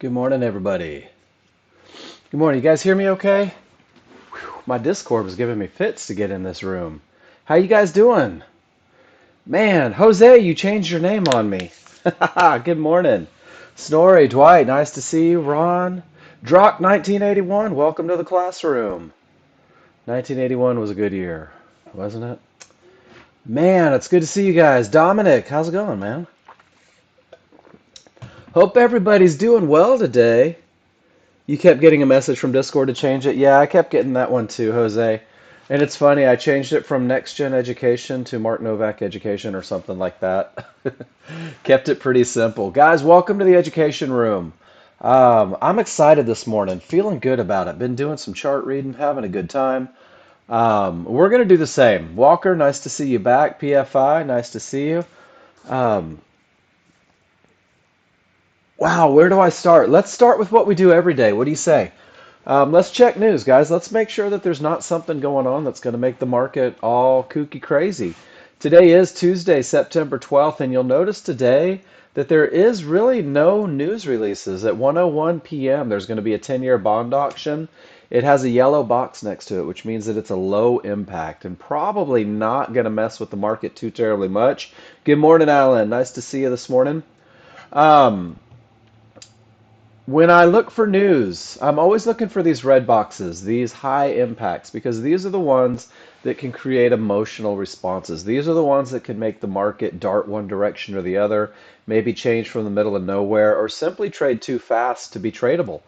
Good morning, everybody. Good morning. You guys hear me okay? Whew, my Discord was giving me fits to get in this room. How you guys doing? Man, Jose, you changed your name on me. Good morning. Snorri, Dwight, nice to see you. Ron, Drock 1981, welcome to the classroom. 1981 was a good year, wasn't it? Man, it's good to see you guys. Dominic, how's it going, man? Hope everybody's doing well today. You kept getting a message from Discord to change it. Yeah, I kept getting that one too, Jose. And it's funny, I changed it from Nexgen Education to Mark Novak Education or something like that. Kept it pretty simple. Guys, welcome to the education room. I'm excited this morning, feeling good about it. Been doing some chart reading, having a good time. We're going to do the same. Walker, nice to see you back. PFI, nice to see you. Um, wow, where do I start? Let's start with what we do every day. What do you say? Let's check news, guys. Let's make sure that there's not something going on that's going to make the market all kooky crazy. Today is Tuesday, September 12th, and you'll notice today that there is really no news releases. At 1:01 p.m., there's going to be a 10-year bond auction. It has a yellow box next to it, which means that it's a low impact and probably not going to mess with the market too terribly much. Good morning, Alan. Nice to see you this morning. Um, when I look for news, I'm always looking for these red boxes, these high impacts, because these are the ones that can create emotional responses. These are the ones that can make the market dart one direction or the other, maybe change from the middle of nowhere, or simply trade too fast to be tradable.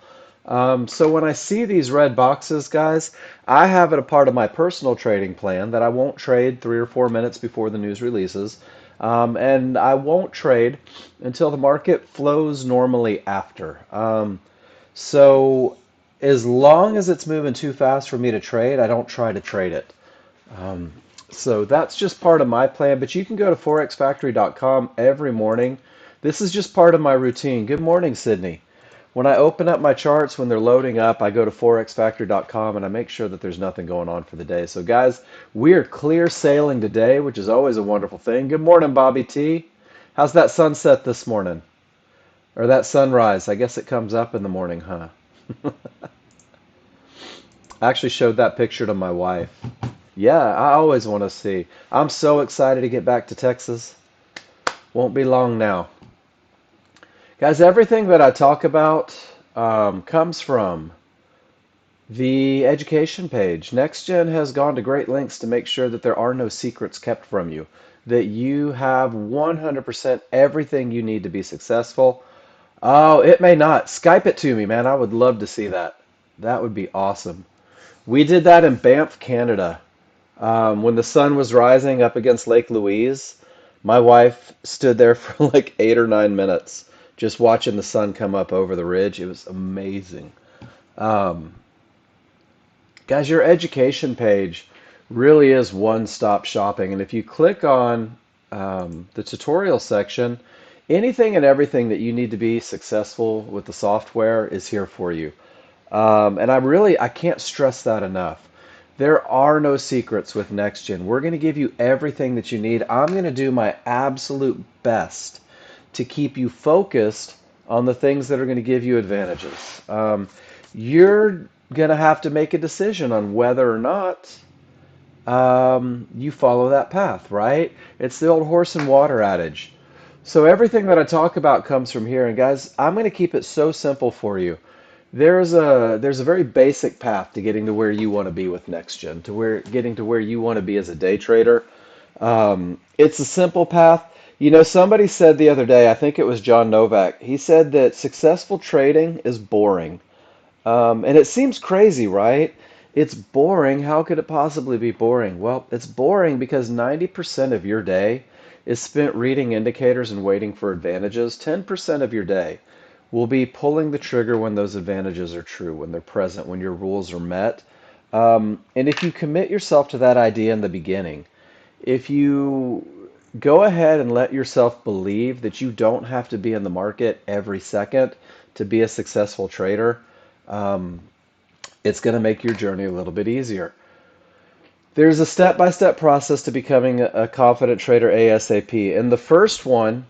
So when I see these red boxes, guys, I have it a part of my personal trading plan that I won't trade 3 or 4 minutes before the news releases. And I won't trade until the market flows normally after. So as long as it's moving too fast for me to trade, I don't try to trade it. Um, so that's just part of my plan, but you can go to forexfactory.com every morning. This is just part of my routine. Good morning, Sydney. When I open up my charts, when they're loading up, I go to forexfactory.com and I make sure that there's nothing going on for the day. So, guys, we are clear sailing today, which is always a wonderful thing. Good morning, Bobby T. How's that sunset this morning? Or that sunrise? I guess it comes up in the morning, huh? I actually showed that picture to my wife. Yeah, I always want to see. I'm so excited to get back to Texas. Won't be long now. Guys, everything that I talk about comes from the education page. Nexgen has gone to great lengths to make sure that there are no secrets kept from you, that you have 100% everything you need to be successful. Oh, it may not. Skype it to me, man. I would love to see that. That would be awesome. We did that in Banff, Canada. When the sun was rising up against Lake Louise, my wife stood there for like 8 or 9 minutes just watching the sun come up over the ridge. It was amazing. Um, Guys, your education page really is one-stop shopping. And if you click on the tutorial section, anything and everything that you need to be successful with the software is here for you. And I can't stress that enough. There are no secrets with NextGen. We're going to give you everything that you need. I'm going to do my absolute best to keep you focused on the things that are going to give you advantages. You're going to have to make a decision on whether or not you follow that path, right? It's the old horse and water adage. So everything that I talk about comes from here. And guys, I'm going to keep it so simple for you. There's a very basic path to getting to where you want to be with NextGen, to where getting to where you want to be as a day trader. It's a simple path. You know, somebody said the other day, I think it was John Novak, he said that successful trading is boring. And it seems crazy, right? It's boring. How could it possibly be boring? Well, it's boring because 90% of your day is spent reading indicators and waiting for advantages. 10% of your day will be pulling the trigger when those advantages are true, when they're present, when your rules are met. And if you commit yourself to that idea in the beginning, if you go ahead and let yourself believe that you don't have to be in the market every second to be a successful trader, um, it's going to make your journey a little bit easier. There's a step-by-step process to becoming a confident trader ASAP. And the first one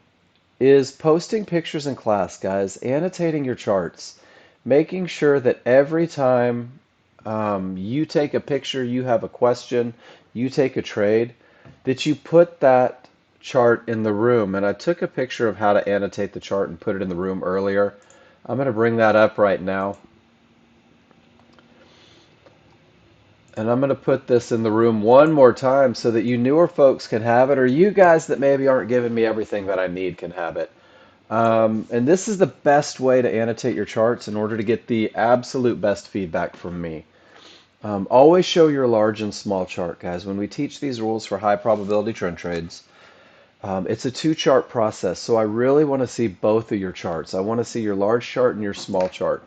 is posting pictures in class, guys, annotating your charts, making sure that every time you take a picture, you have a question, you take a trade, that you put that chart in the room. And I took a picture of how to annotate the chart and put it in the room earlier. I'm going to bring that up right now. And I'm going to put this in the room one more time so that you newer folks can have it, or you guys that maybe aren't giving me everything that I need can have it. And this is the best way to annotate your charts in order to get the absolute best feedback from me. Always show your large and small chart, guys. When we teach these rules for high probability trend trades, it's a two-chart process. So I really want to see both of your charts. I want to see your large chart and your small chart.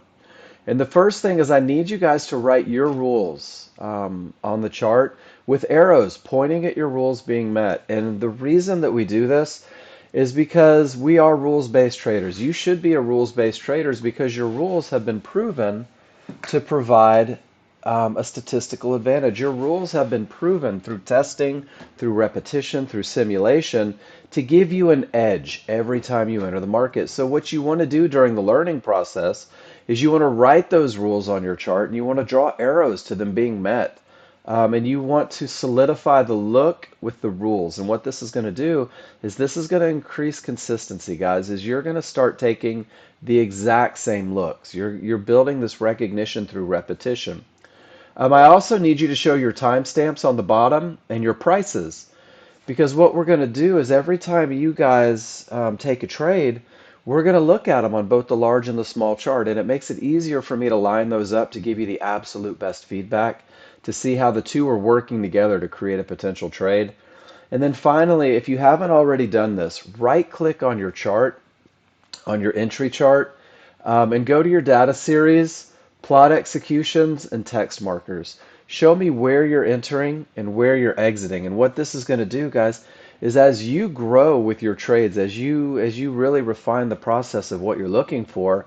And the first thing is I need you guys to write your rules on the chart with arrows pointing at your rules being met. And the reason that we do this is because we are rules-based traders. You should be a rules-based traders because your rules have been proven to provide a statistical advantage. Your rules have been proven through testing, through repetition, through simulation to give you an edge every time you enter the market. So what you want to do during the learning process is you want to write those rules on your chart and you want to draw arrows to them being met. And you want to solidify the look with the rules. And what this is going to do is this is going to increase consistency, guys, is you're going to start taking the exact same looks. You're building this recognition through repetition. I also need you to show your timestamps on the bottom and your prices. Because what we're going to do is every time you guys take a trade, we're going to look at them on both the large and the small chart. And it makes it easier for me to line those up to give you the absolute best feedback, to see how the two are working together to create a potential trade. And then finally, if you haven't already done this, right click on your chart, on your entry chart, and go to your data series, plot executions, and text markers. Show me where you're entering and where you're exiting. And what this is going to do, guys, is as you grow with your trades, as you really refine the process of what you're looking for,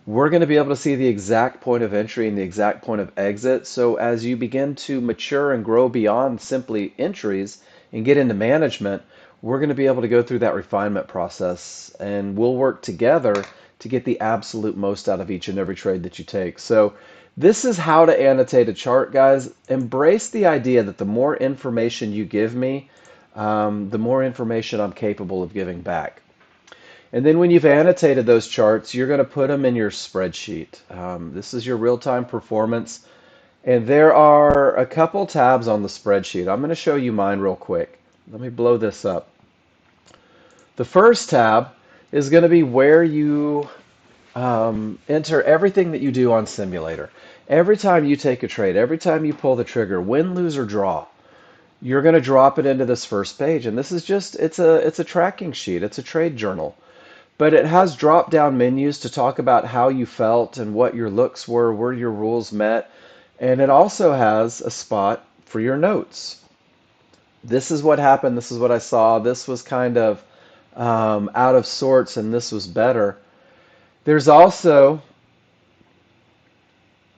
we're going to be able to see the exact point of entry and the exact point of exit. So as you begin to mature and grow beyond simply entries and get into management, we're going to be able to go through that refinement process, and we'll work together to get the absolute most out of each and every trade that you take. So this is how to annotate a chart, guys. Embrace the idea that the more information you give me, the more information I'm capable of giving back. And then when you've annotated those charts, you're going to put them in your spreadsheet. This is your real-time performance. And there are a couple tabs on the spreadsheet. I'm going to show you mine real quick. Let me blow this up. The first tab is going to be where you enter everything that you do on Simulator. Every time you take a trade, every time you pull the trigger, win, lose, or draw, you're going to drop it into this first page. And this is just, it's a tracking sheet. It's a trade journal. But it has drop-down menus to talk about how you felt and what your looks were your rules met. And it also has a spot for your notes. This is what happened. This is what I saw. This was kind of out of sorts, and this was better. There's also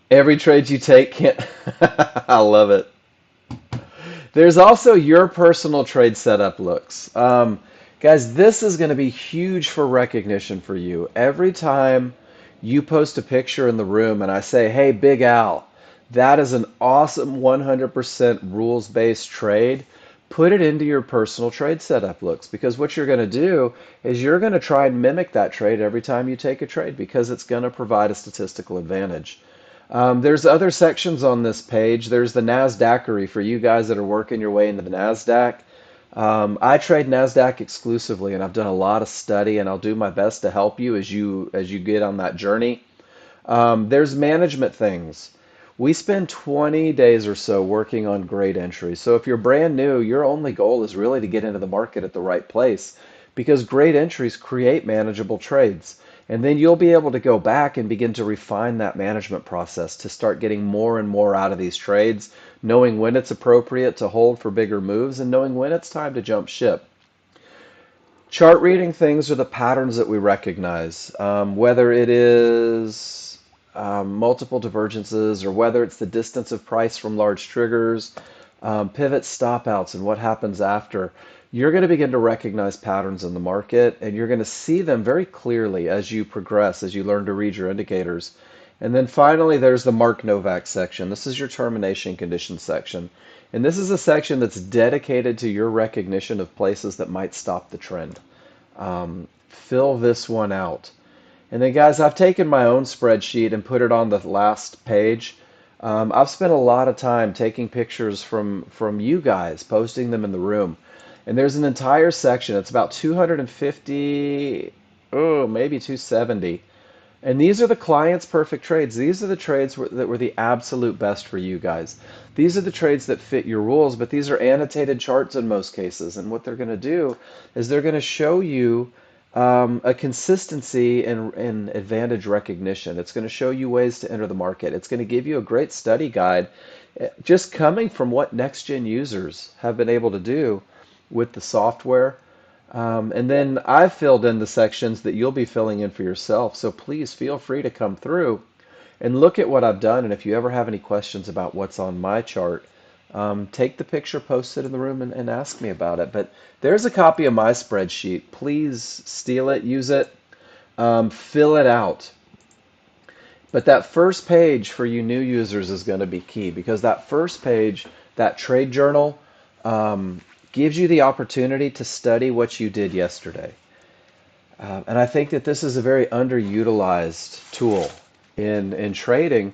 every trade you take can't. I love it. There's also your personal trade setup looks. Guys, this is going to be huge for recognition for you. Every time you post a picture in the room and I say, hey, Big Al, that is an awesome 100% rules-based trade, put it into your personal trade setup looks, because what you're going to do is you're going to try and mimic that trade every time you take a trade because it's going to provide a statistical advantage. There's other sections on this page. There's the NASDAQery for you guys that are working your way into the NASDAQ. I trade NASDAQ exclusively, and I've done a lot of study, and I'll do my best to help you as you get on that journey. There's management things. We spend 20 days or so working on great entries. So if you're brand new, your only goal is really to get into the market at the right place, because great entries create manageable trades. And then you'll be able to go back and begin to refine that management process to start getting more and more out of these trades, knowing when it's appropriate to hold for bigger moves and knowing when it's time to jump ship. Chart reading things are the patterns that we recognize, whether it is multiple divergences or whether it's the distance of price from large triggers. pivot stop outs and what happens after, you're going to begin to recognize patterns in the market and you're going to see them very clearly as you progress, as you learn to read your indicators. And then finally, there's the Mark Novak section. This is your termination conditions section. And this is a section that's dedicated to your recognition of places that might stop the trend. Fill this one out. And then, guys, I've taken my own spreadsheet and put it on the last page. I've spent a lot of time taking pictures from you guys, posting them in the room. And there's an entire section. It's about 250, oh, maybe 270. And these are the client's perfect trades. These are the trades that were the absolute best for you guys. These are the trades that fit your rules, but these are annotated charts in most cases. And what they're going to do is they're going to show you a consistency in advantage recognition. It's going to show you ways to enter the market. It's going to give you a great study guide, just coming from what Nexgen users have been able to do with the software. And then I've filled in the sections that you'll be filling in for yourself. So please feel free to come through and look at what I've done. And if you ever have any questions about what's on my chart, take the picture, post it in the room, and ask me about it. But there's a copy of my spreadsheet. Please steal it, use it, fill it out. But that first page for you new users is going to be key because that first page, that trade journal, gives you the opportunity to study what you did yesterday. And I think that this is a very underutilized tool in trading.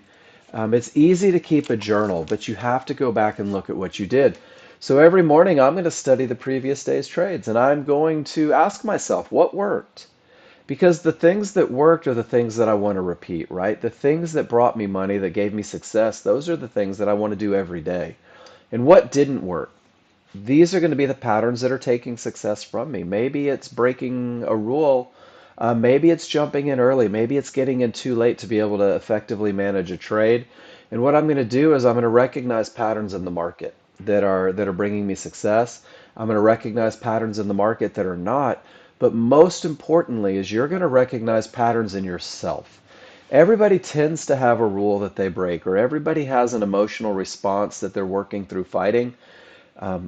It's easy to keep a journal, but you have to go back and look at what you did. So every morning I'm going to study the previous day's trades and I'm going to ask myself what worked. Because the things that worked are the things that I want to repeat, right? The things that brought me money, that gave me success, those are the things that I want to do every day. And what didn't work? These are going to be the patterns that are taking success from me. Maybe it's breaking a rule. Maybe it's jumping in early. Maybe it's getting in too late to be able to effectively manage a trade. And what I'm going to do is I'm going to recognize patterns in the market that are bringing me success. I'm going to recognize patterns in the market that are not. But most importantly is you're going to recognize patterns in yourself. Everybody tends to have a rule that they break, or everybody has an emotional response that they're working through fighting.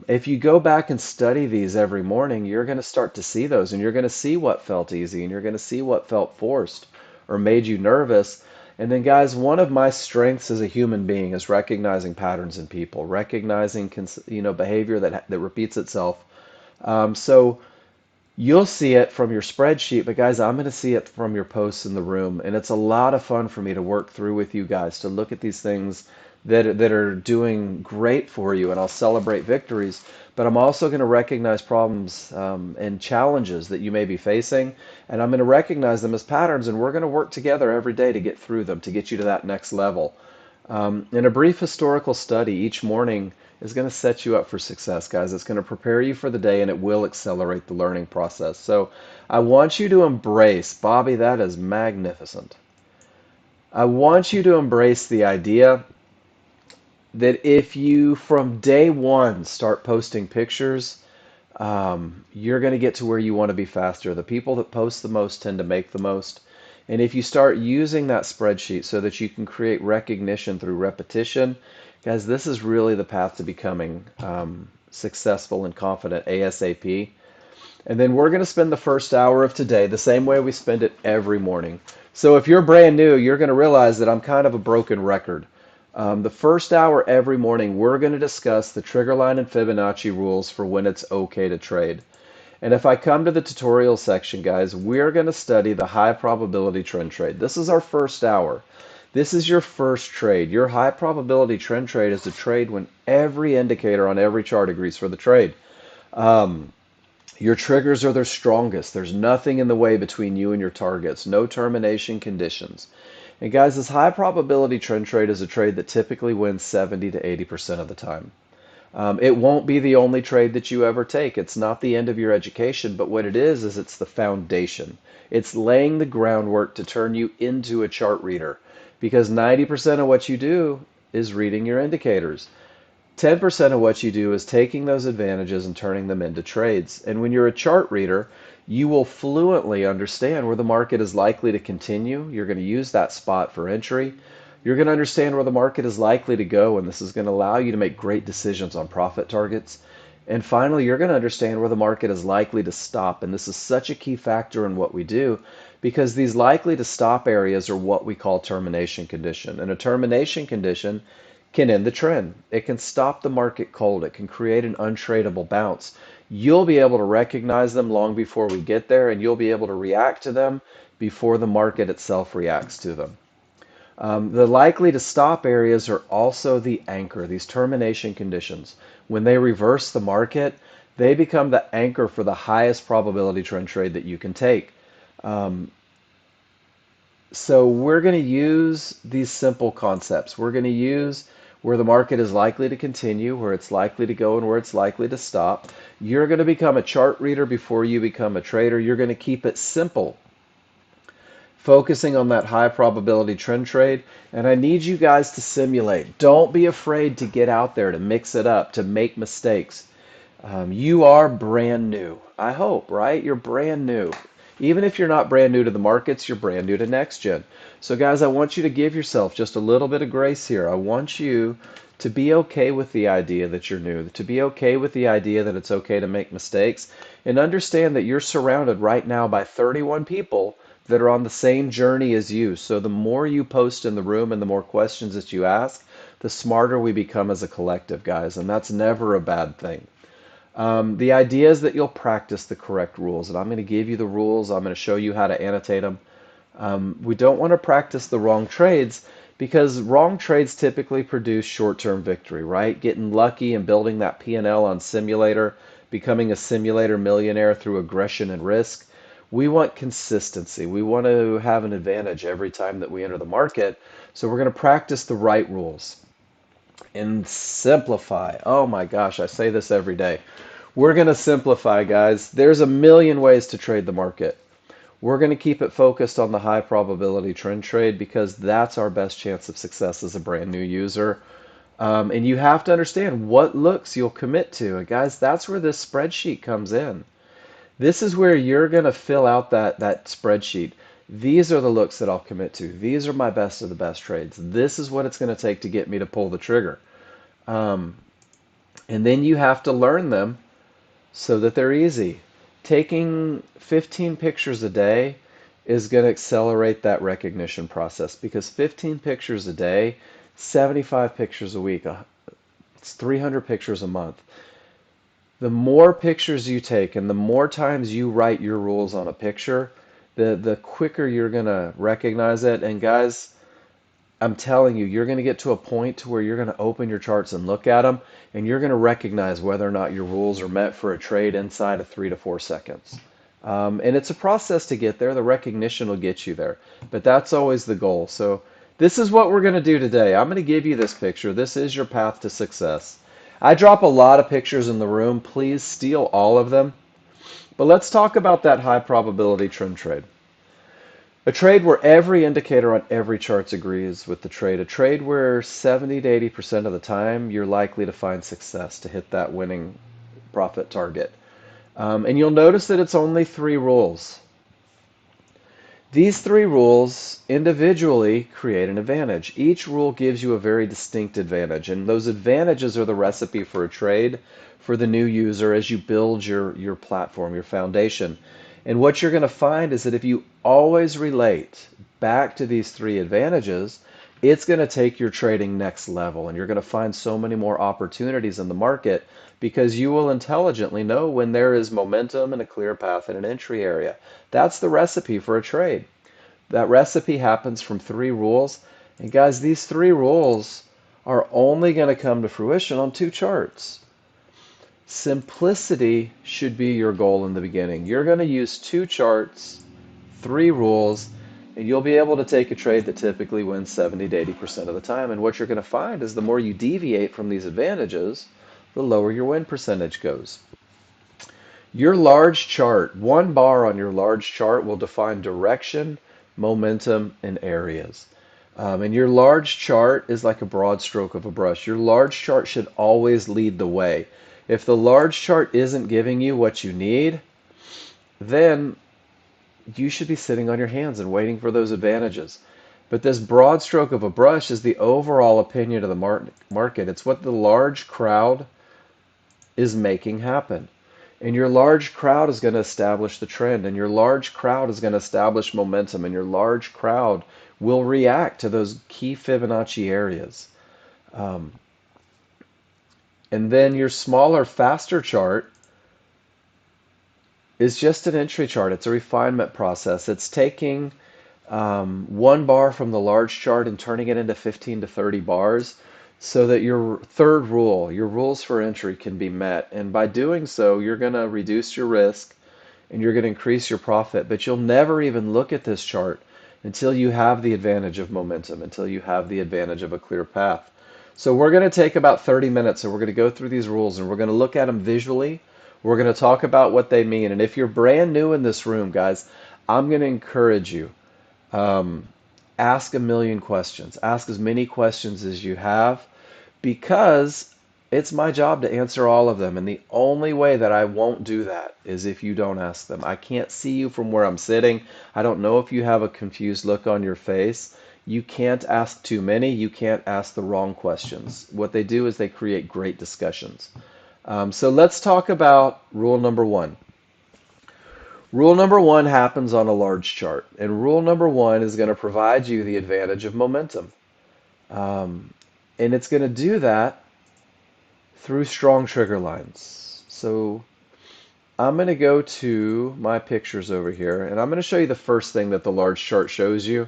If you go back and study these every morning, you're going to start to see those, and you're going to see what felt easy, and you're going to see what felt forced or made you nervous. And then, guys, one of my strengths as a human being is recognizing patterns in people, recognizing behavior that repeats itself. So you'll see it from your spreadsheet, but guys, I'm going to see it from your posts in the room. And it's a lot of fun for me to work through with you guys to look at these things that are doing great for you. And I'll celebrate victories, but I'm also going to recognize problems and challenges that you may be facing. And I'm going to recognize them as patterns. And we're going to work together every day to get through them, to get you to that next level. In a brief historical study each morning is going to set you up for success, guys. It's going to prepare you for the day and it will accelerate the learning process. So I want you to embrace, Bobby, that is magnificent. I want you to embrace the idea that if you from day one start posting pictures, you're going to get to where you want to be faster. The people that post the most tend to make the most. And if you start using that spreadsheet so that you can create recognition through repetition, guys, this is really the path to becoming successful and confident ASAP. And then we're going to spend the first hour of today the same way we spend it every morning. So if you're brand new, you're going to realize that I'm kind of a broken record. The first hour every morning, we're going to discuss the trigger line and Fibonacci rules for when it's okay to trade. And if I come to the tutorial section, guys, we're going to study the high probability trend trade. This is our first hour. This is your first trade. Your high probability trend trade is a trade when every indicator on every chart agrees for the trade. Your triggers are their strongest. There's nothing in the way between you and your targets. No termination conditions. And guys, this high probability trend trade is a trade that typically wins 70 to 80% of the time. It won't be the only trade that you ever take. It's not the end of your education, but what it is it's the foundation. It's laying the groundwork to turn you into a chart reader because 90% of what you do is reading your indicators. 10% of what you do is taking those advantages and turning them into trades. And when you're a chart reader, you will fluently understand where the market is likely to continue. You're going to use that spot for entry. You're going to understand where the market is likely to go, and this is going to allow you to make great decisions on profit targets. And finally, you're going to understand where the market is likely to stop. And this is such a key factor in what we do because these likely to stop areas are what we call termination condition. And a termination condition can end the trend. It can stop the market cold. It can create an untradeable bounce. You'll be able to recognize them long before we get there, and you'll be able to react to them before the market itself reacts to them. The likely to stop areas are also the anchor, these termination conditions. When they reverse the market, they become the anchor for the highest probability trend trade that you can take. Um, so we're going to use these simple concepts. We're going to use where the market is likely to continue, where it's likely to go, and where it's likely to stop. You're going to become a chart reader before you become a trader. You're going to keep it simple, focusing on that high probability trend trade. And I need you guys to simulate. Don't be afraid to get out there, to mix it up, to make mistakes. You are brand new, I hope, right? You're brand new. Even if you're not brand new to the markets, you're brand new to Nexgen. So guys, I want you to give yourself just a little bit of grace here. I want you to be okay with the idea that you're new, to be okay with the idea that it's okay to make mistakes, and understand that you're surrounded right now by 31 people that are on the same journey as you. So the more you post in the room and the more questions that you ask, the smarter we become as a collective, guys, and that's never a bad thing. The idea is that you'll practice the correct rules, and I'm going to give you the rules. I'm going to show you how to annotate them. We don't want to practice the wrong trades because wrong trades typically produce short-term victory, right? Getting lucky and building that P&L on simulator, becoming a simulator millionaire through aggression and risk. We want consistency. We want to have an advantage every time that we enter the market. So we're going to practice the right rules and simplify. Oh my gosh, I say this every day. We're going to simplify, guys. There's a million ways to trade the market. We're going to keep it focused on the high probability trend trade because that's our best chance of success as a brand new user. And you have to understand what looks you'll commit to. And guys, that's where this spreadsheet comes in. This is where you're going to fill out that spreadsheet. These are the looks that I'll commit to. These are my best of the best trades. This is what it's going to take to get me to pull the trigger. Um, and then you have to learn them so that they're easy. Taking 15 pictures a day is going to accelerate that recognition process because 15 pictures a day, 75 pictures a week, it's 300 pictures a month. The more pictures you take and the more times you write your rules on a picture, the quicker you're going to recognize it. And guys, I'm telling you, you're going to get to a point to where you're going to open your charts and look at them, and you're going to recognize whether or not your rules are met for a trade inside of 3 to 4 seconds. And it's a process to get there. The recognition will get you there, but that's always the goal. So this is what we're going to do today. I'm going to give you this picture. This is your path to success. I drop a lot of pictures in the room. Please steal all of them. But let's talk about that high probability trend trade. A trade where every indicator on every chart agrees with the trade. A trade where 70 to 80% of the time you're likely to find success to hit that winning profit target. And you'll notice that it's only 3 rules. These 3 rules individually create an advantage. Each rule gives you a very distinct advantage, and those advantages are the recipe for a trade for the new user as you build your platform, your foundation. And what you're going to find is that if you always relate back to these 3 advantages, it's going to take your trading next level, and you're going to find so many more opportunities in the market because you will intelligently know when there is momentum and a clear path in an entry area. That's the recipe for a trade. That recipe happens from 3 rules. And guys, these 3 rules are only going to come to fruition on 2 charts. Simplicity should be your goal in the beginning. You're going to use 2 charts, 3 rules, and you'll be able to take a trade that typically wins 70 to 80% of the time. And what you're going to find is the more you deviate from these advantages, the lower your win percentage goes. Your large chart, 1 bar on your large chart will define direction, momentum, and areas. And your large chart is like a broad stroke of a brush. Your large chart should always lead the way. If the large chart isn't giving you what you need, then you should be sitting on your hands and waiting for those advantages. But this broad stroke of a brush is the overall opinion of the market. It's what the large crowd is making happen. And your large crowd is going to establish the trend, and your large crowd is going to establish momentum, and your large crowd will react to those key Fibonacci areas. Um, and then your smaller, faster chart is just an entry chart. It's a refinement process. It's taking one bar from the large chart and turning it into 15 to 30 bars so that your third rule, your rules for entry, can be met. And by doing so, you're going to reduce your risk and you're going to increase your profit. But you'll never even look at this chart until you have the advantage of momentum, until you have the advantage of a clear path. So we're going to take about 30 minutes and we're going to go through these rules and we're going to look at them visually. We're going to talk about what they mean. And if you're brand new in this room, guys, I'm going to encourage you. Ask a million questions. Ask as many questions as you have because it's my job to answer all of them. And the only way that I won't do that is if you don't ask them. I can't see you from where I'm sitting. I don't know if you have a confused look on your face. You can't ask too many. You can't ask the wrong questions. What they do is they create great discussions. So let's talk about rule number one. Rule number one happens on a large chart, and rule number one is going to provide you the advantage of momentum. And it's going to do that through strong trigger lines. So I'm going to go to my pictures over here, and I'm going to show you the first thing that the large chart shows you.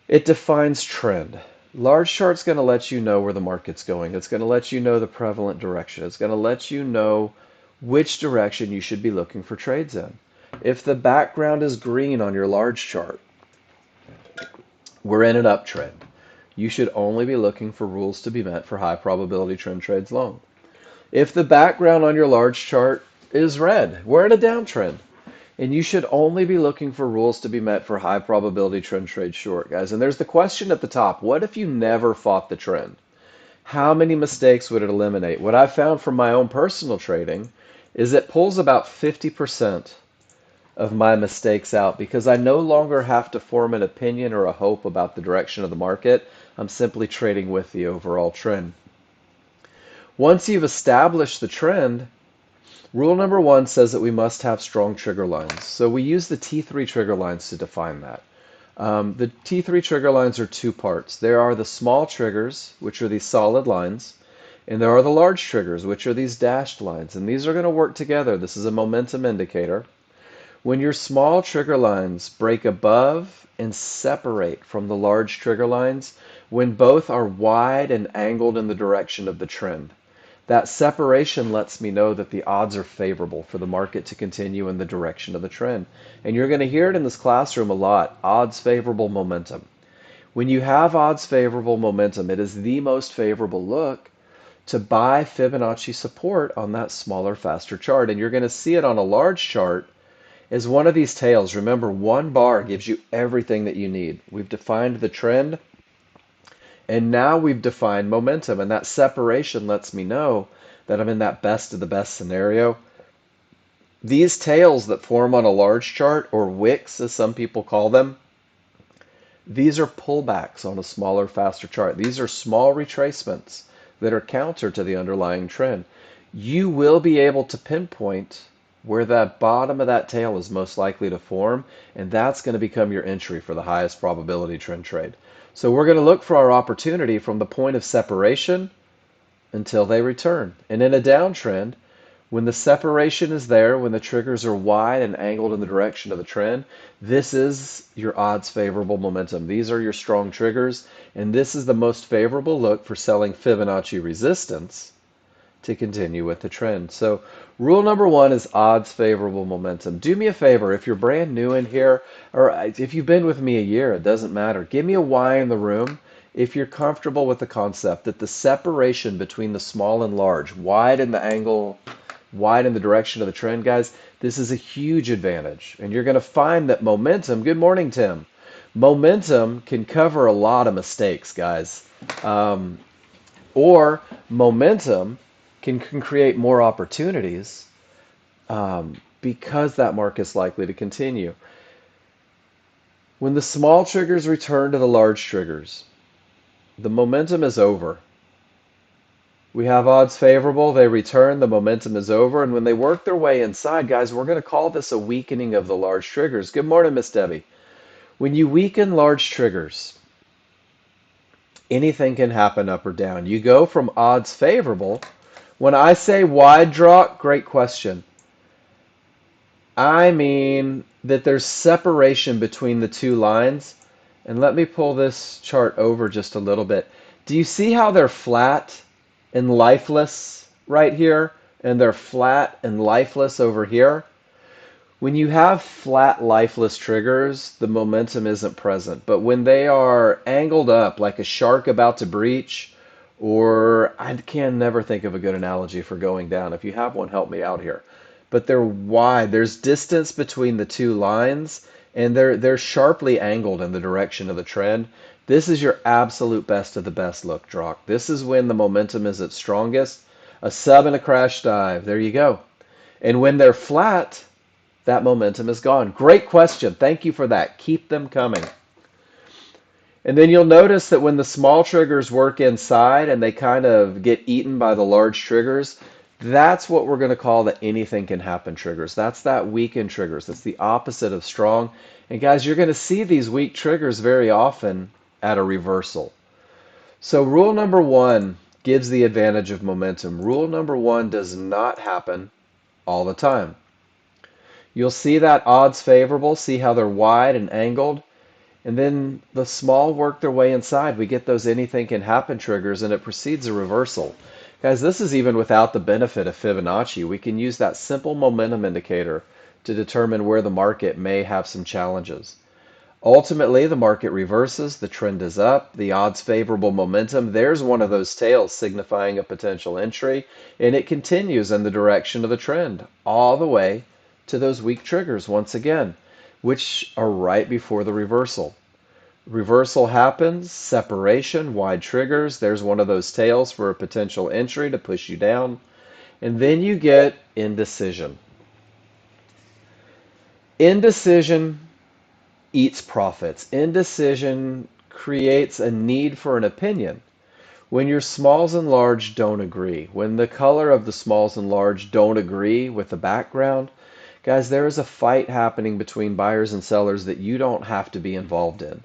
It defines trend. Large chart's going to let you know where the market's going. It's going to let you know the prevalent direction. It's going to let you know which direction you should be looking for trades in. If the background is green on your large chart, we're in an uptrend. You should only be looking for rules to be met for high probability trend trades long. If the background on your large chart is red, we're in a downtrend. And you should only be looking for rules to be met for high probability trend trade short, guys. And there's the question at the top. What if you never fought the trend? How many mistakes would it eliminate? What I've found from my own personal trading is it pulls about 50% of my mistakes out because I no longer have to form an opinion or a hope about the direction of the market. I'm simply trading with the overall trend. Once you've established the trend, rule number one says that we must have strong trigger lines. So we use the T3 trigger lines to define that. The T3 trigger lines are two parts. There are the small triggers, which are these solid lines, and there are the large triggers, which are these dashed lines. And these are going to work together. This is a momentum indicator. When your small trigger lines break above and separate from the large trigger lines, when both are wide and angled in the direction of the trend, that separation lets me know that the odds are favorable for the market to continue in the direction of the trend. And you're going to hear it in this classroom a lot, odds favorable momentum. When you have odds favorable momentum, it is the most favorable look to buy Fibonacci support on that smaller, faster chart. And you're going to see it on a large chart as one of these tails. Remember, one bar gives you everything that you need. We've defined the trend. And now we've defined momentum, and that separation lets me know that I'm in that best of the best scenario. These tails that form on a large chart, or wicks as some people call them, these are pullbacks on a smaller, faster chart. These are small retracements that are counter to the underlying trend. You will be able to pinpoint where that bottom of that tail is most likely to form, and that's going to become your entry for the highest probability trend trade. So we're going to look for our opportunity from the point of separation until they return. And in a downtrend, when the separation is there, when the triggers are wide and angled in the direction of the trend, this is your odds favorable momentum. These are your strong triggers, and this is the most favorable look for selling Fibonacci resistance to continue with the trend. So rule number one is odds favorable momentum. Do me a favor, if you're brand new in here, or if you've been with me a year, it doesn't matter. Give me a Y in the room if you're comfortable with the concept that the separation between the small and large, wide in the angle, wide in the direction of the trend, guys, this is a huge advantage. And you're going to find that momentum, good morning, Tim, momentum can cover a lot of mistakes, guys. Or momentum can create more opportunities because that market is likely to continue. When the small triggers return to the large triggers, the momentum is over. We have odds favorable, they return, the momentum is over, and when they work their way inside, guys, we're going to call this a weakening of the large triggers. Good morning, Miss Debbie. When you weaken large triggers, anything can happen up or down. You go from odds favorable. When I say wide draw, great question. I mean that there's separation between the two lines. And let me pull this chart over just a little bit. Do you see how they're flat and lifeless right here? And they're flat and lifeless over here? When you have flat, lifeless triggers, the momentum isn't present. But when they are angled up like a shark about to breach, or I can never think of a good analogy for going down. If you have one, help me out here. But they're wide. There's distance between the two lines, and they're sharply angled in the direction of the trend. This is your absolute best of the best look, Drock. This is when the momentum is its strongest. A sub and a crash dive. There you go. And when they're flat, that momentum is gone. Great question. Thank you for that. Keep them coming. And then you'll notice that when the small triggers work inside and they kind of get eaten by the large triggers, that's what we're going to call the anything can happen triggers. That's that weakened triggers. That's the opposite of strong. And guys, you're going to see these weak triggers very often at a reversal. So rule number one gives the advantage of momentum. Rule number one does not happen all the time. You'll see that odds favorable, see how they're wide and angled, and then the small work their way inside. We get those anything can happen triggers, and it precedes a reversal. Guys, this is even without the benefit of Fibonacci. We can use that simple momentum indicator to determine where the market may have some challenges. Ultimately, the market reverses, the trend is up, the odds favorable momentum. There's one of those tails signifying a potential entry, and it continues in the direction of the trend all the way to those weak triggers once again, which are right before the reversal. Reversal happens, separation, wide triggers. There's one of those tails for a potential entry to push you down. And then you get indecision. Indecision eats profits. Indecision creates a need for an opinion. When your smalls and large don't agree, when the color of the smalls and large don't agree with the background, guys, there is a fight happening between buyers and sellers that you don't have to be involved in.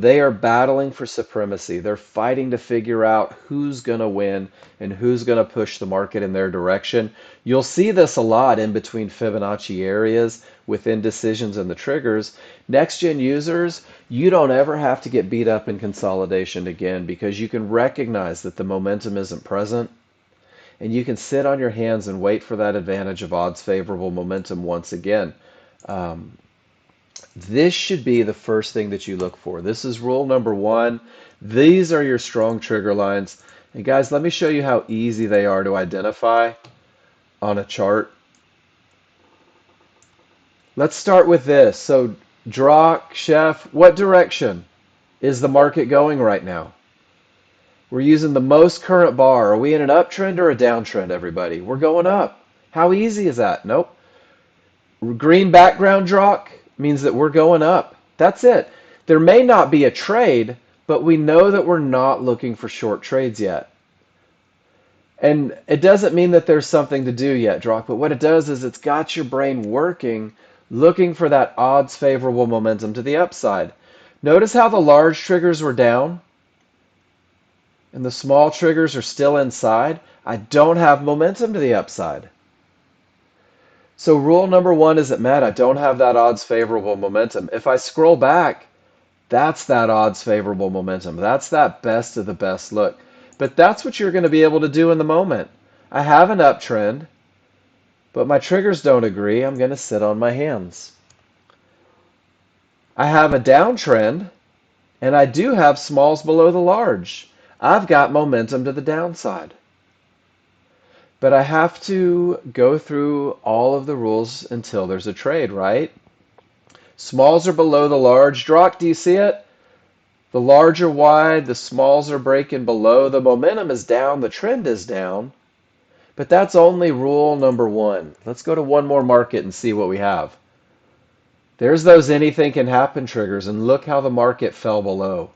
They are battling for supremacy. They're fighting to figure out who's going to win and who's going to push the market in their direction. You'll see this a lot in between Fibonacci areas with indecisions and the triggers. Next-gen users, you don't ever have to get beat up in consolidation again because you can recognize that the momentum isn't present. And you can sit on your hands and wait for that advantage of odds favorable momentum once again. This should be the first thing that you look for. This is rule number one. These are your strong trigger lines. And guys, let me show you how easy they are to identify on a chart. Let's start with this. So, Drock, Chef, what direction is the market going right now? We're using the most current bar. Are we in an uptrend or a downtrend, everybody? We're going up. How easy is that? Nope. Green background Drock means that we're going up. That's it. There may not be a trade, but we know that we're not looking for short trades yet. And it doesn't mean that there's something to do yet, Drock, but what it does is it's got your brain working, looking for that odds favorable momentum to the upside. Notice how the large triggers were down and the small triggers are still inside. I don't have momentum to the upside. So rule number one isn't met. I don't have that odds favorable momentum. If I scroll back, that's that odds favorable momentum. That's that best of the best look. But that's what you're going to be able to do in the moment. I have an uptrend, but my triggers don't agree. I'm going to sit on my hands. I have a downtrend, and I do have smalls below the large. I've got momentum to the downside. But I have to go through all of the rules until there's a trade, right? Smalls are below the large. Drock, do you see it? The large are wide, the smalls are breaking below. The momentum is down, the trend is down. But that's only rule number one. Let's go to one more market and see what we have. There's those anything can happen triggers, and look how the market fell below.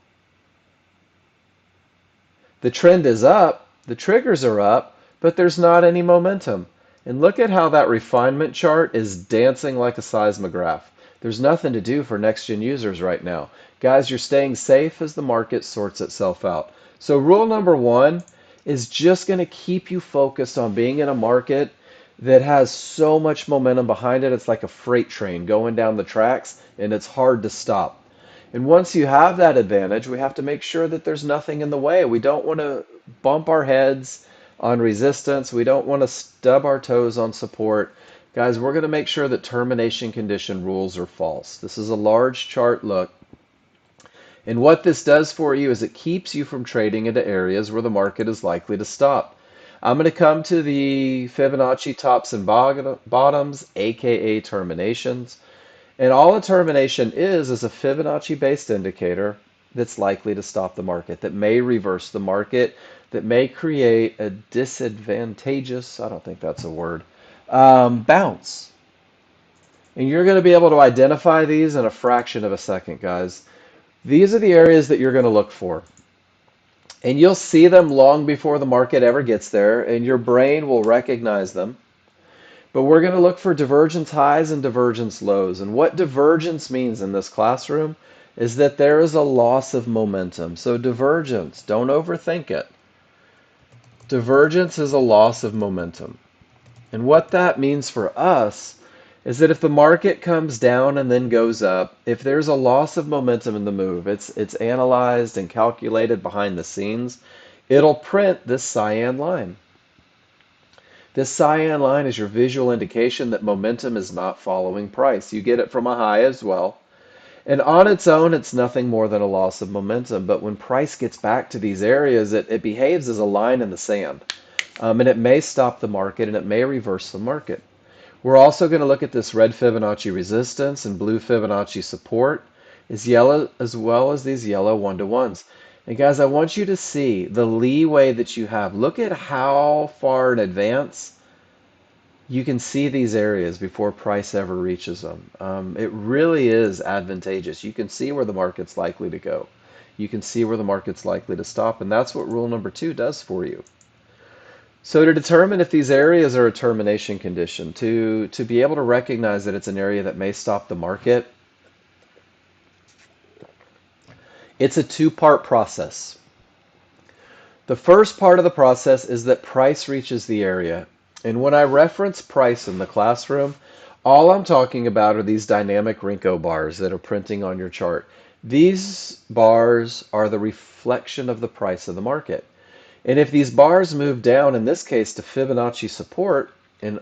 The trend is up, the triggers are up, but there's not any momentum. And look at how that refinement chart is dancing like a seismograph. There's nothing to do for next-gen users right now. Guys, you're staying safe as the market sorts itself out. So rule number one is just going to keep you focused on being in a market that has so much momentum behind it. It's like a freight train going down the tracks, and it's hard to stop. And once you have that advantage, we have to make sure that there's nothing in the way. We don't want to bump our heads on resistance. We don't want to stub our toes on support. Guys, we're going to make sure that termination condition rules are false. This is a large chart look. And what this does for you is it keeps you from trading into areas where the market is likely to stop. I'm going to come to the Fibonacci tops and bottoms, aka terminations. And all a termination is a Fibonacci-based indicator that's likely to stop the market, that may reverse the market, that may create a disadvantageous, I don't think that's a word, bounce. And you're going to be able to identify these in a fraction of a second, guys. These are the areas that you're going to look for. And you'll see them long before the market ever gets there, and your brain will recognize them. But we're going to look for divergence highs and divergence lows. And what divergence means in this classroom is that there is a loss of momentum. So divergence, don't overthink it. Divergence is a loss of momentum. And what that means for us is that if the market comes down and then goes up, if there's a loss of momentum in the move, it's analyzed and calculated behind the scenes, it'll print this cyan line. This cyan line is your visual indication that momentum is not following price. You get it from a high as well. And on its own, it's nothing more than a loss of momentum. But when price gets back to these areas, it behaves as a line in the sand. And it may stop the market and it may reverse the market. We're also going to look at this red Fibonacci resistance and blue Fibonacci support as well as these yellow one-to-ones. And guys, I want you to see the leeway that you have. Look at how far in advance you can see these areas before price ever reaches them. It really is advantageous. You can see where the market's likely to go. You can see where the market's likely to stop, and that's what rule number 2 does for you. So to determine if these areas are a termination condition, to be able to recognize that it's an area that may stop the market, it's a two-part process. The first part of the process is that price reaches the area. And when I reference price in the classroom, all I'm talking about are these dynamic Renko bars that are printing on your chart. These bars are the reflection of the price of the market. And if these bars move down, in this case to Fibonacci support, and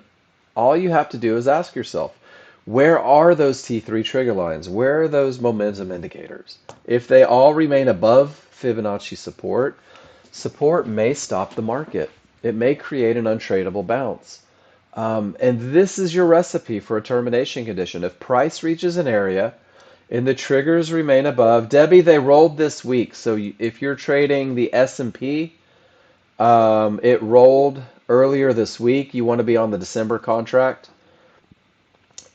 all you have to do is ask yourself, where are those T3 trigger lines? Where are those momentum indicators? If they all remain above Fibonacci support, support may stop the market. It may create an untradeable bounce. And this is your recipe for a termination condition. If price reaches an area and the triggers remain above, Debbie, they rolled this week. So if you're trading the S&P, it rolled earlier this week. You want to be on the December contract.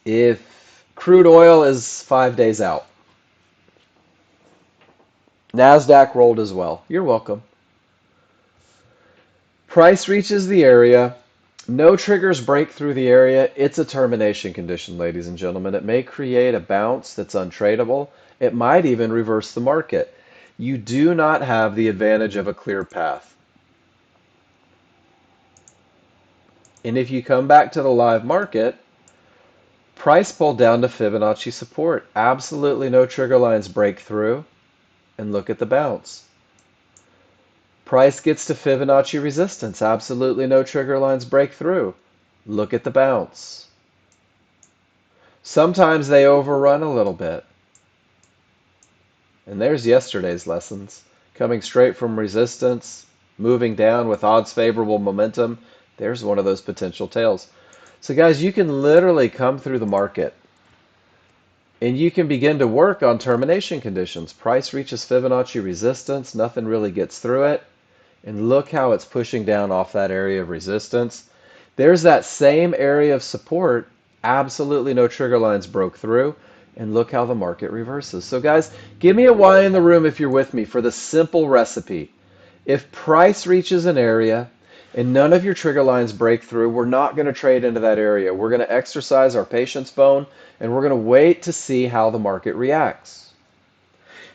If crude oil is 5 days out, NASDAQ rolled as well. You're welcome. Price reaches the area. No triggers break through the area. It's a termination condition, ladies and gentlemen. It may create a bounce that's untradeable. It might even reverse the market. You do not have the advantage of a clear path. And if you come back to the live market, price pulled down to Fibonacci support. Absolutely no trigger lines break through. And look at the bounce. Price gets to Fibonacci resistance. Absolutely no trigger lines break through. Look at the bounce. Sometimes they overrun a little bit. And there's yesterday's lessons. Coming straight from resistance, moving down with odds favorable momentum. There's one of those potential tails. So guys, you can literally come through the market and you can begin to work on termination conditions. Price reaches Fibonacci resistance. Nothing really gets through it. And look how it's pushing down off that area of resistance. There's that same area of support. Absolutely no trigger lines broke through. And look how the market reverses. So guys, give me a Y in the room if you're with me for the simple recipe. If price reaches an area and none of your trigger lines break through, we're not going to trade into that area. We're going to exercise our patience bone and we're going to wait to see how the market reacts.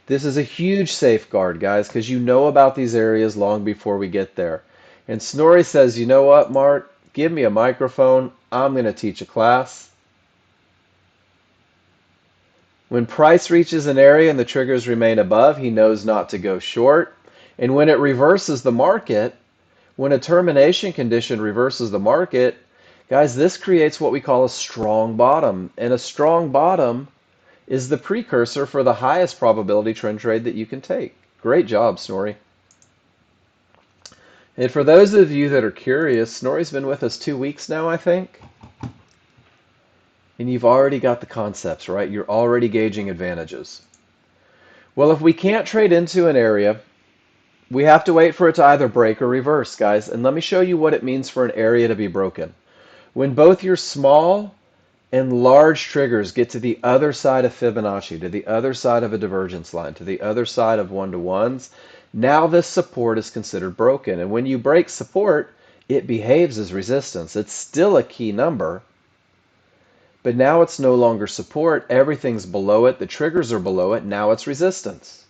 This is a huge safeguard, guys, because you know about these areas long before we get there. And Snorri says, you know what, Mart? Give me a microphone. I'm going to teach a class. When price reaches an area and the triggers remain above, he knows not to go short. And when it reverses the market, when a termination condition reverses the market, guys, this creates what we call a strong bottom. And a strong bottom is the precursor for the highest probability trend trade that you can take. Great job, Snorri. And for those of you that are curious, Snorri's been with us 2 weeks now, I think. And you've already got the concepts, right? You're already gauging advantages. Well, if we can't trade into an area, we have to wait for it to either break or reverse, guys. And let me show you what it means for an area to be broken. When both your small and large triggers get to the other side of Fibonacci, to the other side of a divergence line, to the other side of one-to-ones, now this support is considered broken. And when you break support, it behaves as resistance. It's still a key number, but now it's no longer support. Everything's below it. The triggers are below it. Now it's resistance.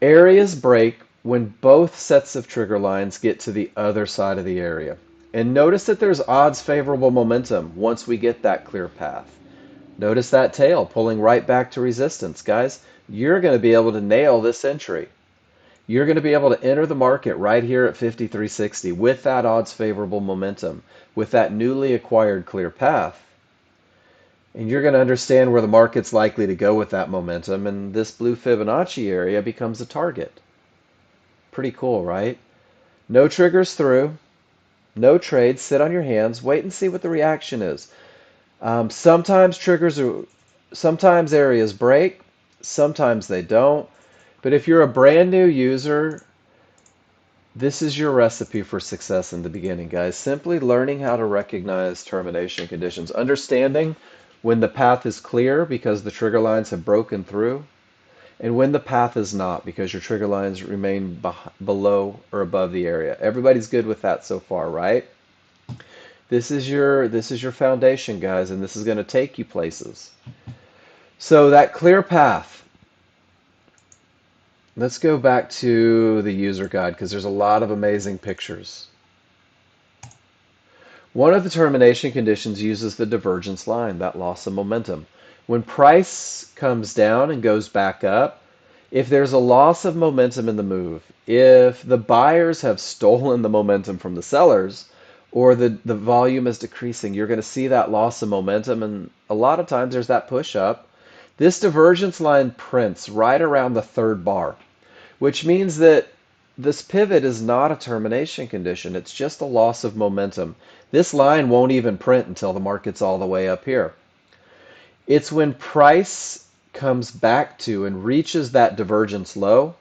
Areas break when both sets of trigger lines get to the other side of the area. And notice that there's odds favorable momentum once we get that clear path. Notice that tail pulling right back to resistance. Guys, you're going to be able to nail this entry. You're going to be able to enter the market right here at 53.60 with that odds favorable momentum, with that newly acquired clear path. And you're going to understand where the market's likely to go with that momentum, and this blue Fibonacci area becomes a target. Pretty cool, right? No triggers through, no trades, sit on your hands, wait and see what the reaction is. Sometimes areas break, sometimes they don't. But if you're a brand new user, this is your recipe for success in the beginning, guys. Simply learning how to recognize termination conditions, understanding when the path is clear because the trigger lines have broken through, and when the path is not because your trigger lines remain below or above the area. Everybody's good with that so far, right? This is your foundation, guys, and this is going to take you places. So that clear path. Let's go back to the user guide because there's a lot of amazing pictures. One of the termination conditions uses the divergence line, that loss of momentum. When price comes down and goes back up, if there's a loss of momentum in the move, if the buyers have stolen the momentum from the sellers, or the volume is decreasing, you're going to see that loss of momentum, and a lot of times there's that push up. This divergence line prints right around the third bar, which means that this pivot is not a termination condition. It's just a loss of momentum. This line won't even print until the market's all the way up here. It's when price comes back to and reaches that divergence low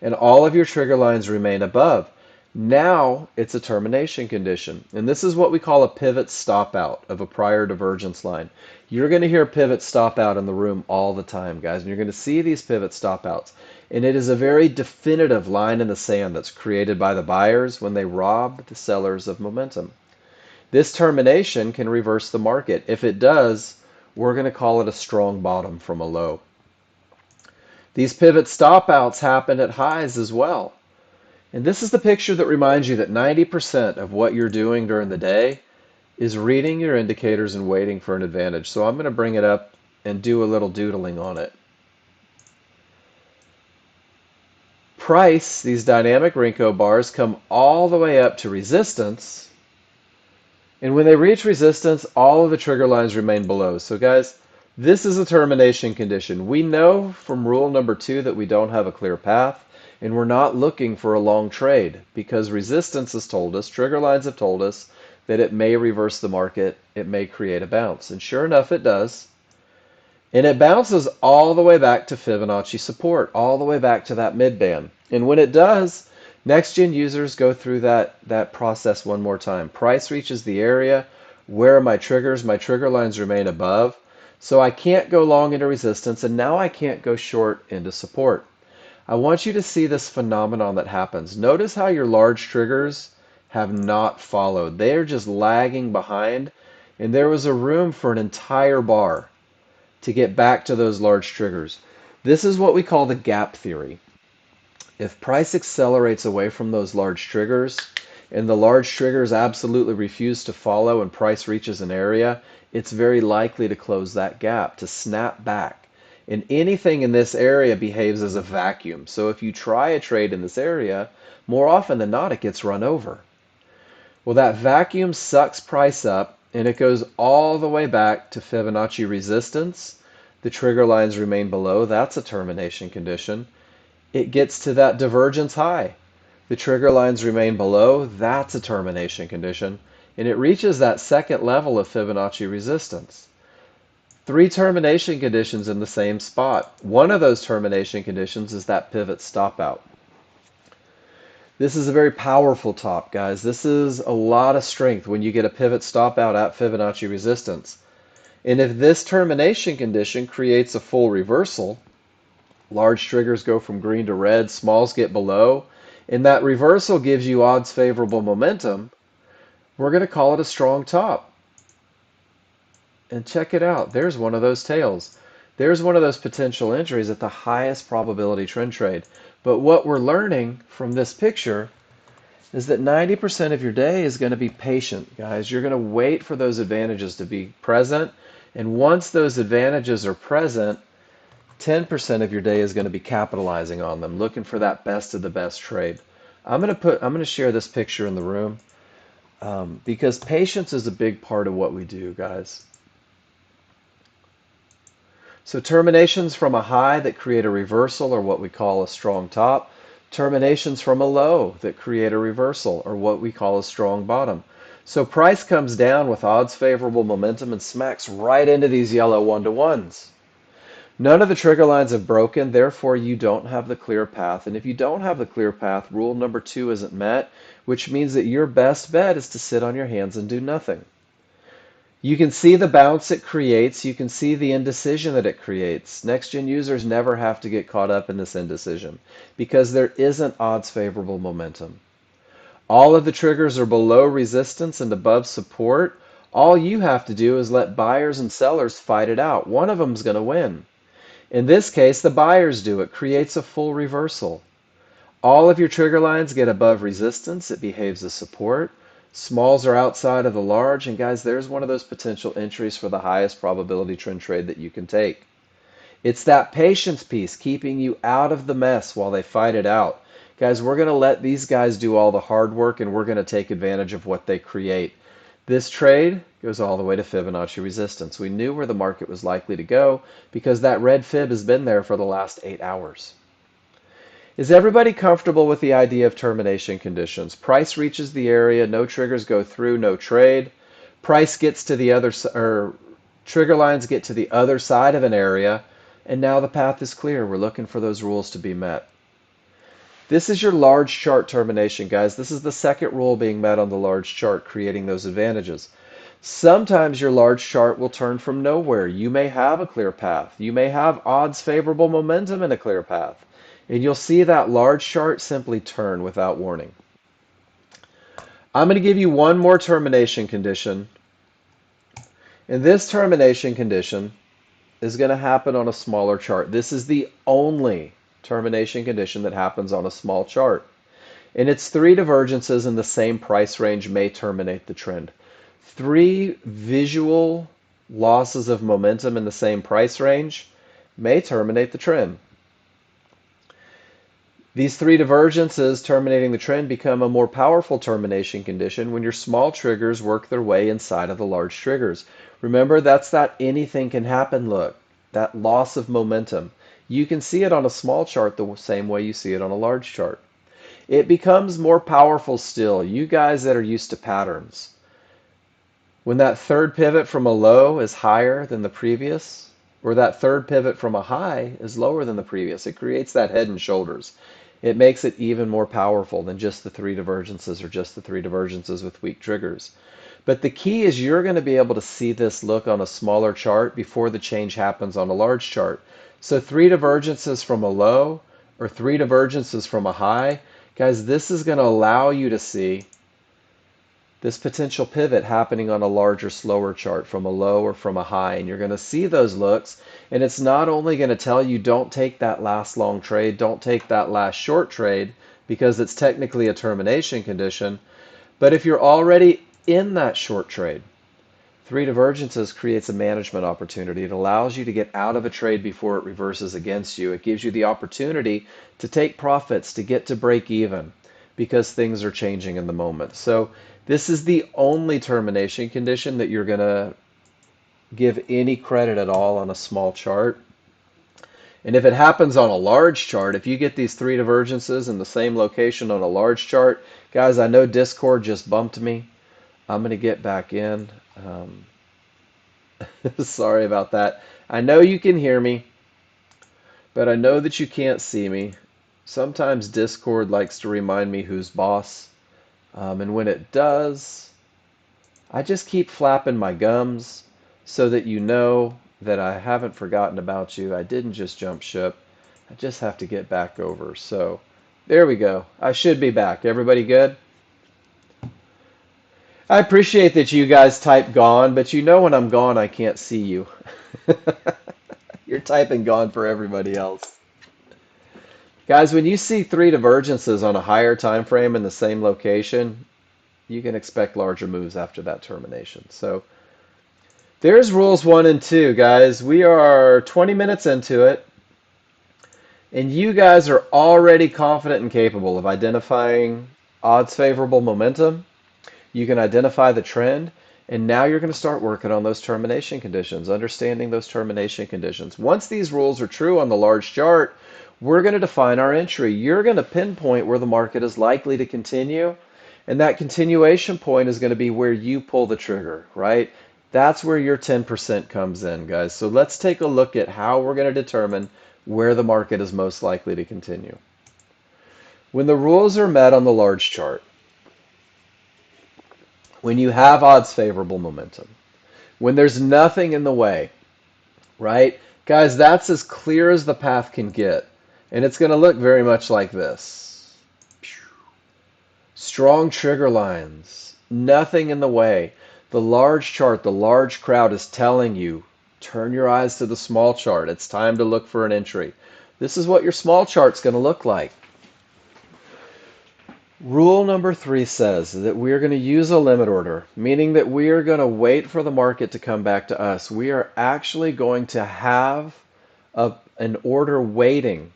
and all of your trigger lines remain above. Now it's a termination condition. And this is what we call a pivot stop out of a prior divergence line. You're going to hear pivot stop out in the room all the time, guys. And you're going to see these pivot stop outs. And it is a very definitive line in the sand that's created by the buyers when they rob the sellers of momentum. This termination can reverse the market. If it does, we're going to call it a strong bottom from a low. These pivot stop outs happen at highs as well. And this is the picture that reminds you that 90% of what you're doing during the day is reading your indicators and waiting for an advantage. So I'm going to bring it up and do a little doodling on it. Price, these dynamic Renko bars, come all the way up to resistance. And when they reach resistance, all of the trigger lines remain below. So guys, this is a termination condition. We know from rule number 2 that we don't have a clear path, and we're not looking for a long trade because resistance has told us, trigger lines have told us, that it may reverse the market, it may create a bounce. And sure enough, it does. And it bounces all the way back to Fibonacci support, all the way back to that midband. And when it does, Nexgen users go through that process one more time. Price reaches the area. Where are my triggers? My trigger lines remain above. So I can't go long into resistance, and now I can't go short into support. I want you to see this phenomenon that happens. Notice how your large triggers have not followed. They are just lagging behind, and there was a room for an entire bar to get back to those large triggers. This is what we call the gap theory. If price accelerates away from those large triggers and the large triggers absolutely refuse to follow and price reaches an area, it's very likely to close that gap, to snap back. And anything in this area behaves as a vacuum. So if you try a trade in this area, more often than not, it gets run over. Well, that vacuum sucks price up and it goes all the way back to Fibonacci resistance. The trigger lines remain below. That's a termination condition. It gets to that divergence high. The trigger lines remain below. That's a termination condition. And it reaches that second level of Fibonacci resistance. 3 termination conditions in the same spot. One of those termination conditions is that pivot stop out. This is a very powerful top, guys. This is a lot of strength when you get a pivot stop out at Fibonacci resistance. And if this termination condition creates a full reversal, large triggers go from green to red, smalls get below, and that reversal gives you odds favorable momentum, we're going to call it a strong top. And check it out. There's one of those tails. There's one of those potential entries at the highest probability trend trade. But what we're learning from this picture is that 90% of your day is going to be patient, guys. You're going to wait for those advantages to be present. And once those advantages are present, 10% of your day is going to be capitalizing on them, looking for that best of the best trade. I'm going to share this picture in the room because patience is a big part of what we do, guys. So terminations from a high that create a reversal are what we call a strong top. Terminations from a low that create a reversal are what we call a strong bottom. So price comes down with odds favorable momentum and smacks right into these yellow 1-to-1s. None of the trigger lines have broken, therefore you don't have the clear path. And if you don't have the clear path, rule number 2 isn't met, which means that your best bet is to sit on your hands and do nothing. You can see the bounce it creates. You can see the indecision that it creates. Next-gen users never have to get caught up in this indecision because there isn't odds favorable momentum. All of the triggers are below resistance and above support. All you have to do is let buyers and sellers fight it out. One of them is going to win. In this case, the buyers do. It creates a full reversal. All of your trigger lines get above resistance. It behaves as support. Smalls are outside of the large, and guys, there's one of those potential entries for the highest probability trend trade that you can take. It's that patience piece keeping you out of the mess while they fight it out. Guys, we're going to let these guys do all the hard work, and we're going to take advantage of what they create. This trade goes all the way to Fibonacci resistance. We knew where the market was likely to go because that red fib has been there for the last 8 hours. Is everybody comfortable with the idea of termination conditions? Price reaches the area, no triggers go through, no trade. Price gets to the other, or trigger lines get to the other side of an area, and now the path is clear. We're looking for those rules to be met. This is your large chart termination, guys. This is the second rule being met on the large chart, creating those advantages. Sometimes your large chart will turn from nowhere. You may have a clear path. You may have odds favorable momentum in a clear path. And you'll see that large chart simply turn without warning. I'm going to give you one more termination condition. And this termination condition is going to happen on a smaller chart. This is the only termination condition that happens on a small chart. And it's 3 divergences in the same price range may terminate the trend. 3 visual losses of momentum in the same price range may terminate the trend. These 3 divergences terminating the trend become a more powerful termination condition when your small triggers work their way inside of the large triggers. Remember, that's that anything can happen look, that loss of momentum. You can see it on a small chart the same way you see it on a large chart. It becomes more powerful still. You guys that are used to patterns, when that third pivot from a low is higher than the previous, or that third pivot from a high is lower than the previous, it creates that head and shoulders. It makes it even more powerful than just the three divergences or just the three divergences with weak triggers. But the key is you're going to be able to see this look on a smaller chart before the change happens on a large chart. So three divergences from a low or three divergences from a high, guys, this is going to allow you to see this potential pivot happening on a larger, slower chart from a low or from a high. And you're going to see those looks. And it's not only going to tell you don't take that last long trade, don't take that last short trade, because it's technically a termination condition. But if you're already in that short trade, three divergences creates a management opportunity. It allows you to get out of a trade before it reverses against you. It gives you the opportunity to take profits, to get to break even, because things are changing in the moment. So this is the only termination condition that you're going to give any credit at all on a small chart. And if it happens on a large chart, if you get these three divergences in the same location on a large chart, guys, I know Discord just bumped me. I'm going to get back in. Sorry about that. I know you can hear me, but I know that you can't see me. Sometimes Discord likes to remind me who's boss. And when it does, I just keep flapping my gums so that you know that I haven't forgotten about you. I didn't just jump ship. I just have to get back over. So there we go. I should be back. Everybody good? I appreciate that you guys type gone, but you know when I'm gone, I can't see you. You're typing gone for everybody else. Guys, when you see three divergences on a higher time frame in the same location, you can expect larger moves after that termination. So there's rules 1 and 2, guys. We are 20 minutes into it, and you guys are already confident and capable of identifying odds favorable momentum. You can identify the trend, and now you're going to start working on those termination conditions, understanding those termination conditions. Once these rules are true on the large chart, we're going to define our entry. You're going to pinpoint where the market is likely to continue, and that continuation point is going to be where you pull the trigger, right? That's where your 10% comes in, guys. So let's take a look at how we're going to determine where the market is most likely to continue. When the rules are met on the large chart, when you have odds favorable momentum, when there's nothing in the way, right? Guys, that's as clear as the path can get. And it's going to look very much like this. Strong trigger lines, nothing in the way. The large chart, the large crowd is telling you, turn your eyes to the small chart. It's time to look for an entry. This is what your small chart's going to look like. Rule number 3 says that we are going to use a limit order, meaning that we are going to wait for the market to come back to us. We are actually going to have an order waiting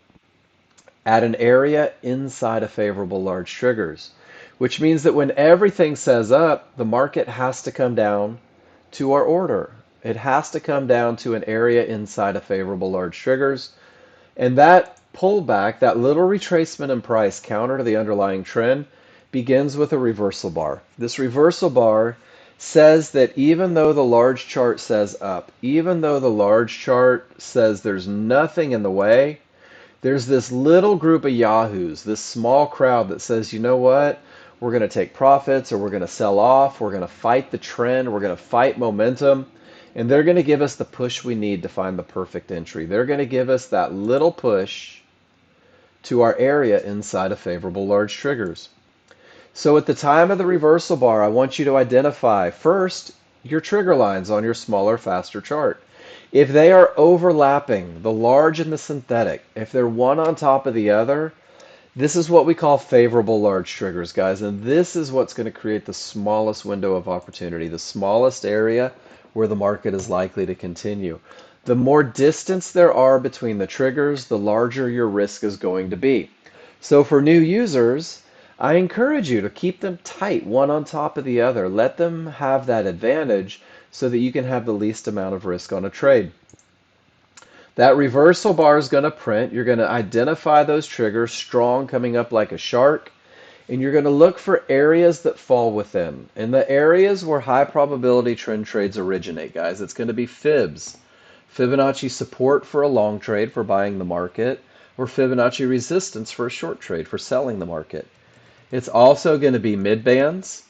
at an area inside of favorable large triggers, which means that when everything says up, the market has to come down to our order. It has to come down to an area inside of favorable large triggers. And that pullback, that little retracement in price counter to the underlying trend, begins with a reversal bar. This reversal bar says that even though the large chart says up, even though the large chart says there's nothing in the way, there's this little group of yahoos, this small crowd that says, you know what, we're going to take profits or we're going to sell off, we're going to fight the trend, we're going to fight momentum. And they're going to give us the push we need to find the perfect entry. They're going to give us that little push to our area inside of favorable large triggers. So at the time of the reversal bar, I want you to identify first your trigger lines on your smaller, faster chart. If they are overlapping, the large and the synthetic, if they're one on top of the other, this is what we call favorable large triggers, guys. And this is what's going to create the smallest window of opportunity, the smallest area where the market is likely to continue. The more distance there are between the triggers, the larger your risk is going to be. So for new users, I encourage you to keep them tight, one on top of the other. Let them have that advantage so that you can have the least amount of risk on a trade. That reversal bar is going to print. You're going to identify those triggers, strong, coming up like a shark. And you're going to look for areas that fall within. And the areas where high probability trend trades originate, guys, it's going to be fibs. Fibonacci support for a long trade for buying the market. or Fibonacci resistance for a short trade, for selling the market. It's also going to be mid bands.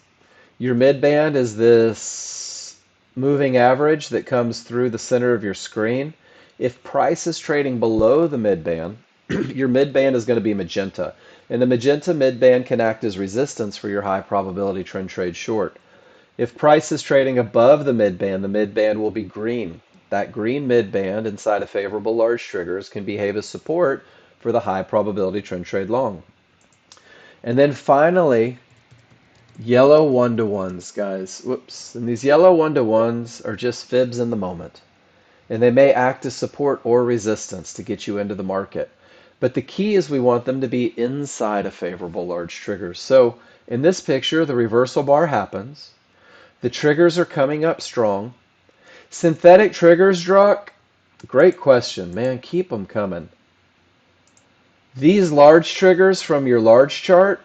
Your mid band is this moving average that comes through the center of your screen. If price is trading below the mid band, your mid band is going to be magenta. And the magenta mid band can act as resistance for your high probability trend trade short. If price is trading above the mid band will be green. That green mid band inside of favorable large triggers can behave as support for the high probability trend trade long. And then finally, yellow one-to-ones, guys. Whoops. And these yellow one-to-ones are just fibs in the moment. And they may act as support or resistance to get you into the market. But the key is we want them to be inside of favorable large triggers. So in this picture, the reversal bar happens. The triggers are coming up strong. Synthetic triggers, Druck? Great question. Man, keep them coming. These large triggers from your large chart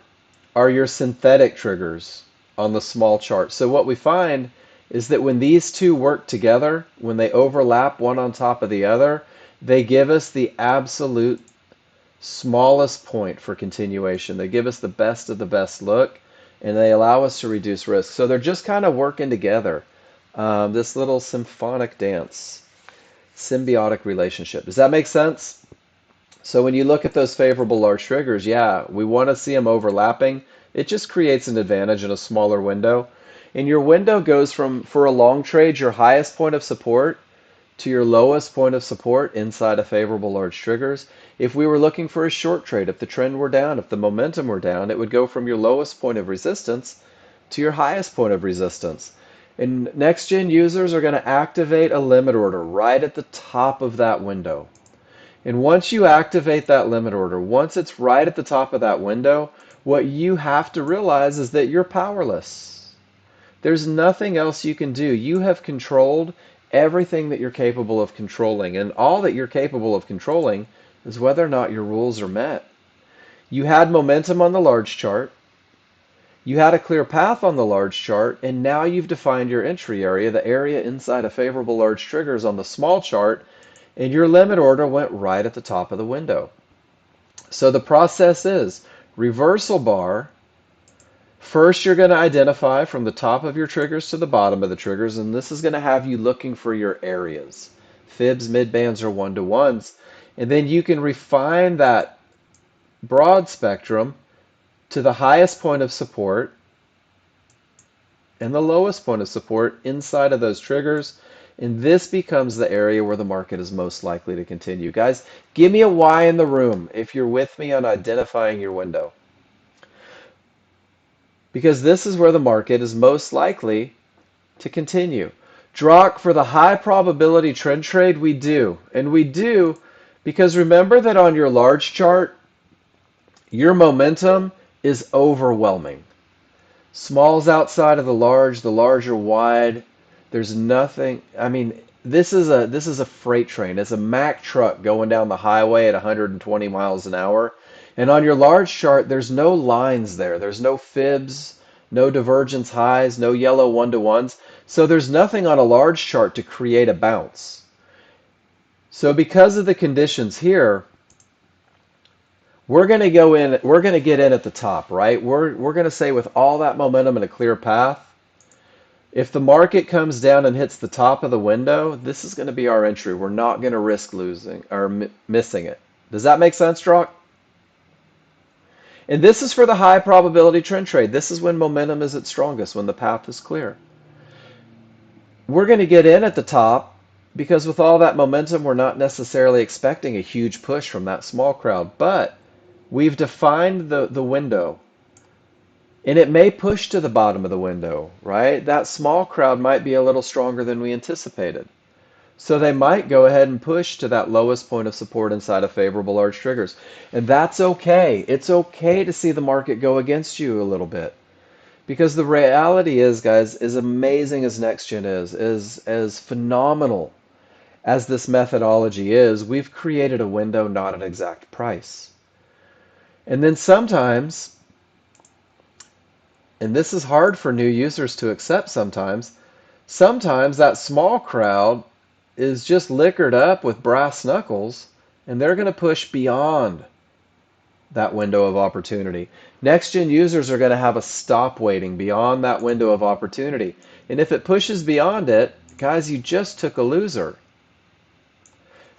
are your synthetic triggers on the small chart. So what we find is that when these two work together, when they overlap one on top of the other, they give us the absolute smallest point for continuation. They give us the best of the best look, and they allow us to reduce risk. So they're just kind of working together. This little symphonic dance, symbiotic relationship. Does that make sense? So when you look at those favorable large triggers, yeah, we want to see them overlapping. It just creates an advantage in a smaller window. And your window goes from, for a long trade, your highest point of support to your lowest point of support inside of favorable large triggers. If we were looking for a short trade, if the trend were down, if the momentum were down, it would go from your lowest point of resistance to your highest point of resistance. And Nexgen users are going to activate a limit order right at the top of that window. And once you activate that limit order, once it's right at the top of that window, what you have to realize is that you're powerless. There's nothing else you can do. You have controlled everything that you're capable of controlling, and all that you're capable of controlling is whether or not your rules are met. You had momentum on the large chart. You had a clear path on the large chart, and now you've defined your entry area, the area inside of favorable large triggers on the small chart, and your limit order went right at the top of the window. So the process is reversal bar. First, you're going to identify from the top of your triggers to the bottom of the triggers, and this is going to have you looking for your areas. Fibs, mid-bands, or one-to-ones. And then you can refine that broad spectrum to the highest point of support and the lowest point of support inside of those triggers. And this becomes the area where the market is most likely to continue. Guys, give me a Y in the room if you're with me on identifying your window. Because this is where the market is most likely to continue. Drock, for the high probability trend trade, we do. And we do because remember that on your large chart, your momentum is overwhelming. Small's outside of the large are wide. There's nothing. I mean, this is a freight train. It's a Mack truck going down the highway at 120 miles an hour. And on your large chart, there's no lines there. There's no fibs, no divergence highs, no yellow one-to-ones. So there's nothing on a large chart to create a bounce. So because of the conditions here, we're going to go in, we're going to get in at the top, right? We're going to say with all that momentum and a clear path, if the market comes down and hits the top of the window, this is going to be our entry. We're not going to risk losing or missing it. Does that make sense, Drock? And this is for the high probability trend trade. This is when momentum is its strongest, when the path is clear. We're going to get in at the top because with all that momentum, we're not necessarily expecting a huge push from that small crowd, but we've defined the window. And it may push to the bottom of the window, right? That small crowd might be a little stronger than we anticipated. So they might go ahead and push to that lowest point of support inside of favorable large triggers. And that's okay. It's okay to see the market go against you a little bit. Because the reality is, guys, as amazing as Nexgen is as phenomenal as this methodology is, we've created a window, not an exact price. And then sometimes, and this is hard for new users to accept sometimes that small crowd is just liquored up with brass knuckles and they're going to push beyond that window of opportunity. Next-gen users are going to have a stop waiting beyond that window of opportunity. And if it pushes beyond it, guys, you just took a loser.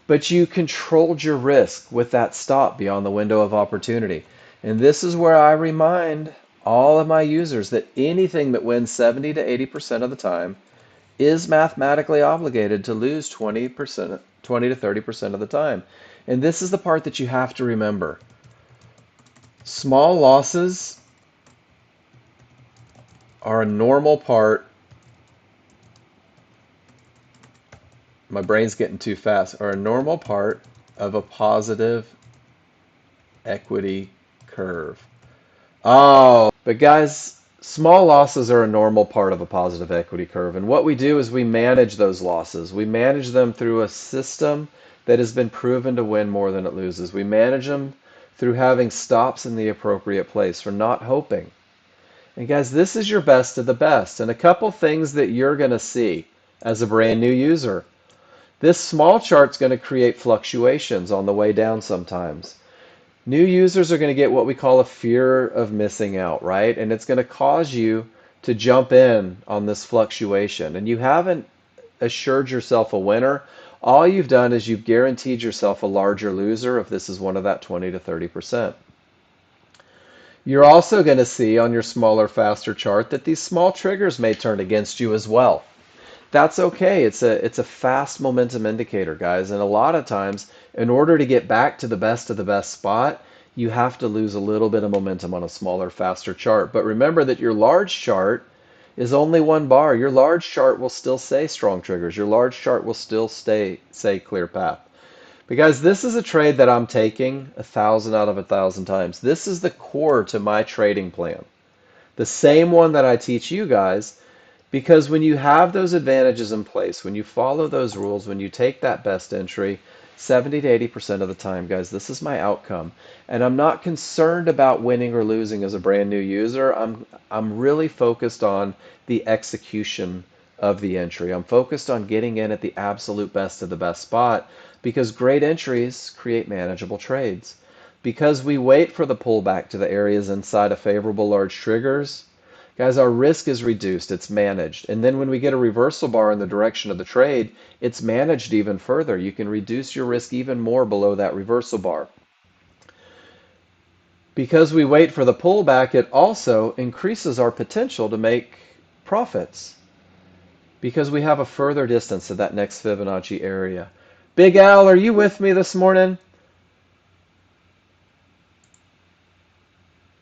But you controlled your risk with that stop beyond the window of opportunity. And this is where I remind all of my users that anything that wins 70 to 80% of the time is mathematically obligated to lose 20%, 20 to 30% of the time. And this is the part that you have to remember. Small losses are a normal part. My brain's getting too fast. Are a normal part of a positive equity curve. Oh, but guys, small losses are a normal part of a positive equity curve. And what we do is we manage those losses. We manage them through a system that has been proven to win more than it loses. We manage them through having stops in the appropriate place, for not hoping. And guys, this is your best of the best. And a couple things that you're going to see as a brand new user. This small chart's going to create fluctuations on the way down sometimes. New users are going to get what we call a fear of missing out, right? And it's going to cause you to jump in on this fluctuation. And you haven't assured yourself a winner. All you've done is you've guaranteed yourself a larger loser if this is one of that 20 to 30%. You're also going to see on your smaller, faster chart that these small triggers may turn against you as well. That's okay. It's a fast momentum indicator, guys. And a lot of times, in order to get back to the best of the best spot, you have to lose a little bit of momentum on a smaller, faster chart. But remember that your large chart is only one bar. Your large chart will still say strong triggers. Your large chart will still say clear path. But guys, this is a trade that I'm taking 1,000 out of 1,000 times. This is the core to my trading plan. The same one that I teach you guys. Because when you have those advantages in place, when you follow those rules, when you take that best entry, 70 to 80% of the time, guys, this is my outcome. And I'm not concerned about winning or losing as a brand new user. I'm really focused on the execution of the entry. I'm focused on getting in at the absolute best of the best spot, because great entries create manageable trades. Because we wait for the pullback to the areas inside of favorable large triggers, guys, our risk is reduced, it's managed. And then when we get a reversal bar in the direction of the trade, it's managed even further. You can reduce your risk even more below that reversal bar. Because we wait for the pullback, it also increases our potential to make profits, because we have a further distance to that next Fibonacci area. Big Al, are you with me this morning?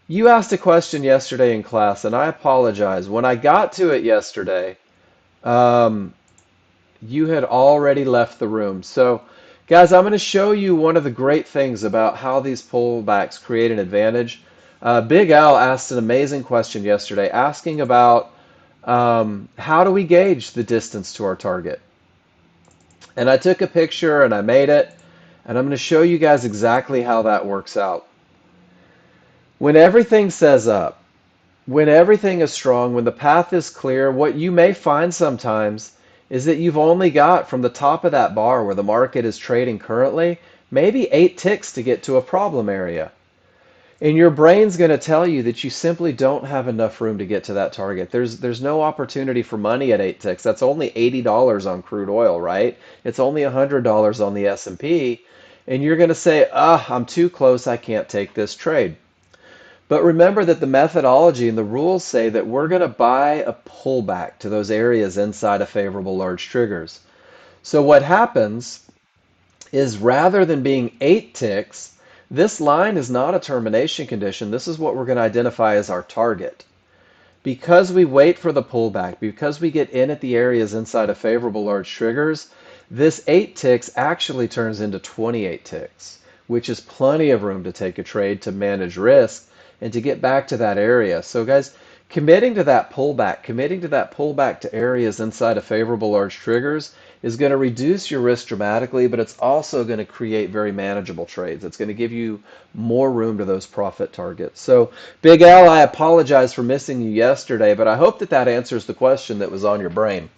You asked a question yesterday in class, and I apologize. When I got to it yesterday, um, you had already left the room. So, guys, I'm going to show you one of the great things about how these pullbacks create an advantage. Big Al asked an amazing question yesterday, asking about how do we gauge the distance to our target? And I took a picture and I made it, and I'm going to show you guys exactly how that works out. When everything says up, when everything is strong, when the path is clear, what you may find sometimes is that you've only got from the top of that bar where the market is trading currently, maybe 8 ticks to get to a problem area. And your brain's going to tell you that you simply don't have enough room to get to that target. There's no opportunity for money at 8 ticks. That's only $80 on crude oil, right? It's only $100 on the S&P. And you're going to say, I'm too close, I can't take this trade. But remember that the methodology and the rules say that we're going to buy a pullback to those areas inside of favorable large triggers. So what happens is, rather than being 8 ticks, this line is not a termination condition. This is what we're going to identify as our target. Because we wait for the pullback, because we get in at the areas inside of favorable large triggers, this 8 ticks actually turns into 28 ticks, which is plenty of room to take a trade, to manage risk, and to get back to that area. So guys, committing to that pullback to areas inside of favorable large triggers is going to reduce your risk dramatically, but it's also going to create very manageable trades. It's going to give you more room to those profit targets. So Big Al, I apologize for missing you yesterday, but I hope that that answers the question that was on your brain.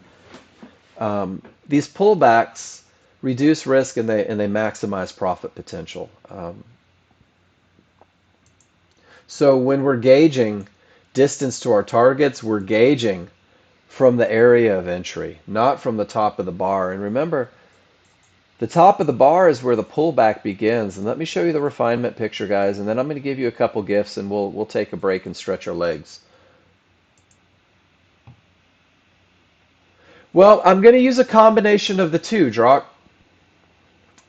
These pullbacks reduce risk, and they maximize profit potential. So when we're gauging distance to our targets, we're gauging from the area of entry, not from the top of the bar. And remember, the top of the bar is where the pullback begins. And let me show you the refinement picture, guys, and then I'm going to give you a couple gifts, and we'll take a break and stretch our legs. Well, I'm going to use a combination of the two, Drock.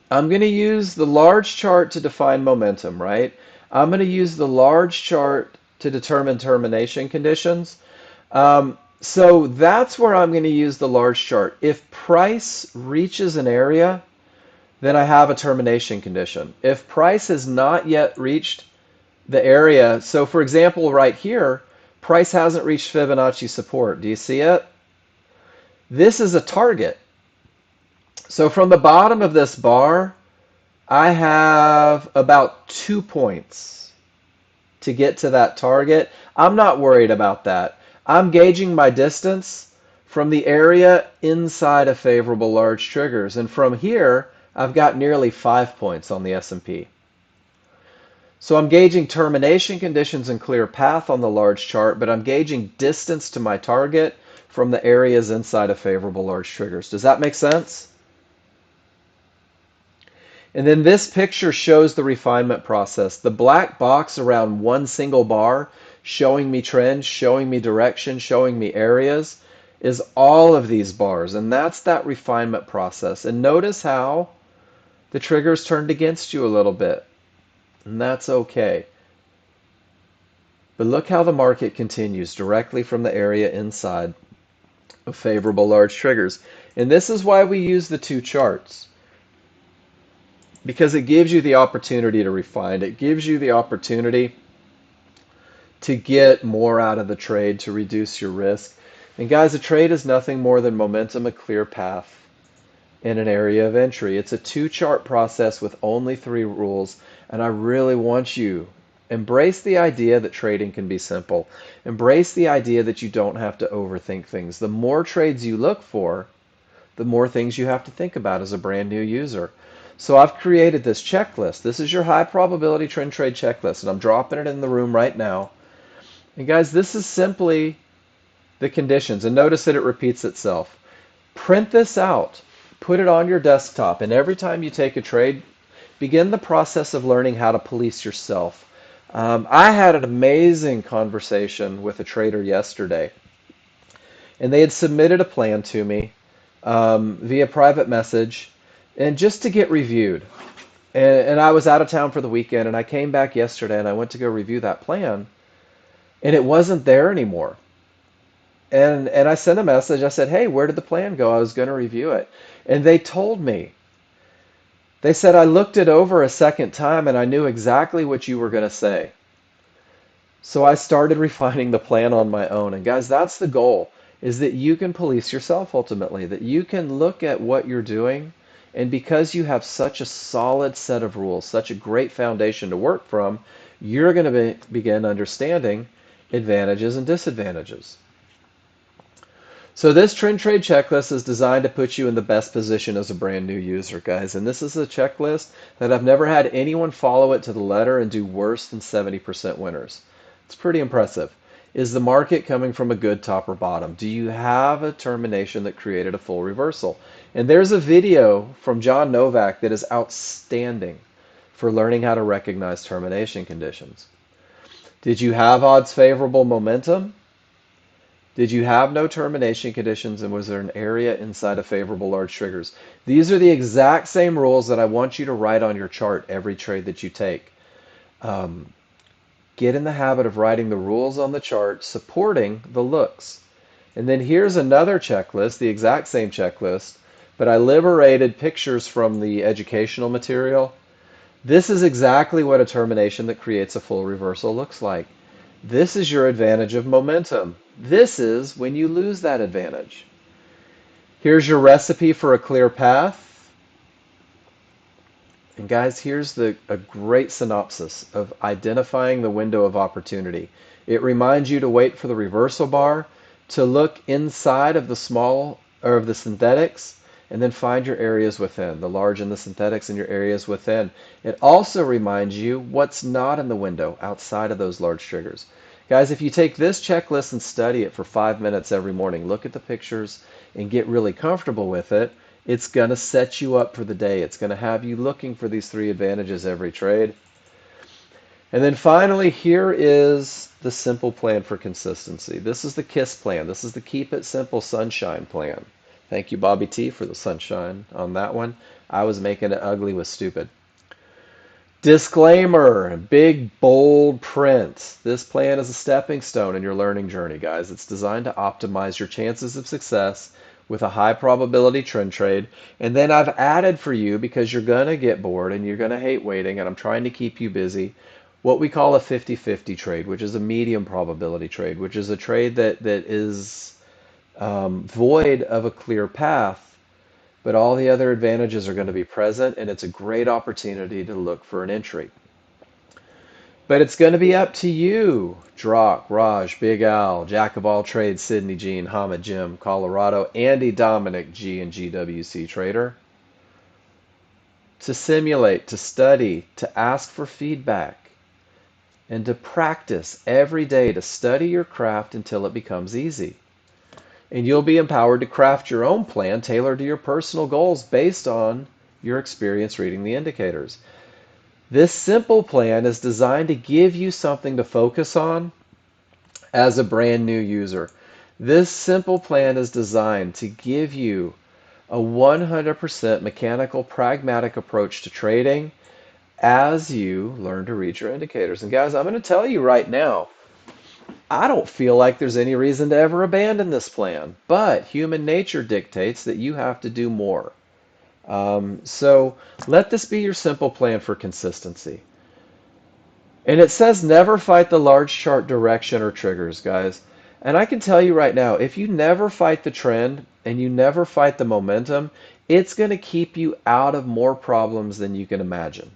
I'm going to use the large chart to define momentum, right? I'm going to use the large chart to determine termination conditions. So that's where I'm going to use the large chart. If price reaches an area, then I have a termination condition. If price has not yet reached the area, so for example, right here, price hasn't reached Fibonacci support. Do you see it? This is a target. So from the bottom of this bar, I have about 2 points to get to that target. I'm not worried about that. I'm gauging my distance from the area inside of favorable large triggers. And from here, I've got nearly 5 points on the S&P. So I'm gauging termination conditions and clear path on the large chart, but I'm gauging distance to my target from the areas inside of favorable large triggers. Does that make sense? And then this picture shows the refinement process. The black box around one single bar showing me trends, showing me direction, showing me areas is all of these bars. And that's that refinement process. And notice how the triggers turned against you a little bit. And that's okay. But look how the market continues directly from the area inside of favorable large triggers. And this is why we use the two charts. Because it gives you the opportunity to refine. It gives you the opportunity to get more out of the trade, to reduce your risk. And guys, a trade is nothing more than momentum, a clear path, and an area of entry. It's a two-chart process with only 3 rules. And I really want you embrace the idea that trading can be simple. Embrace the idea that you don't have to overthink things. The more trades you look for, the more things you have to think about as a brand new user. So I've created this checklist. This is your high probability trend trade checklist, and I'm dropping it in the room right now. And guys, this is simply the conditions. And notice that it repeats itself. Print this out. Put it on your desktop. And every time you take a trade, begin the process of learning how to police yourself. I had an amazing conversation with a trader yesterday. And they had submitted a plan to me via private message, and just to get reviewed. And I was out of town for the weekend, and I came back yesterday, and I went to go review that plan, and it wasn't there anymore. And I sent a message. I said, hey, where did the plan go? I was going to review it. And they told me. They said, I looked it over a second time, and I knew exactly what you were going to say. So I started refining the plan on my own. And guys, that's the goal, is that you can police yourself ultimately, that you can look at what you're doing. And because you have such a solid set of rules, such a great foundation to work from, you're going to begin understanding advantages and disadvantages. So this trend trade checklist is designed to put you in the best position as a brand new user, guys. And this is a checklist that I've never had anyone follow it to the letter and do worse than 70% winners. It's pretty impressive. Is the market coming from a good top or bottom? Do you have a termination that created a full reversal? And there's a video from John Novak that is outstanding for learning how to recognize termination conditions. Did you have odds favorable momentum? Did you have no termination conditions, and was there an area inside of favorable large triggers? These are the exact same rules that I want you to write on your chart every trade that you take. Get in the habit of writing the rules on the chart supporting the looks. And then here's another checklist, the exact same checklist, but I liberated pictures from the educational material. This is exactly what a termination that creates a full reversal looks like. This is your advantage of momentum. This is when you lose that advantage. Here's your recipe for a clear path. And guys, here's a great synopsis of identifying the window of opportunity. It reminds you to wait for the reversal bar, to look inside of the small or of the synthetics, And then find your areas within, the large and the synthetics in your areas within. It also reminds you what's not in the window outside of those large triggers. Guys, if you take this checklist and study it for 5 minutes every morning, look at the pictures and get really comfortable with it, it's going to set you up for the day. It's going to have you looking for these 3 advantages every trade. And then finally, here is the simple plan for consistency. This is the KISS plan. This is the Keep It Simple Sunshine plan. Thank you, Bobby T, for the sunshine on that one. I was making it ugly with stupid. Disclaimer, big bold print. This plan is a stepping stone in your learning journey, guys. It's designed to optimize your chances of success with a high probability trend trade. And then I've added for you, because you're going to get bored and you're going to hate waiting, and I'm trying to keep you busy, what we call a 50-50 trade, which is a medium probability trade, which is a trade that is void of a clear path, but all the other advantages are going to be present, and it's a great opportunity to look for an entry. But it's going to be up to you, Drock, Raj, Big Al, Jack of all trades, Sydney, Gene, Hamid, Jim, Colorado, Andy, Dominic, G, and GWC Trader, to simulate, to study, to ask for feedback, and to practice every day to study your craft until it becomes easy. And you'll be empowered to craft your own plan tailored to your personal goals based on your experience reading the indicators. This simple plan is designed to give you something to focus on as a brand new user. This simple plan is designed to give you a 100% mechanical, pragmatic approach to trading as you learn to read your indicators. And guys, I'm going to tell you right now, I don't feel like there's any reason to ever abandon this plan, but human nature dictates that you have to do more. So let this be your simple plan for consistency. And it says never fight the large chart direction or triggers, guys. And I can tell you right now, if you never fight the trend and you never fight the momentum, it's going to keep you out of more problems than you can imagine.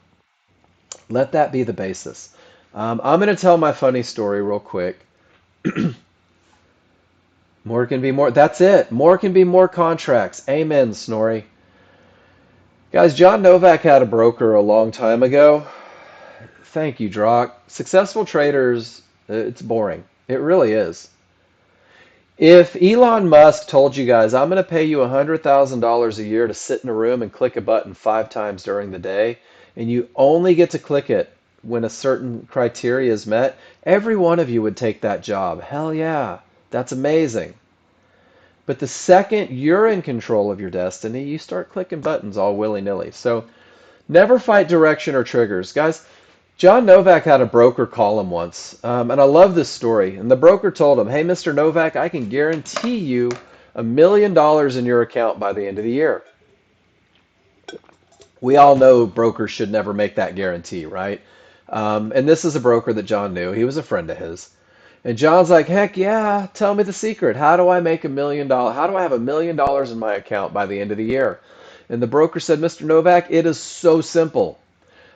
Let that be the basis. I'm going to tell my funny story real quick. More can be more. That's it. More can be more contracts. Amen, Snorri. Guys, John Novak had a broker a long time ago. Thank you, Drock. Successful traders, it's boring. It really is. If Elon Musk told you guys, I'm going to pay you $100,000 a year to sit in a room and click a button 5 times during the day, and you only get to click it when a certain criteria is met, every one of you would take that job. Hell yeah, that's amazing. But the second you're in control of your destiny, you start clicking buttons all willy-nilly. So never fight direction or triggers. Guys, John Novak had a broker call him once, and I love this story. And the broker told him, hey, Mr. Novak, I can guarantee you $1 million in your account by the end of the year. We all know brokers should never make that guarantee, right? And this is a broker that John knew. He was a friend of his. And John's like, heck yeah, tell me the secret. How do I make $1 million? How do I have $1 million in my account by the end of the year? And the broker said, Mr. Novak, it is so simple.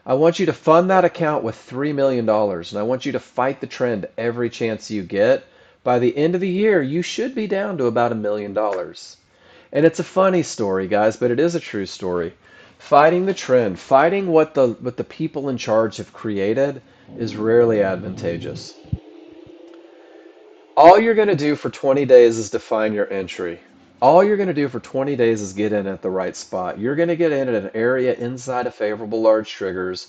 I want you to fund that account with $3 million, and I want you to fight the trend every chance you get. By the end of the year, you should be down to about $1 million. And it's a funny story, guys, but it is a true story. Fighting the trend, fighting what the people in charge have created is rarely advantageous. All you're going to do for 20 days is define your entry. All you're going to do for 20 days is get in at the right spot. You're going to get in at an area inside of favorable large triggers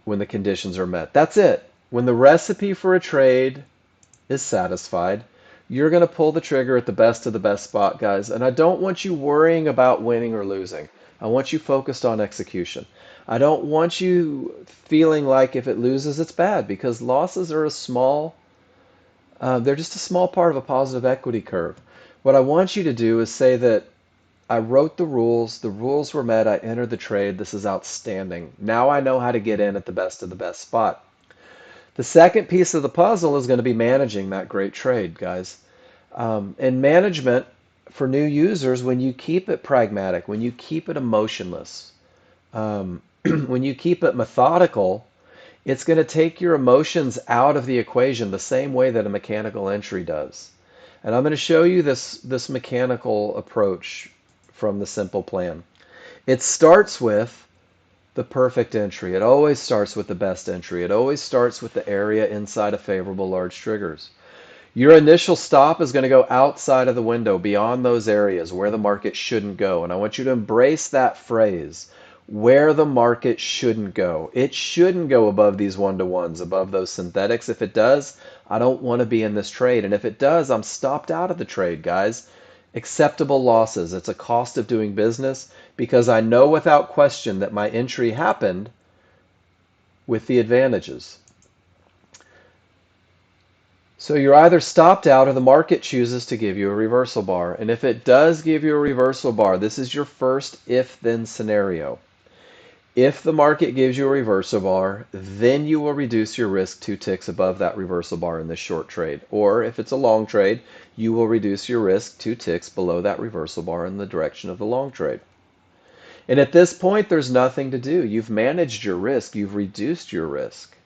when the conditions are met. That's it. When the recipe for a trade is satisfied, you're going to pull the trigger at the best of the best spot, guys. And I don't want you worrying about winning or losing. I want you focused on execution. I don't want you feeling like if it loses, it's bad, because losses are they're just a small part of a positive equity curve. What I want you to do is say that I wrote the rules were met, I entered the trade, this is outstanding. Now I know how to get in at the best of the best spot. The second piece of the puzzle is going to be managing that great trade, guys. And management for new users, when you keep it pragmatic, when you keep it emotionless, when you keep it methodical, it's going to take your emotions out of the equation the same way that a mechanical entry does. And I'm going to show you this mechanical approach from the simple plan. It starts with the perfect entry. It always starts with the best entry. It always starts with the area inside of favorable large triggers. Your initial stop is going to go outside of the window, beyond those areas where the market shouldn't go. And I want you to embrace that phrase, where the market shouldn't go. It shouldn't go above these one-to-ones, above those synthetics. If it does, I don't want to be in this trade. And if it does, I'm stopped out of the trade, guys. Acceptable losses. It's a cost of doing business because I know without question that my entry happened with the advantages. So you're either stopped out or the market chooses to give you a reversal bar. And if it does give you a reversal bar, this is your first if-then scenario. If the market gives you a reversal bar, then you will reduce your risk 2 ticks above that reversal bar in this short trade. Or if it's a long trade, you will reduce your risk 2 ticks below that reversal bar in the direction of the long trade. And at this point, there's nothing to do. You've managed your risk. You've reduced your risk.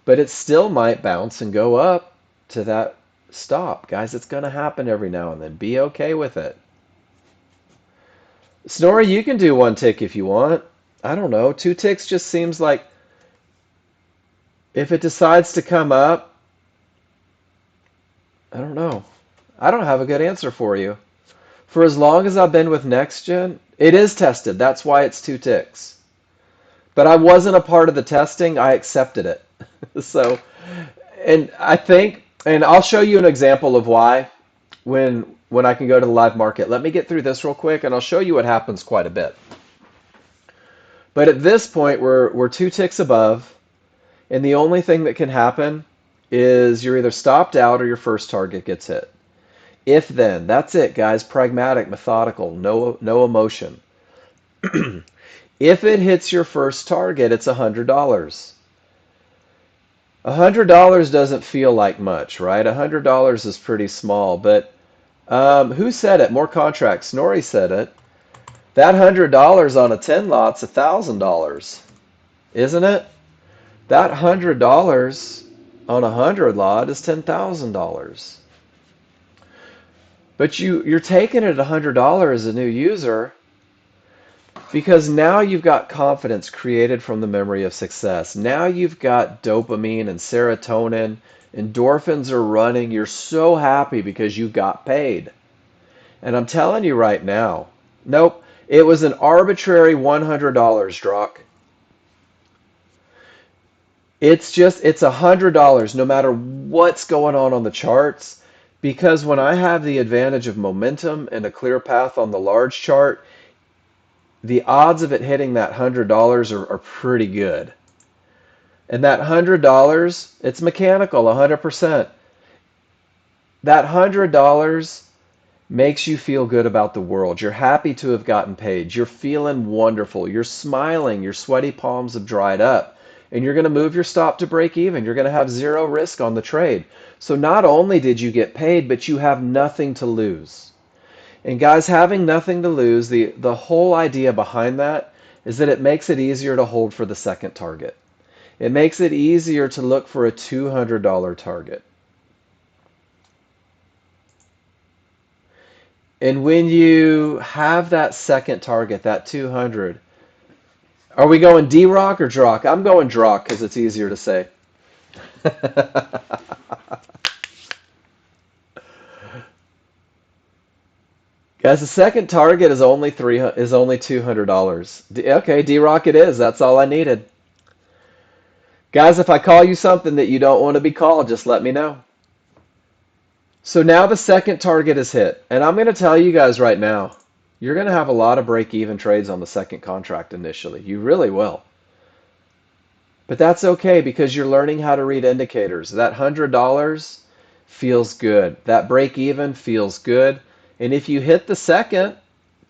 But it still might bounce and go up to that stop. Guys, it's going to happen every now and then. Be okay with it. Snorri, you can do 1 tick if you want. I don't know. 2 ticks just seems like if it decides to come up, I don't know. I don't have a good answer for you. For as long as I've been with Nexgen, it is tested. That's why it's 2 ticks. But I wasn't a part of the testing. I accepted it. So, and I think, and I'll show you an example of why when I can go to the live market. Let me get through this real quick, and I'll show you what happens quite a bit. But at this point, we're 2 ticks above, and the only thing that can happen is you're either stopped out or your first target gets hit. If then, that's it, guys. Pragmatic, methodical, no emotion. If it hits your first target, it's $100. $100 doesn't feel like much, right? $100 is pretty small, but who said it? More contracts. Snorri said it. That $100 on a 10 lot's $1,000, isn't it? That $100 on a 100 lot is $10,000. But you're taking it at $100 as a new user because now you've got confidence created from the memory of success. Now you've got dopamine and serotonin. Endorphins are running. You're so happy because you got paid. And I'm telling you right now, nope, it was an arbitrary $100, Drock. It's $100 no matter what's going on the charts. Because when I have the advantage of momentum and a clear path on the large chart, the odds of it hitting that $100 are pretty good. And that $100, it's mechanical, 100%. That $100 makes you feel good about the world. You're happy to have gotten paid. You're feeling wonderful. You're smiling. Your sweaty palms have dried up. And you're going to move your stop to break even. You're going to have zero risk on the trade. So not only did you get paid, but you have nothing to lose. And guys, having nothing to lose, the whole idea behind that is that it makes it easier to hold for the second target. It makes it easier to look for a $200 target. And when you have that second target, that 200, are we going D-Rock or Drock? I'm going Drock because it's easier to say. Guys, the second target is only $200. Okay, D-Rock it is. That's all I needed. Guys, if I call you something that you don't want to be called, just let me know. So now the second target is hit. And I'm going to tell you guys right now, you're going to have a lot of break-even trades on the second contract initially. You really will. But that's okay because you're learning how to read indicators. That $100 feels good. That break-even feels good. And if you hit the second,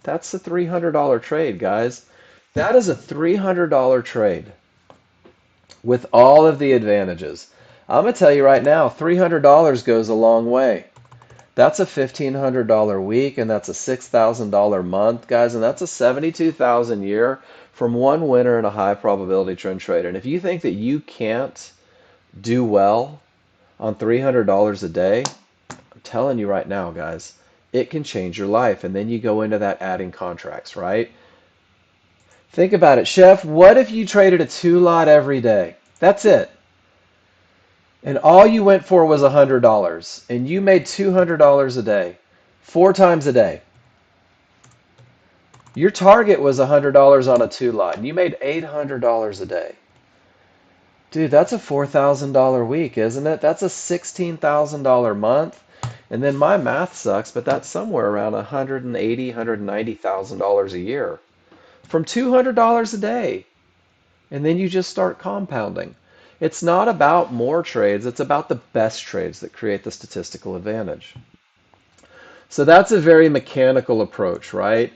that's a $300 trade, guys. That is a $300 trade with all of the advantages. I'm going to tell you right now, $300 goes a long way. That's a $1,500 week, and that's a $6,000 month, guys, and that's a $72,000 year from one winner in a high probability trend trade. And if you think that you can't do well on $300 a day, I'm telling you right now, guys, it can change your life. And then you go into that adding contracts, right? Think about it, Chef. What if you traded a two lot every day? That's it. And all you went for was $100, and you made $200 a day, four times a day. Your target was $100 on a two lot, and you made $800 a day. Dude, that's a $4,000 week, isn't it? That's a $16,000 month. And then my math sucks, but that's somewhere around $180,000, $190,000 a year from $200 a day. And then you just start compounding. It's not about more trades, it's about the best trades that create the statistical advantage. So that's a very mechanical approach, right?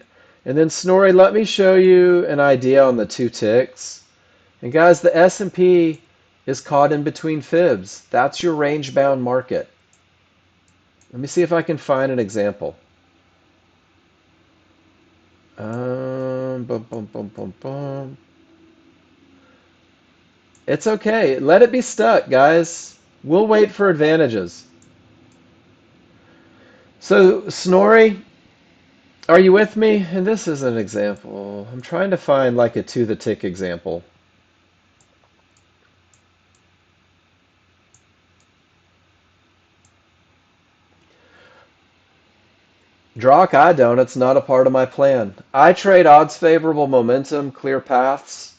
And then Snorri, let me show you an idea on the two ticks. And guys, the S&P is caught in between fibs. That's your range-bound market. Let me see if I can find an example. Bum, bum, bum, bum, bum. It's okay. Let it be stuck, guys. We'll wait for advantages. So, Snorri, are you with me? And this is an example. I'm trying to find like a to the tick example. Drock, I don't. It's not a part of my plan. I trade odds favorable momentum, clear paths,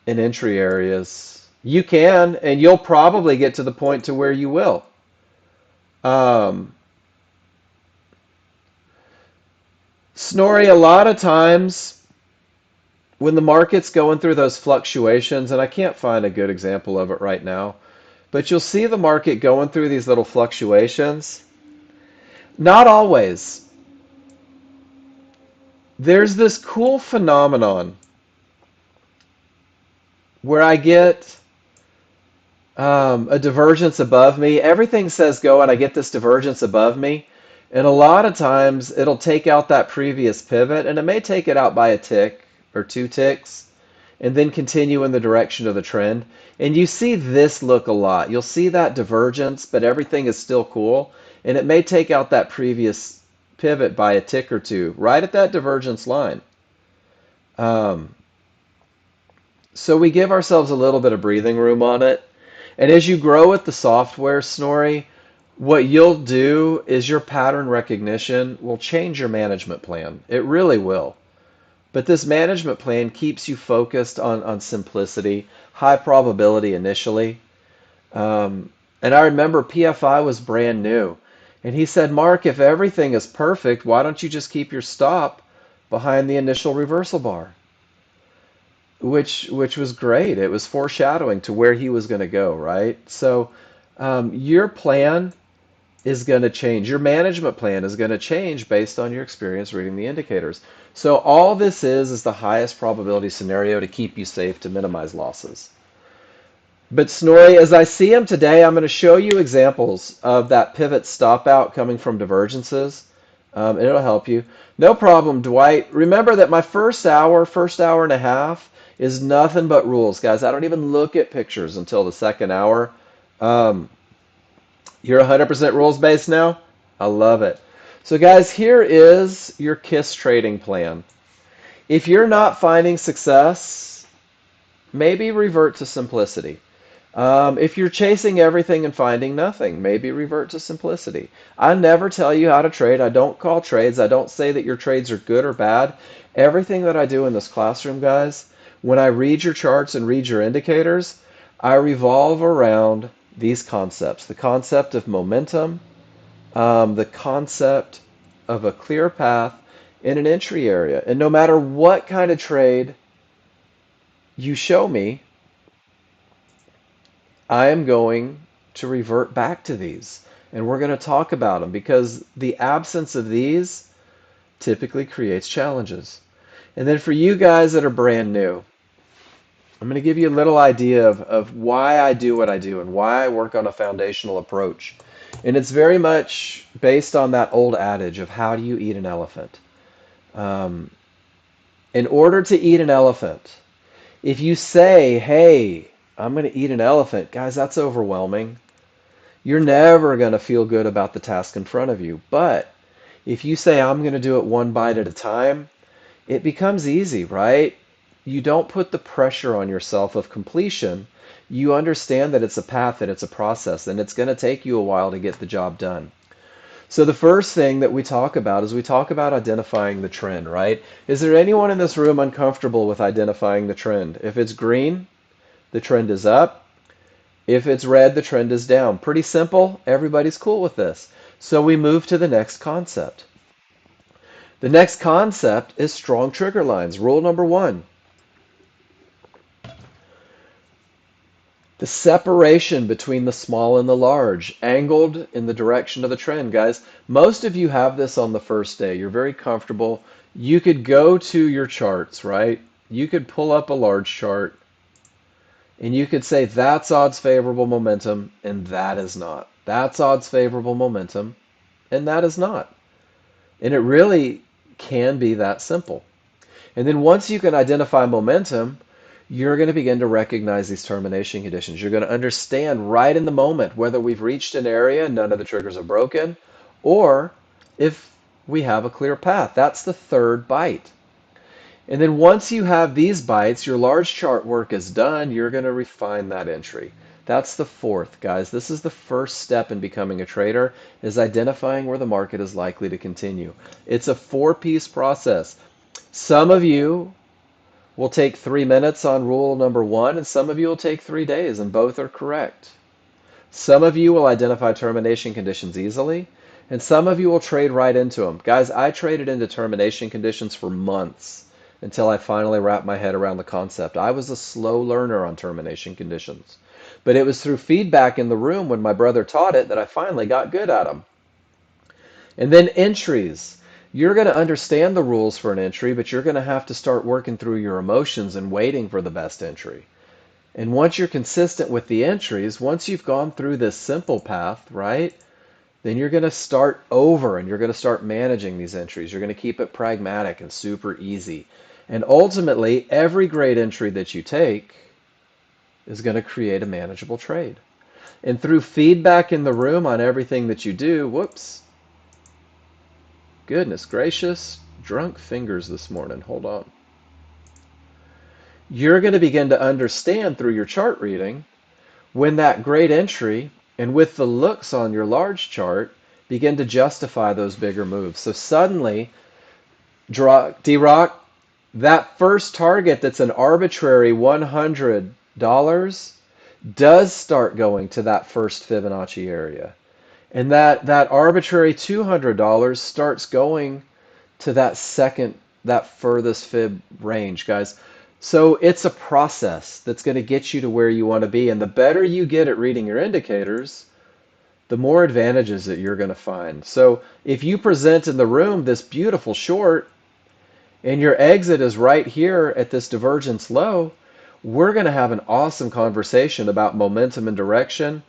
and entry areas. You can, and you'll probably get to the point to where you will. Um, Snorri, a lot of times when the market's going through those fluctuations, and I can't find a good example of it right now, but you'll see the market going through these little fluctuations. Not always. There's this cool phenomenon where I get a divergence above me. Everything says go, and I get this divergence above me. And a lot of times it'll take out that previous pivot, and it may take it out by a tick or two ticks, and then continue in the direction of the trend. And you see this look a lot. You'll see that divergence, but everything is still cool. And it may take out that previous pivot by a tick or two, right at that divergence line. Um, so we give ourselves a little bit of breathing room on it. And as you grow with the software, Snorri, what you'll do is your pattern recognition will change your management plan. It really will. But this management plan keeps you focused on simplicity, high probability initially. And I remember PFI was brand new. And he said, Mark, if everything is perfect, why don't you just keep your stop behind the initial reversal bar? Which was great. It was foreshadowing to where he was going to go, right? So your plan is going to change. Your management plan is going to change based on your experience reading the indicators. So all this is the highest probability scenario to keep you safe, to minimize losses. But Snorri, as I see them today, I'm going to show you examples of that pivot stop out coming from divergences. And it'll help you. No problem, Dwight. Remember that my first hour and a half is nothing but rules, guys. I don't even look at pictures until the second hour. Um, you're 100% rules based now? I love it. So, guys, here is your KISS trading plan. If you're not finding success, maybe revert to simplicity. If you're chasing everything and finding nothing, maybe revert to simplicity. I never tell you how to trade. I don't call trades. I don't say that your trades are good or bad. Everything that I do in this classroom, guys, when I read your charts and read your indicators, I revolve around these concepts. The concept of momentum, the concept of a clear path in an entry area. And no matter what kind of trade you show me, I am going to revert back to these. And we're going to talk about them because the absence of these typically creates challenges. And then for you guys that are brand new, I'm going to give you a little idea of why I do what I do and why I work on a foundational approach. And it's very much based on that old adage of how do you eat an elephant? Um, in order to eat an elephant, if you say, hey, I'm going to eat an elephant, guys, that's overwhelming. you're never going to feel good about the task in front of you. But if you say, I'm going to do it one bite at a time, it becomes easy, right? You don't put the pressure on yourself of completion. You understand that it's a path, that it's a process, and it's going to take you a while to get the job done. So the first thing that we talk about is we talk about identifying the trend, right? Is there anyone in this room uncomfortable with identifying the trend? If it's green, the trend is up. If it's red, the trend is down. Pretty simple. Everybody's cool with this. So we move to the next concept. The next concept is strong trigger lines. Rule number one, the separation between the small and the large, angled in the direction of the trend. Guys, most of you have this on the first day. You're very comfortable. You could go to your charts, right? You could pull up a large chart and you could say that's odds favorable momentum and that is not. That's odds favorable momentum and that is not. And it really can be that simple. And then once you can identify momentum, you're going to begin to recognize these termination conditions. You're going to understand right in the moment whether we've reached an area, none of the triggers are broken, or if we have a clear path. That's the third bite. And then once you have these bites, your large chart work is done, you're going to refine that entry. That's the fourth, guys. This is the first step in becoming a trader, is identifying where the market is likely to continue. It's a four-piece process. Some of you will take 3 minutes on rule number one, and some of you will take 3 days, and both are correct. Some of you will identify termination conditions easily, and some of you will trade right into them. Guys, I traded into termination conditions for months until I finally wrapped my head around the concept. I was a slow learner on termination conditions, but it was through feedback in the room when my brother taught it that I finally got good at them. And then entries. You're going to understand the rules for an entry, but you're going to have to start working through your emotions and waiting for the best entry. And once you're consistent with the entries, once you've gone through this simple path, right, then you're going to start over and you're going to start managing these entries. You're going to keep it pragmatic and super easy. And ultimately, every great entry that you take is going to create a manageable trade. And through feedback in the room on everything that you do, whoops, goodness gracious, drunk fingers this morning. Hold on. You're going to begin to understand through your chart reading when that great entry and with the looks on your large chart begin to justify those bigger moves. So suddenly, D-Rock, that first target that's an arbitrary $100 does start going to that first Fibonacci area. And that arbitrary $200 starts going to that furthest fib range, guys. So it's a process that's going to get you to where you want to be. And the better you get at reading your indicators, the more advantages that you're going to find. So if you present in the room this beautiful short and your exit is right here at this divergence low, we're going to have an awesome conversation about momentum and direction,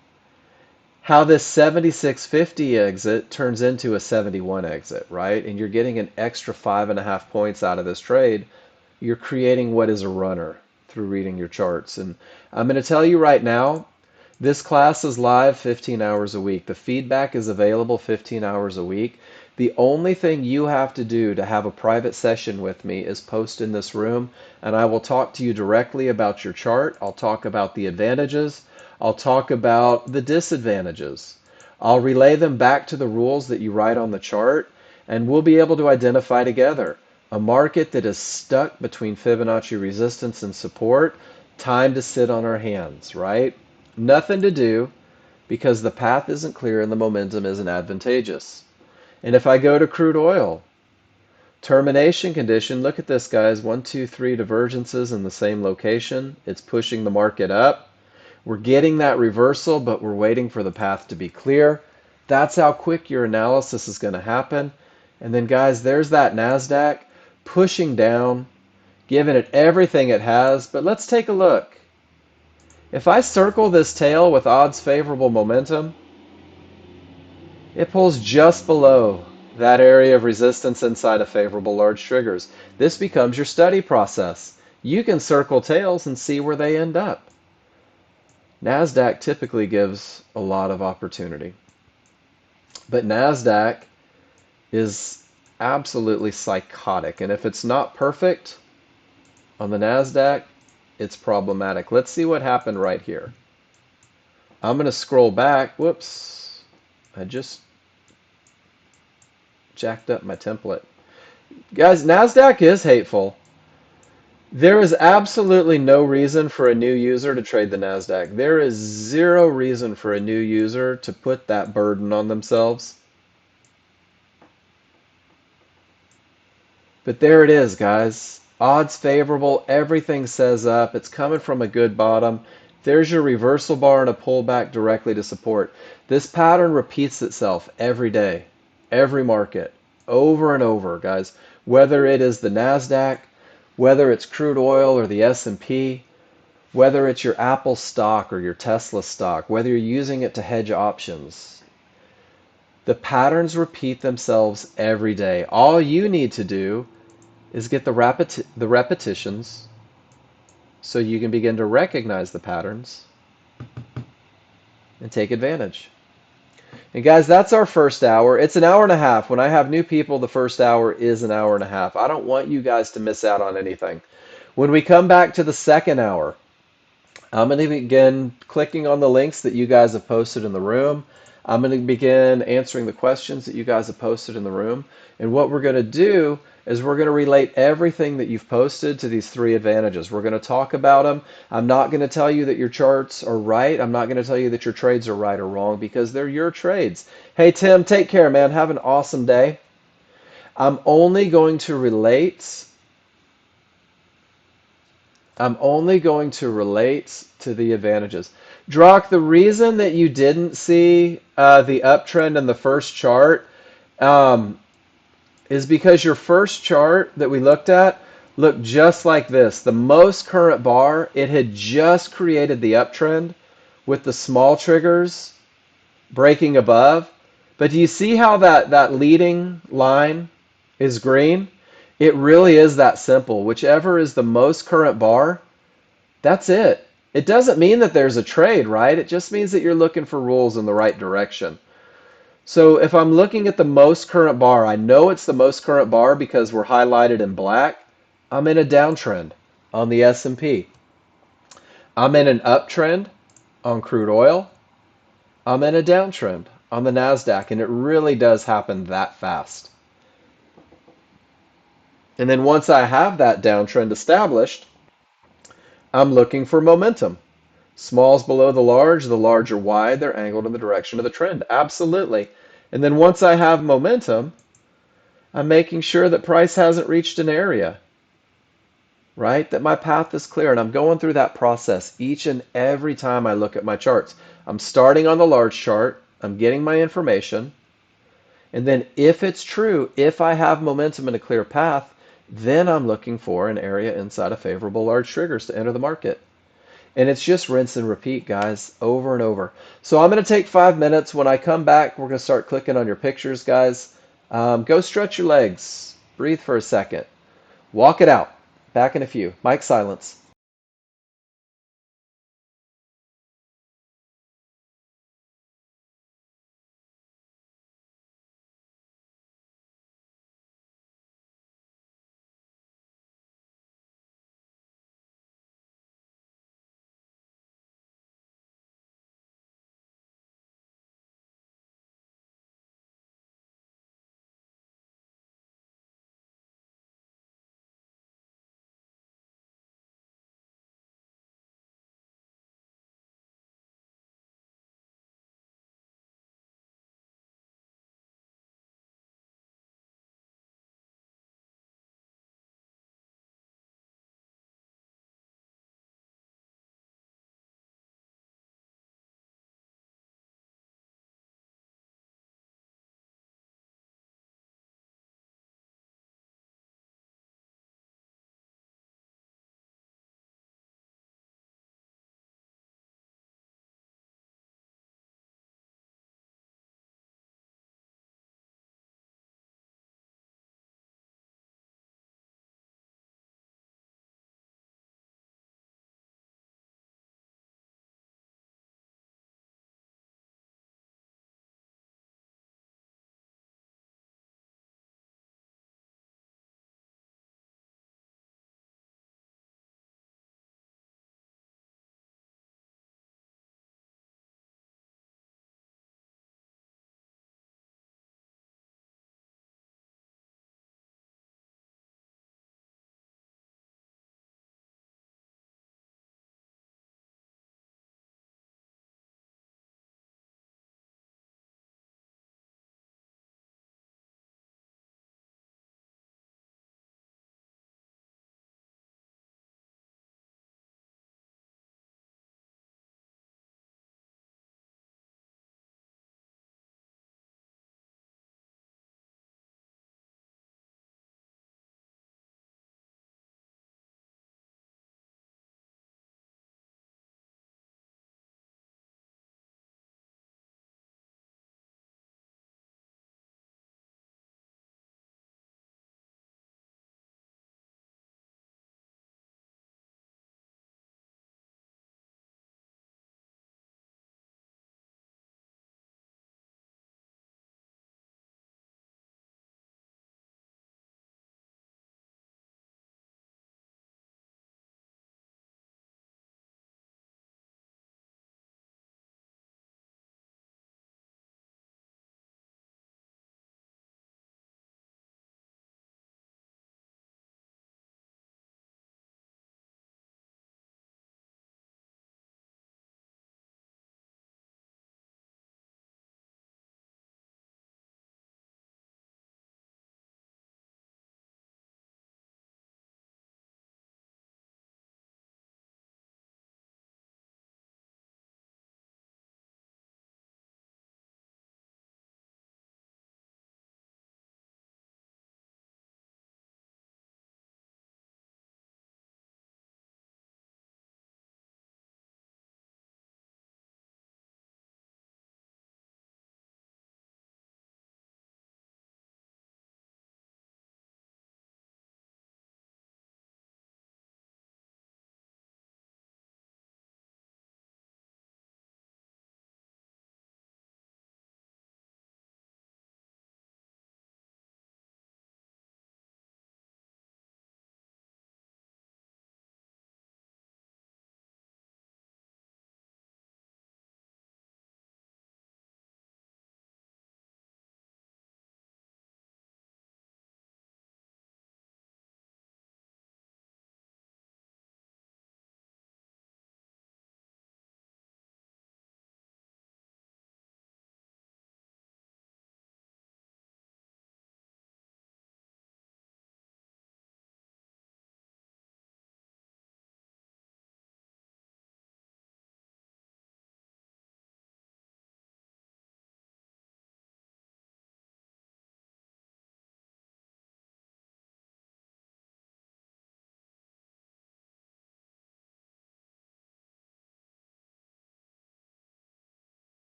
how this 76.50 exit turns into a 71 exit, right? And you're getting an extra 5.5 points out of this trade. You're creating what is a runner through reading your charts. And I'm going to tell you right now, this class is live 15 hours a week. The feedback is available 15 hours a week. The only thing you have to do to have a private session with me is post in this room, and I will talk to you directly about your chart. I'll talk about the advantages. I'll talk about the disadvantages. I'll relay them back to the rules that you write on the chart, and we'll be able to identify together a market that is stuck between Fibonacci resistance and support, time to sit on our hands, right? Nothing to do because the path isn't clear and the momentum isn't advantageous. And if I go to crude oil, termination condition, look at this, guys. 1, 2, 3 divergences in the same location. It's pushing the market up. We're getting that reversal, but we're waiting for the path to be clear. That's how quick your analysis is going to happen. And then, guys, there's that NASDAQ pushing down, giving it everything it has. But let's take a look. If I circle this tail with odds favorable momentum, it pulls just below that area of resistance inside of favorable large triggers. This becomes your study process. You can circle tails and see where they end up. NASDAQ typically gives a lot of opportunity. But NASDAQ is absolutely psychotic. And if it's not perfect on the NASDAQ, it's problematic. Let's see what happened right here. I'm going to scroll back. Whoops. I just jacked up my template. Guys, NASDAQ is hateful. There is absolutely no reason for a new user to trade the NASDAQ. There is zero reason for a new user to put that burden on themselves. But there it is, guys. Odds favorable. Everything says up. It's coming from a good bottom. There's your reversal bar and a pullback directly to support. This pattern repeats itself every day, every market, over and over, guys. Whether it is the NASDAQ, whether it's crude oil or the S&P, whether it's your Apple stock or your Tesla stock, whether you're using it to hedge options, the patterns repeat themselves every day. All you need to do is get the repetitions so you can begin to recognize the patterns and take advantage. And guys, that's our first hour. It's an hour and a half. When I have new people, the first hour is an hour and a half. I don't want you guys to miss out on anything. When we come back to the second hour, I'm going to begin clicking on the links that you guys have posted in the room. I'm going to begin answering the questions that you guys have posted in the room. And what we're going to do is we're going to relate everything that you've posted to these three advantages. We're going to talk about them. I'm not going to tell you that your charts are right. I'm not going to tell you that your trades are right or wrong because they're your trades. Hey, Tim, take care, man. Have an awesome day. I'm only going to relate to the advantages. Drock, the reason that you didn't see the uptrend in the first chart um, is because your first chart that we looked at looked just like this. The most current bar, it had just created the uptrend with the small triggers breaking above. But do you see how that leading line is green? It really is that simple. Whichever is the most current bar, that's it. It doesn't mean that there's a trade, right? It just means that you're looking for rules in the right direction. So if I'm looking at the most current bar, I know it's the most current bar because we're highlighted in black. I'm in a downtrend on the S&P. I'm in an uptrend on crude oil. I'm in a downtrend on the NASDAQ, and it really does happen that fast. And then once I have that downtrend established, I'm looking for momentum. Small's below the large are wide, they're angled in the direction of the trend. Absolutely. And then once I have momentum, I'm making sure that price hasn't reached an area, right? That my path is clear. And I'm going through that process each and every time I look at my charts. I'm starting on the large chart, I'm getting my information, and then if it's true, if I have momentum and a clear path, then I'm looking for an area inside of favorable large triggers to enter the market. And it's just rinse and repeat, guys, over and over. So I'm going to take 5 minutes. When I come back, we're going to start clicking on your pictures, guys. Go stretch your legs. Breathe for a second. Walk it out. Back in a few. Mic silence.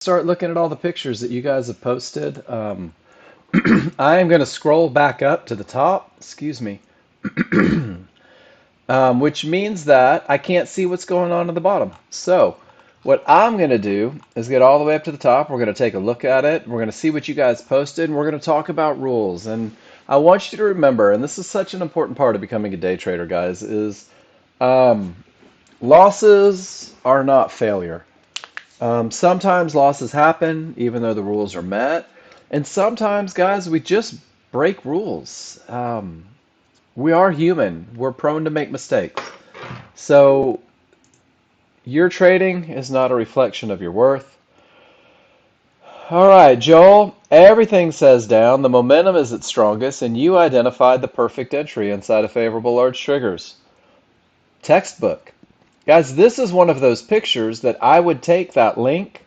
start looking at all the pictures that you guys have posted. I am going to scroll back up to the top, excuse me, which means that I can't see what's going on at the bottom. So what I'm going to do is get all the way up to the top. We're going to take a look at it. We're going to see what you guys posted, and we're going to talk about rules. And I want you to remember, and this is such an important part of becoming a day trader, guys, is um, losses are not failure. Sometimes losses happen even though the rules are met. And sometimes, guys, we just break rules. We are human. We're prone to make mistakes. So your trading is not a reflection of your worth. All right, Joel, everything says down. The momentum is its strongest, and you identified the perfect entry inside of favorable large triggers. Textbook. Guys, this is one of those pictures that I would take that link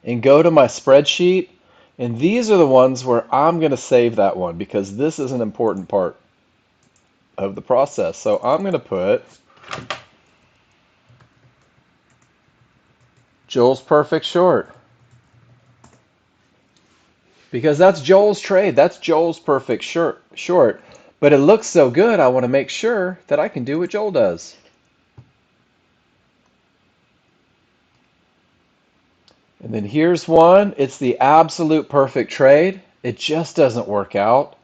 and go to my spreadsheet. And these are the ones where I'm going to save that one because this is an important part of the process. So I'm going to put Joel's perfect short because that's Joel's trade. That's Joel's perfect short. But it looks so good, I want to make sure that I can do what Joel does. And then here's one. It's the absolute perfect trade. It just doesn't work out.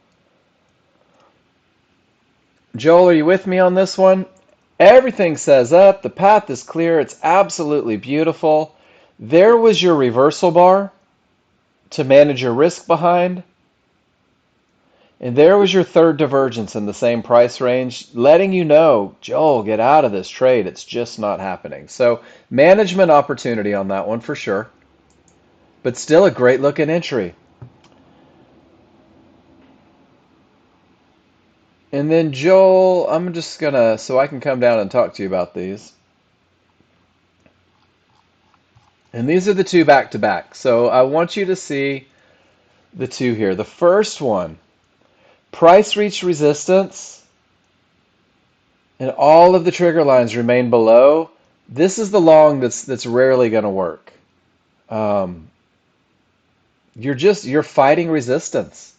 Joel, are you with me on this one? Everything says up. The path is clear. It's absolutely beautiful. There was your reversal bar to manage your risk behind. And there was your third divergence in the same price range, letting you know, Joel, get out of this trade. It's just not happening. So management opportunity on that one for sure. But still a great looking entry. And then Joel, I'm just gonna, so I can come down and talk to you about these. And these are the two back to back. So I want you to see the two here. The first one, price reached resistance and all of the trigger lines remain below. This is the long that's rarely going to work. Um, you're fighting resistance.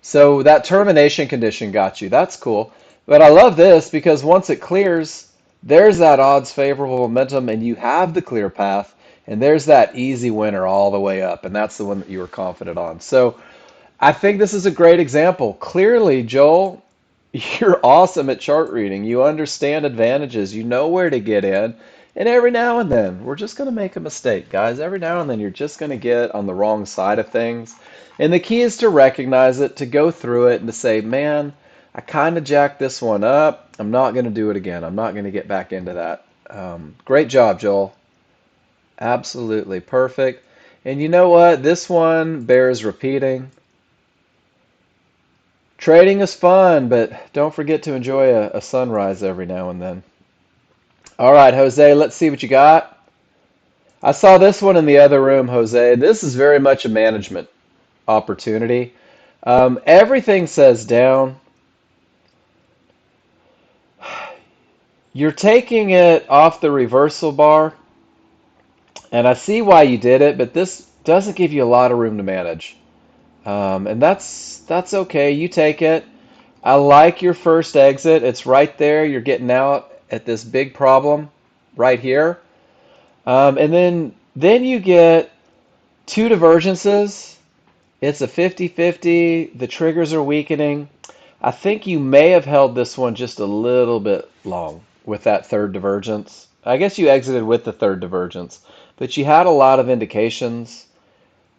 So that termination condition got you. That's cool. But I love this because once it clears, there's that odds favorable momentum and you have the clear path and there's that easy winner all the way up and that's the one that you were confident on. So I think this is a great example. Clearly, Joel, you're awesome at chart reading. You understand advantages. You know where to get in. And every now and then, we're just going to make a mistake, guys. Every now and then, you're just going to get on the wrong side of things. And the key is to recognize it, to go through it, and to say, man, I kind of jacked this one up. I'm not going to do it again. I'm not going to get back into that. Great job, Joel. Absolutely perfect. And you know what? This one bears repeating. Trading is fun, but don't forget to enjoy a sunrise every now and then. All right, Jose, let's see what you got. I saw this one in the other room, Jose. This is very much a management opportunity. Everything says down. You're taking it off the reversal bar, and I see why you did it, but this doesn't give you a lot of room to manage. And that's okay. You take it. I like your first exit. It's right there. You're getting out at this big problem right here. And then you get two divergences. It's a 50-50. The triggers are weakening. I think you may have held this one just a little bit long with that third divergence. I guess you exited with the third divergence, but you had a lot of indications.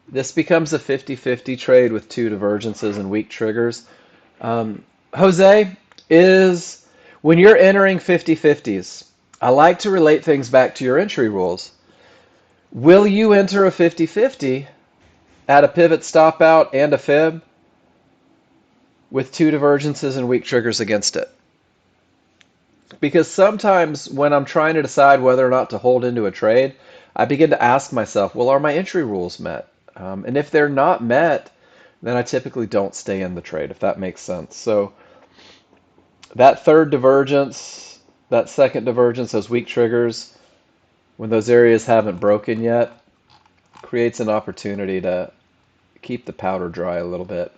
This becomes a 50-50 trade with two divergences and weak triggers. Jose, is when you're entering 50-50s, I like to relate things back to your entry rules. Will you enter a 50-50 at a pivot stop out and a fib with two divergences and weak triggers against it? Because sometimes when I'm trying to decide whether or not to hold into a trade, I begin to ask myself, well, are my entry rules met? And if they're not met, then I typically don't stay in the trade, if that makes sense. So that third divergence, that second divergence, those weak triggers, when those areas haven't broken yet, creates an opportunity to keep the powder dry a little bit.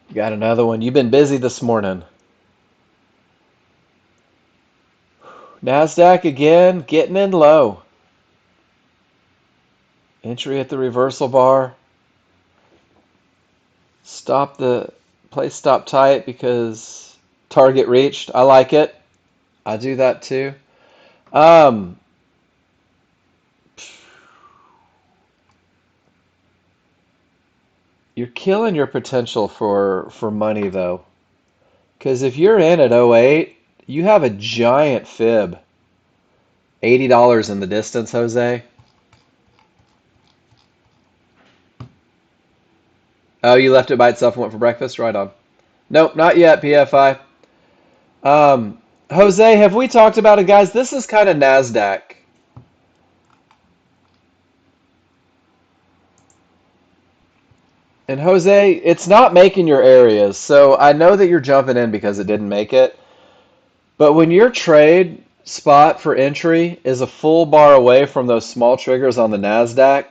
You got another one. You've been busy this morning. NASDAQ again, getting in low. Entry at the reversal bar. Stop the place, stop tight because target reached. I like it. I do that too. Um, you're killing your potential for money though. Because if you're in at '08, you have a giant fib. $80 in the distance, Jose. Oh, you left it by itself and went for breakfast? Right on. Nope, not yet, PFI. Um, Jose, have we talked about it, guys? This is kind of NASDAQ. And Jose, it's not making your areas. So I know that you're jumping in because it didn't make it. But when your trade spot for entry is a full bar away from those small triggers on the NASDAQ,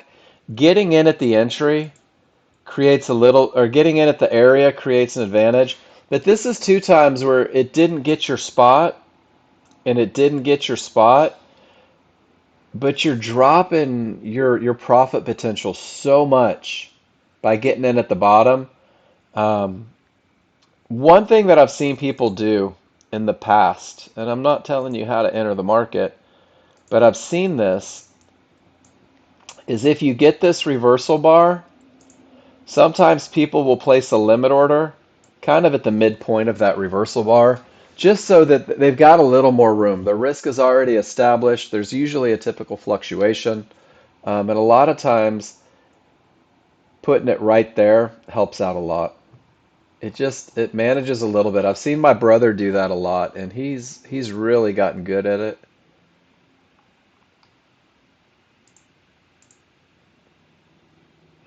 getting in at the entry creates a little, or getting in at the area creates an advantage. But this is two times where it didn't get your spot and it didn't get your spot, but you're dropping your profit potential so much by getting in at the bottom. Um, One thing that I've seen people do in the past, and I'm not telling you how to enter the market, but I've seen this, is if you get this reversal bar, sometimes people will place a limit order kind of at the midpoint of that reversal bar, just so that they've got a little more room. The risk is already established. There's usually a typical fluctuation. And a lot of times, putting it right there helps out a lot. It manages a little bit. I've seen my brother do that a lot, and he's really gotten good at it.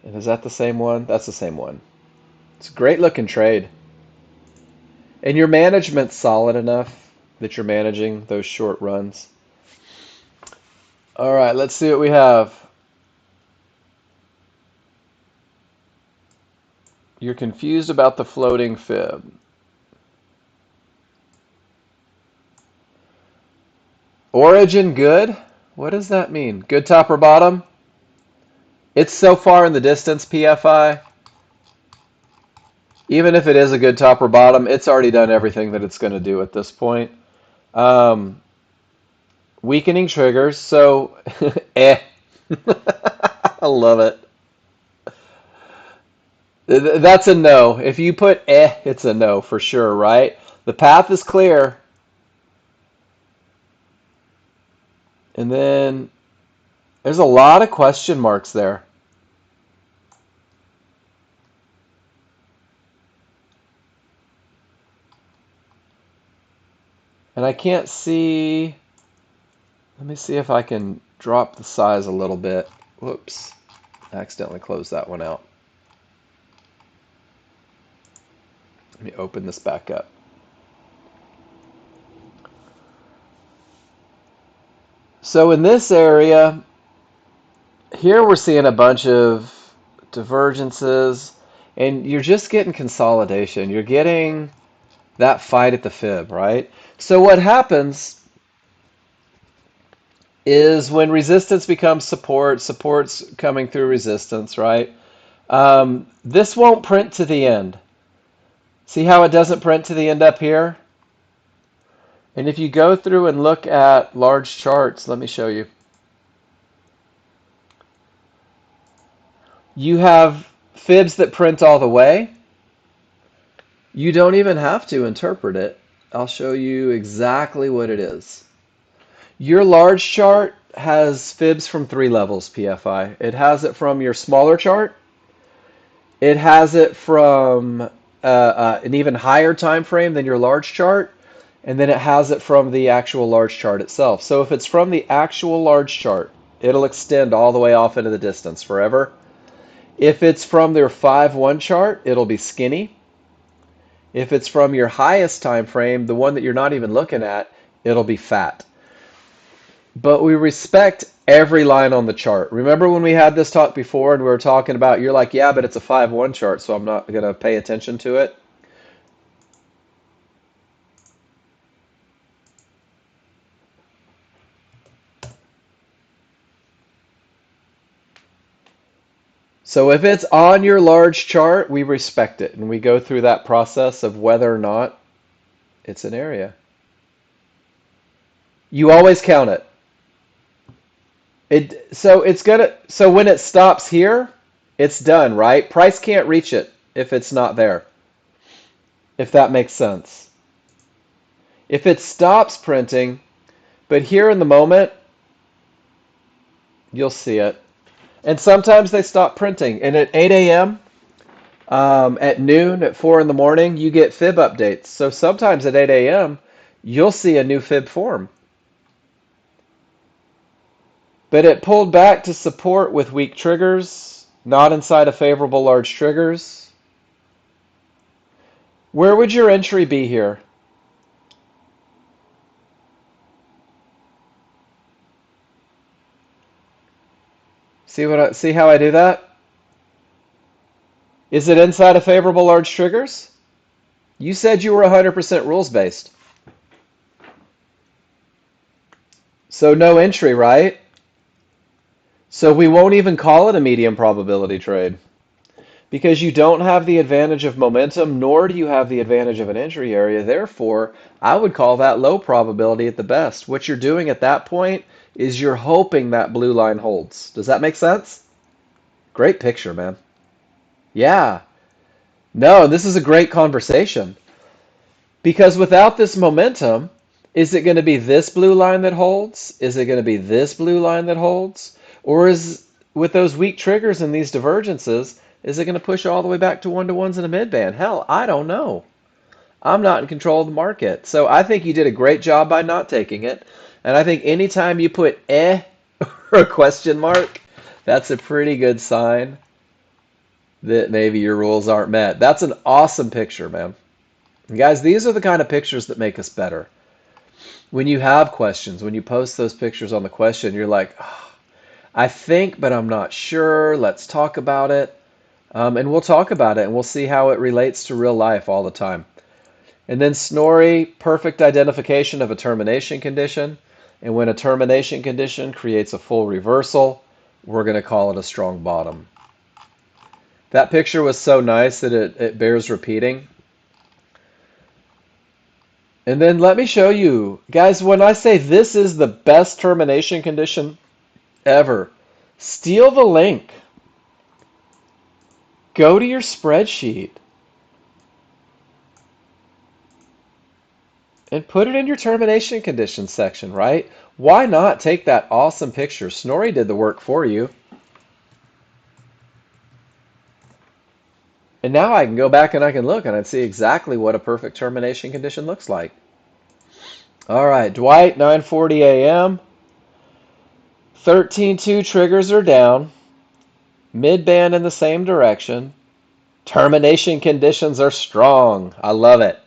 And is that the same one? That's the same one. It's a great looking trade. And your management's solid enough that you're managing those short runs. All right, let's see what we have. You're confused about the floating fib. Origin good? What does that mean? Good top or bottom? It's so far in the distance, PFI. Even if it is a good top or bottom, it's already done everything that it's going to do at this point. Um, Weakening triggers, so eh. I love it. That's a no. If you put it's a no for sure, right? The path is clear. And then there's a lot of question marks there. And I can't see. Let me see if I can drop the size a little bit. Whoops. I accidentally closed that one out. Let me open this back up. So in this area, here we're seeing a bunch of divergences, and you're just getting consolidation. You're getting that fight at the fib, right? So what happens is when resistance becomes support, support's coming through resistance, right? This won't print to the end. See how it doesn't print to the end up here? And if you go through and look at large charts, let me show you. You have fibs that print all the way. You don't even have to interpret it. I'll show you exactly what it is. Your large chart has fibs from three levels, PFI. It has it from your smaller chart. It has it from an even higher time frame than your large chart. And then it has it from the actual large chart itself. So if it's from the actual large chart, it'll extend all the way off into the distance forever. If it's from their 5-1 chart, it'll be skinny. If it's from your highest time frame, the one that you're not even looking at, it'll be fat. but we respect every line on the chart. Remember when we had this talk before and we were talking about, you're like, yeah, but it's a 5-1 chart, so I'm not going to pay attention to it. So if it's on your large chart, we respect it, and we go through that process of whether or not it's an area. You always count it. So when it stops here, it's done, right? Price can't reach it if it's not there. If that makes sense. If it stops printing, but here in the moment, you'll see it. And sometimes they stop printing. And at 8 a.m., at noon, at 4 in the morning, you get fib updates. So sometimes at 8 a.m., you'll see a new fib form. But it pulled back to support with weak triggers, not inside of favorable large triggers. Where would your entry be here? See how I do that? Is it inside of favorable large triggers? You said you were 100% rules based. So no entry, right? So we won't even call it a medium probability trade because you don't have the advantage of momentum, nor do you have the advantage of an entry area. Therefore, I would call that low probability at the best. What you're doing at that point is you're hoping that blue line holds. Does that make sense? Great picture, man. Yeah. No, this is a great conversation. Because without this momentum, is it going to be this blue line that holds? Is it going to be this blue line that holds? Or is, with those weak triggers and these divergences, is it going to push all the way back to one-to-ones in a mid-band? Hell, I don't know. I'm not in control of the market. So I think you did a great job by not taking it. And I think anytime you put or a question mark, that's a pretty good sign that maybe your rules aren't met. That's an awesome picture, man. And guys, these are the kind of pictures that make us better. When you have questions, when you post those pictures on the question, you're like, oh, I think, but I'm not sure. Let's talk about it. And we'll talk about it and we'll see how it relates to real life all the time. And then Snorri, perfect identification of a termination condition. And when a termination condition creates a full reversal, we're going to call it a strong bottom. That picture was so nice that it bears repeating. And then let me show you, guys, when I say this is the best termination condition ever, steal the link. Go to your spreadsheet and put it in your termination conditions section, right? Why not take that awesome picture? Snorri did the work for you. And now I can go back and I can look and I'd see exactly what a perfect termination condition looks like. All right, Dwight, 9:40 a.m. 13.2 triggers are down. Mid-band in the same direction. Termination conditions are strong. I love it.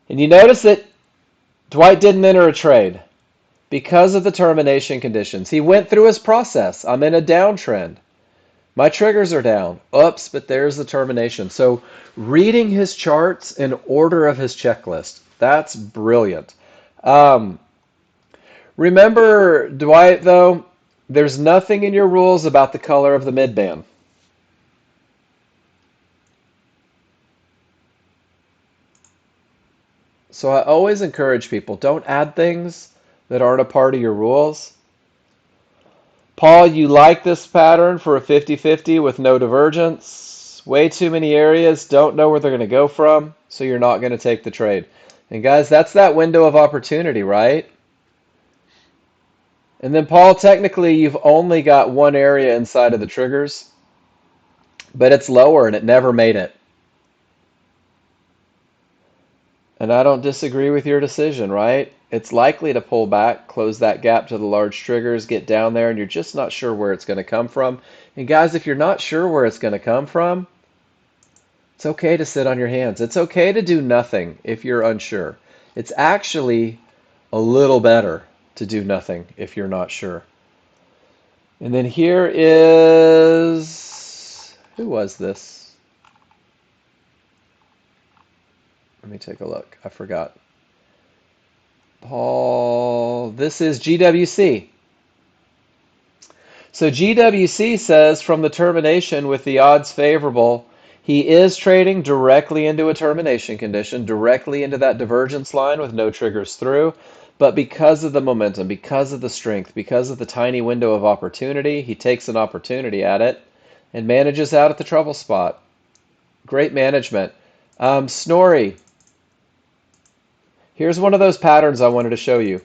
And you notice that Dwight didn't enter a trade because of the termination conditions. He went through his process. I'm in a downtrend. My triggers are down. Oops, but there's the termination. So reading his charts in order of his checklist, that's brilliant. Remember, Dwight, though, there's nothing in your rules about the color of the midband. So I always encourage people, don't add things that aren't a part of your rules. Paul, you like this pattern for a 50-50 with no divergence. Way too many areas, don't know where they're going to go from, so you're not going to take the trade. And guys, that's that window of opportunity, right? And then Paul, technically you've only got one area inside of the triggers, but it's lower and it never made it. And I don't disagree with your decision, right? It's likely to pull back, close that gap to the large triggers, get down there, and you're just not sure where it's going to come from. And guys, if you're not sure where it's going to come from, it's okay to sit on your hands. It's okay to do nothing if you're unsure. It's actually a little better. to do nothing if you're not sure. And then here is, who was this? Let me take a look. I forgot. Paul, this is GWC. So GWC says from the termination with the odds favorable, he is trading directly into a termination condition, directly into that divergence line with no triggers through. But because of the momentum, because of the strength, because of the tiny window of opportunity, he takes an opportunity at it and manages out at the trouble spot. Great management. Snorri, here's one of those patterns I wanted to show you.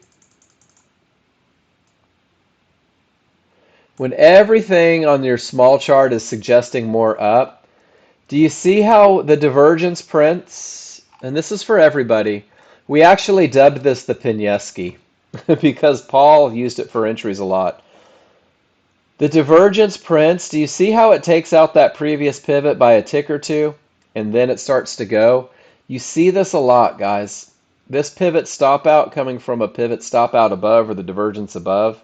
When everything on your small chart is suggesting more up, do you see how the divergence prints? And this is for everybody. We actually dubbed this the Pineski because Paul used it for entries a lot. The divergence prints, do you see how it takes out that previous pivot by a tick or two and then it starts to go? You see this a lot, guys. This pivot stop out coming from a pivot stop out above or the divergence above.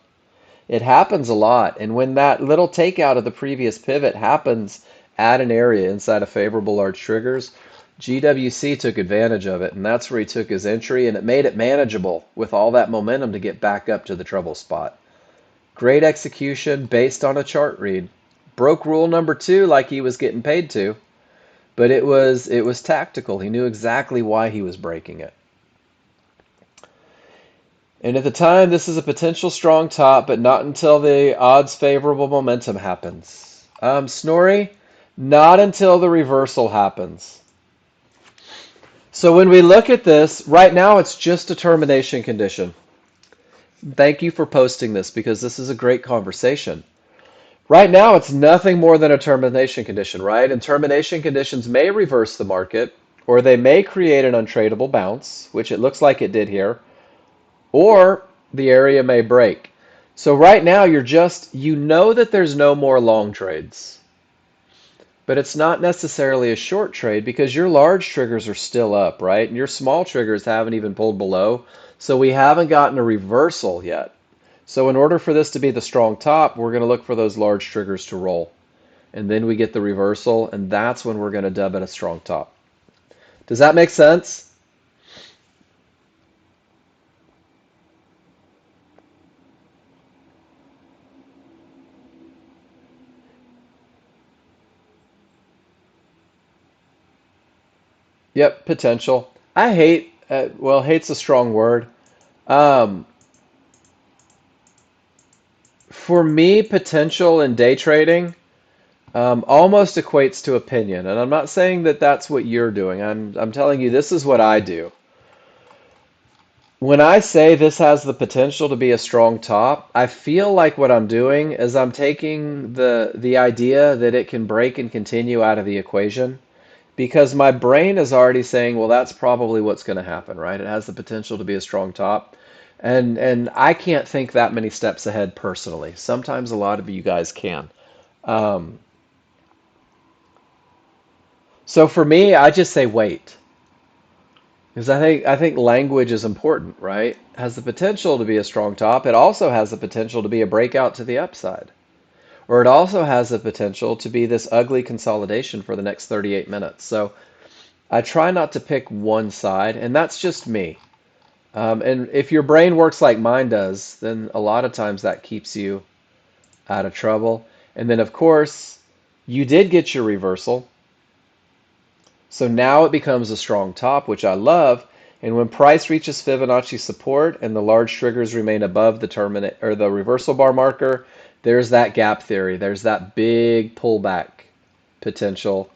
It happens a lot, and when that little takeout of the previous pivot happens at an area inside of favorable large triggers, GWC took advantage of it, and that's where he took his entry, and it made it manageable with all that momentum to get back up to the trouble spot. Great execution based on a chart read. Broke rule number 2 like he was getting paid to, but it was tactical. He knew exactly why he was breaking it. And at the time, this is a potential strong top, but not until the odds favorable momentum happens. Snorri, not until the reversal happens. So when we look at this, right now it's just a termination condition. Thank you for posting this because this is a great conversation. Right now it's nothing more than a termination condition, right? And termination conditions may reverse the market, or they may create an untradeable bounce, which it looks like it did here, or the area may break. So right now you know that there's no more long trades, but it's not necessarily a short trade because your large triggers are still up, right? And your small triggers haven't even pulled below. So we haven't gotten a reversal yet. So in order for this to be the strong top, we're going to look for those large triggers to roll. And then we get the reversal, and that's when we're going to dub it a strong top. Does that make sense? Yep, potential. I hate, well, hate's a strong word. Um, for me, potential in day trading almost equates to opinion. And I'm not saying that that's what you're doing. I'm telling you this is what I do. When I say this has the potential to be a strong top, I feel like what I'm doing is I'm taking the idea that it can break and continue out of the equation because my brain is already saying, well, that's probably what's going to happen, right? It has the potential to be a strong top. And I can't think that many steps ahead personally. Sometimes a lot of you guys can. Um, so for me, I just say wait. Because I think language is important, right? It has the potential to be a strong top. It also has the potential to be a breakout to the upside. Or it also has the potential to be this ugly consolidation for the next 38 minutes. So I try not to pick one side, and that's just me. And if your brain works like mine does, then a lot of times that keeps you out of trouble. And then, of course, you did get your reversal. So now it becomes a strong top, which I love. And when price reaches Fibonacci support and the large triggers remain above the terminate or the reversal bar marker, there's that gap theory. There's that big pullback potential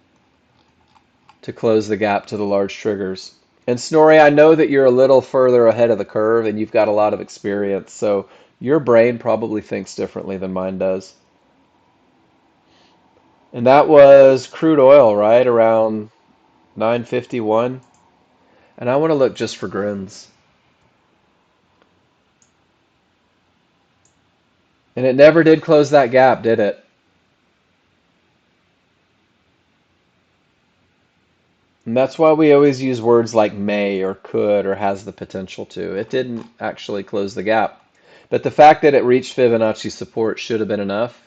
to close the gap to the large triggers. And Snorri, I know that you're a little further ahead of the curve and you've got a lot of experience, so your brain probably thinks differently than mine does. And that was crude oil, right? Around 951. And I want to look just for grins. And it never did close that gap, did it? And that's why we always use words like may or could or has the potential to. It didn't actually close the gap. But the fact that it reached Fibonacci support should have been enough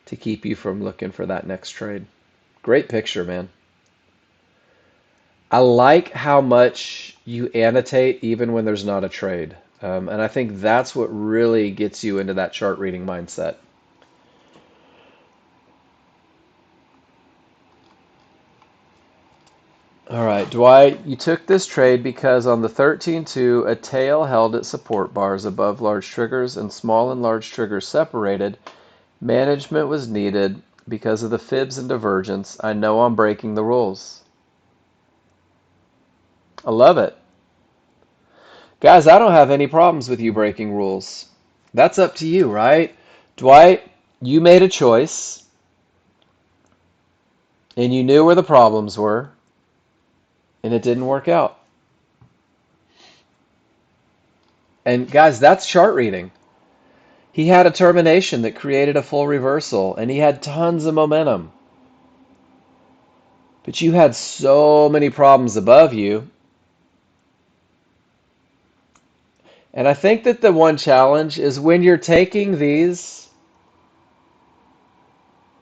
to keep you from looking for that next trade. Great picture, man. I like how much you annotate even when there's not a trade. And I think that's what really gets you into that chart reading mindset. All right, Dwight, you took this trade because on the 13-2, a tail held at support bars above large triggers and small and large triggers separated. Management was needed because of the fibs and divergence. I know I'm breaking the rules. I love it. Guys, I don't have any problems with you breaking rules. That's up to you, right? Dwight, you made a choice and you knew where the problems were and it didn't work out. And guys, that's chart reading. He had a termination that created a full reversal and he had tons of momentum. But you had so many problems above you. And I think that the one challenge is when you're taking these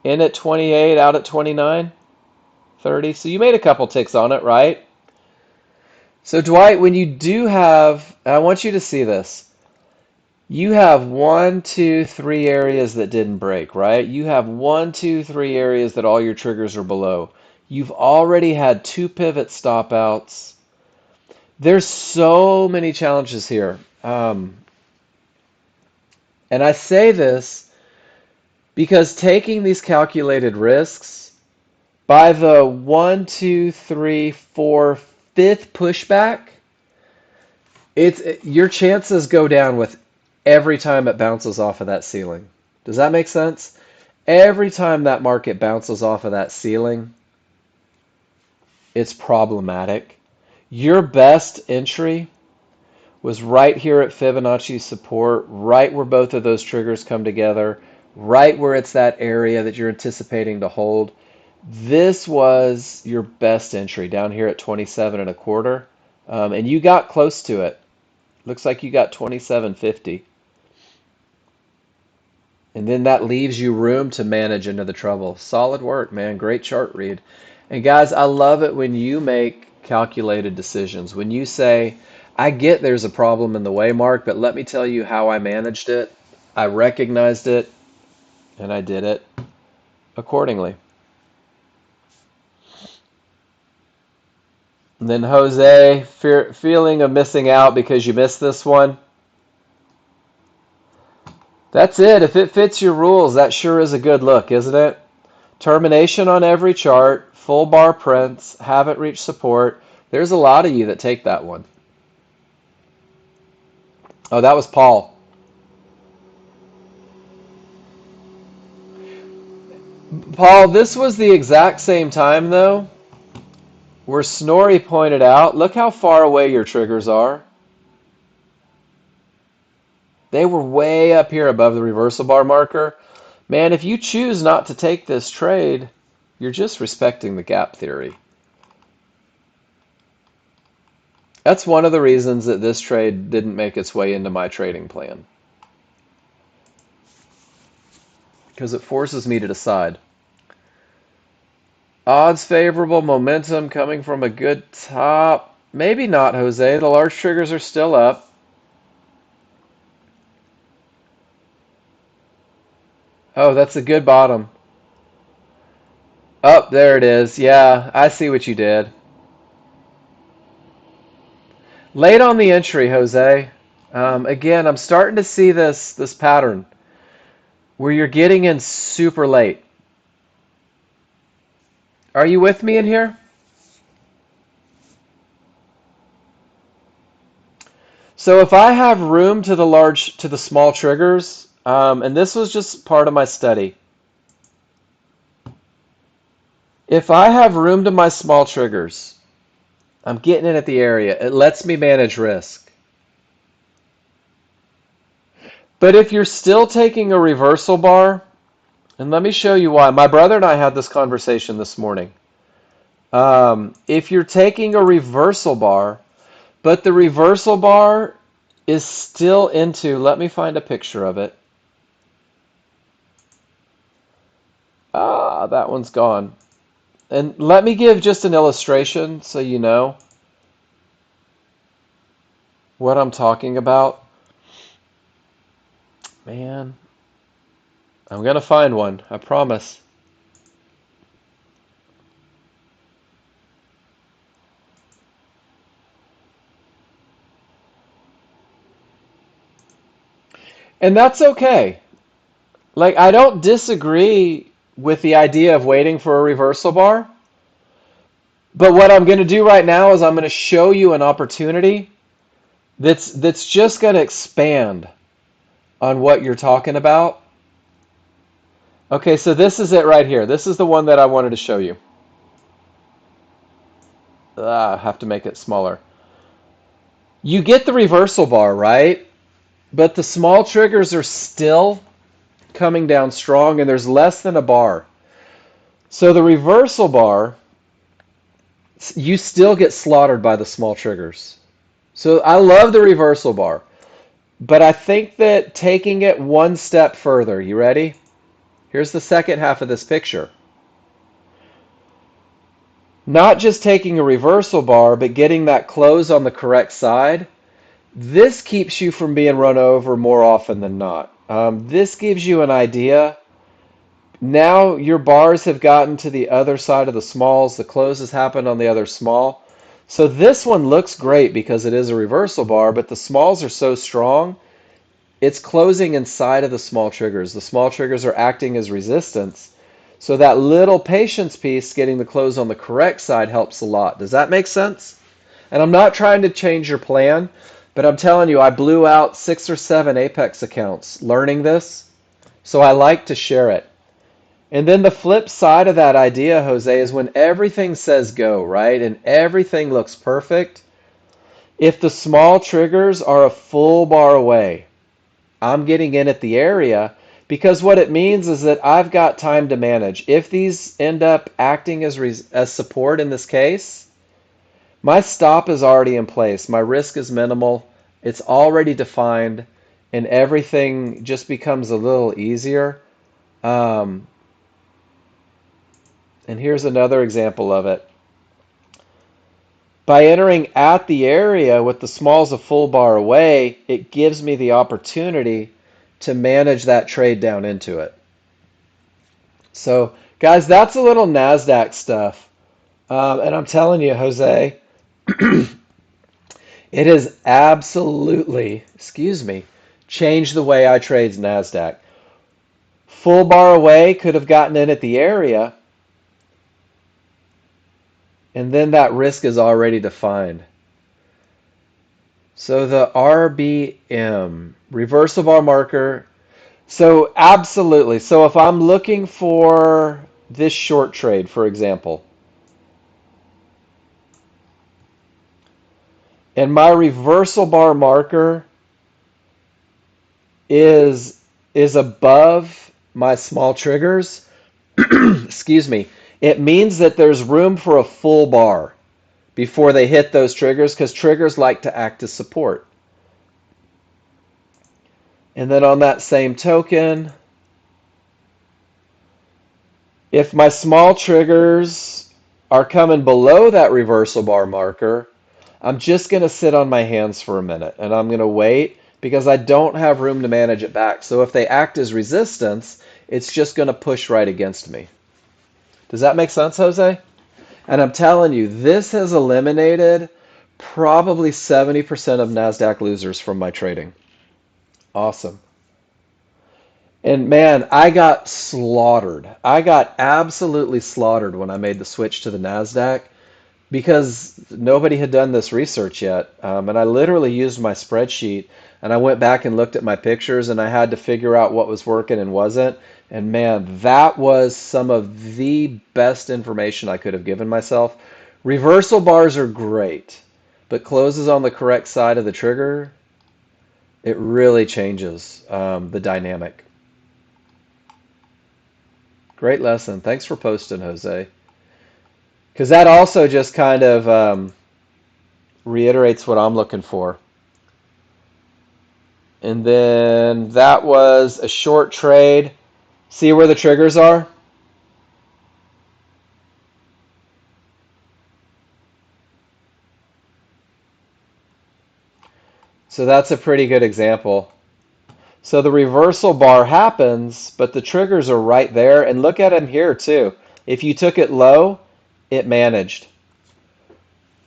in at 28, out at 29, 30. So you made a couple ticks on it, right? So Dwight, when you do have, I want you to see this. You have 1, 2, 3 areas that didn't break, right? You have 1, 2, 3 areas that all your triggers are below. You've already had 2 pivot stop outs. There's so many challenges here. And I say this because taking these calculated risks, by the 1, 2, 3, 4, 5th pushback, your chances go down with every time it bounces off of that ceiling. Does that make sense? Every time that market bounces off of that ceiling, it's problematic. Your best entry was right here at Fibonacci support, right where both of those triggers come together, right where it's that area that you're anticipating to hold. This was your best entry down here at 27.25, and you got close to it. Looks like you got 27.50. And then that leaves you room to manage into the trouble. Solid work, man. Great chart read. And guys, I love it when you make calculated decisions. When you say, I get there's a problem in the way, Mark, but let me tell you how I managed it. I recognized it, and I did it accordingly. And then Jose, feeling of missing out because you missed this one. That's it. If it fits your rules, that sure is a good look, isn't it? Termination on every chart, full bar prints, haven't reached support. There's a lot of you that take that one. Oh, that was Paul. Paul, this was the exact same time, though, where Snorri pointed out, look how far away your triggers are. They were way up here above the reversal bar marker. Man, if you choose not to take this trade, you're just respecting the gap theory. That's one of the reasons that this trade didn't make its way into my trading plan. Because it forces me to decide. Odds favorable, momentum coming from a good top. Maybe not, Jose. The large triggers are still up. Oh, that's a good bottom. Oh, there it is. Yeah, I see what you did. Late on the entry, Jose. Again, I'm starting to see this pattern where you're getting in super late. Are you with me in here? So if I have room to the small triggers, and this was just part of my study. If I have room to my small triggers, I'm getting in at the area. It lets me manage risk. But if you're still taking a reversal bar, and let me show you why. My brother and I had this conversation this morning. If you're taking a reversal bar, but the reversal bar is still into, let me find a picture of it. Ah, that one's gone. And let me give just an illustration so you know what I'm talking about. Man, I'm going to find one, I promise. And that's okay. Like, I don't disagree with the idea of waiting for a reversal bar, but what I'm going to do right now is I'm going to show you an opportunity that's just going to expand on what you're talking about. Okay, so this is it right here. This is the one that I wanted to show you. I have to make it smaller. You get the reversal bar, right? But the small triggers are still coming down strong and there's less than a bar. So the reversal bar, you still get slaughtered by the small triggers. So I love the reversal bar, but I think that taking it one step further, you ready? Here's the second half of this picture. Not just taking a reversal bar, but getting that close on the correct side. This keeps you from being run over more often than not. This gives you an idea. Now your bars have gotten to the other side of the smalls. The closes happened on the other small. So this one looks great because it is a reversal bar, but the smalls are so strong, it's closing inside of the small triggers. The small triggers are acting as resistance. So that little patience piece, getting the close on the correct side, helps a lot. Does that make sense? And I'm not trying to change your plan, but I'm telling you, I blew out 6 or 7 Apex accounts learning this, so I like to share it. And then the flip side of that idea, Jose, is when everything says go, right? And everything looks perfect. If the small triggers are a full bar away, I'm getting in at the area because what it means is that I've got time to manage. If these end up acting as support in this case, my stop is already in place. My risk is minimal. It's already defined, and everything just becomes a little easier. Um, And here's another example of it. By entering at the area with the smalls a full bar away, it gives me the opportunity to manage that trade down into it. So, guys, that's a little NASDAQ stuff. And I'm telling you, Jose, it has absolutely, excuse me, changed the way I trade NASDAQ. Full bar away could have gotten in at the area, and then that risk is already defined. So the RBM, reversal bar marker. So absolutely. So if I'm looking for this short trade, for example, and my reversal bar marker is is above my small triggers, excuse me, it means that there's room for a full bar before they hit those triggers because triggers like to act as support. And then on that same token, if my small triggers are coming below that reversal bar marker, I'm just going to sit on my hands for a minute and I'm going to wait because I don't have room to manage it back. So if they act as resistance, it's just going to push right against me. Does that make sense, Jose? And I'm telling you, this has eliminated probably 70% of NASDAQ losers from my trading. Awesome. And man, I got slaughtered. I got absolutely slaughtered when I made the switch to the NASDAQ because nobody had done this research yet. And I literally used my spreadsheet and I went back and looked at my pictures and I had to figure out what was working and wasn't. And man, that was some of the best information I could have given myself. Reversal bars are great, but closes on the correct side of the trigger, it really changes the dynamic. Great lesson. Thanks for posting, Jose. Because that also just kind of reiterates what I'm looking for. And then that was a short trade. See where the triggers are? So that's a pretty good example. So the reversal bar happens, but the triggers are right there. And look at them here too. If you took it low, it managed.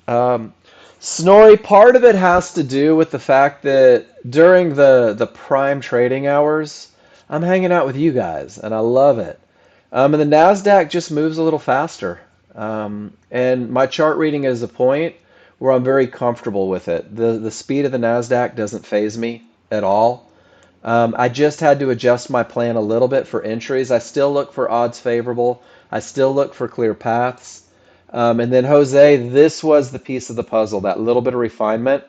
Um, Snorri, part of it has to do with the fact that during the prime trading hours, I'm hanging out with you guys, and I love it. And the Nasdaq just moves a little faster. And my chart reading is a point where I'm very comfortable with it. The speed of the Nasdaq doesn't faze me at all. I just had to adjust my plan a little bit for entries. I still look for odds favorable. I still look for clear paths. And then Jose, this was the piece of the puzzle, that little bit of refinement.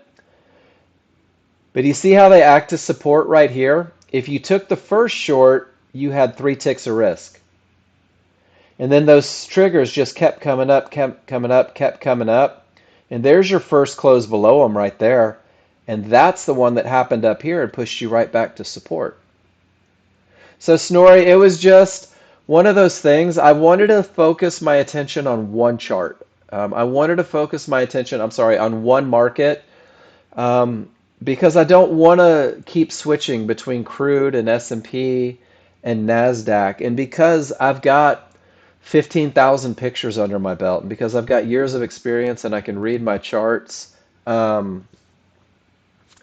But you see how they act as support right here? If you took the first short, you had 3 ticks of risk. And then those triggers just kept coming up, kept coming up, kept coming up. And there's your first close below them right there. And that's the one that happened up here and pushed you right back to support. So Snorri, it was just one of those things. I wanted to focus my attention on one chart. I wanted to focus my attention, I'm sorry, on one market um, because I don't want to keep switching between crude and S&P and NASDAQ. And because I've got 15,000 pictures under my belt and because I've got years of experience and I can read my charts, um,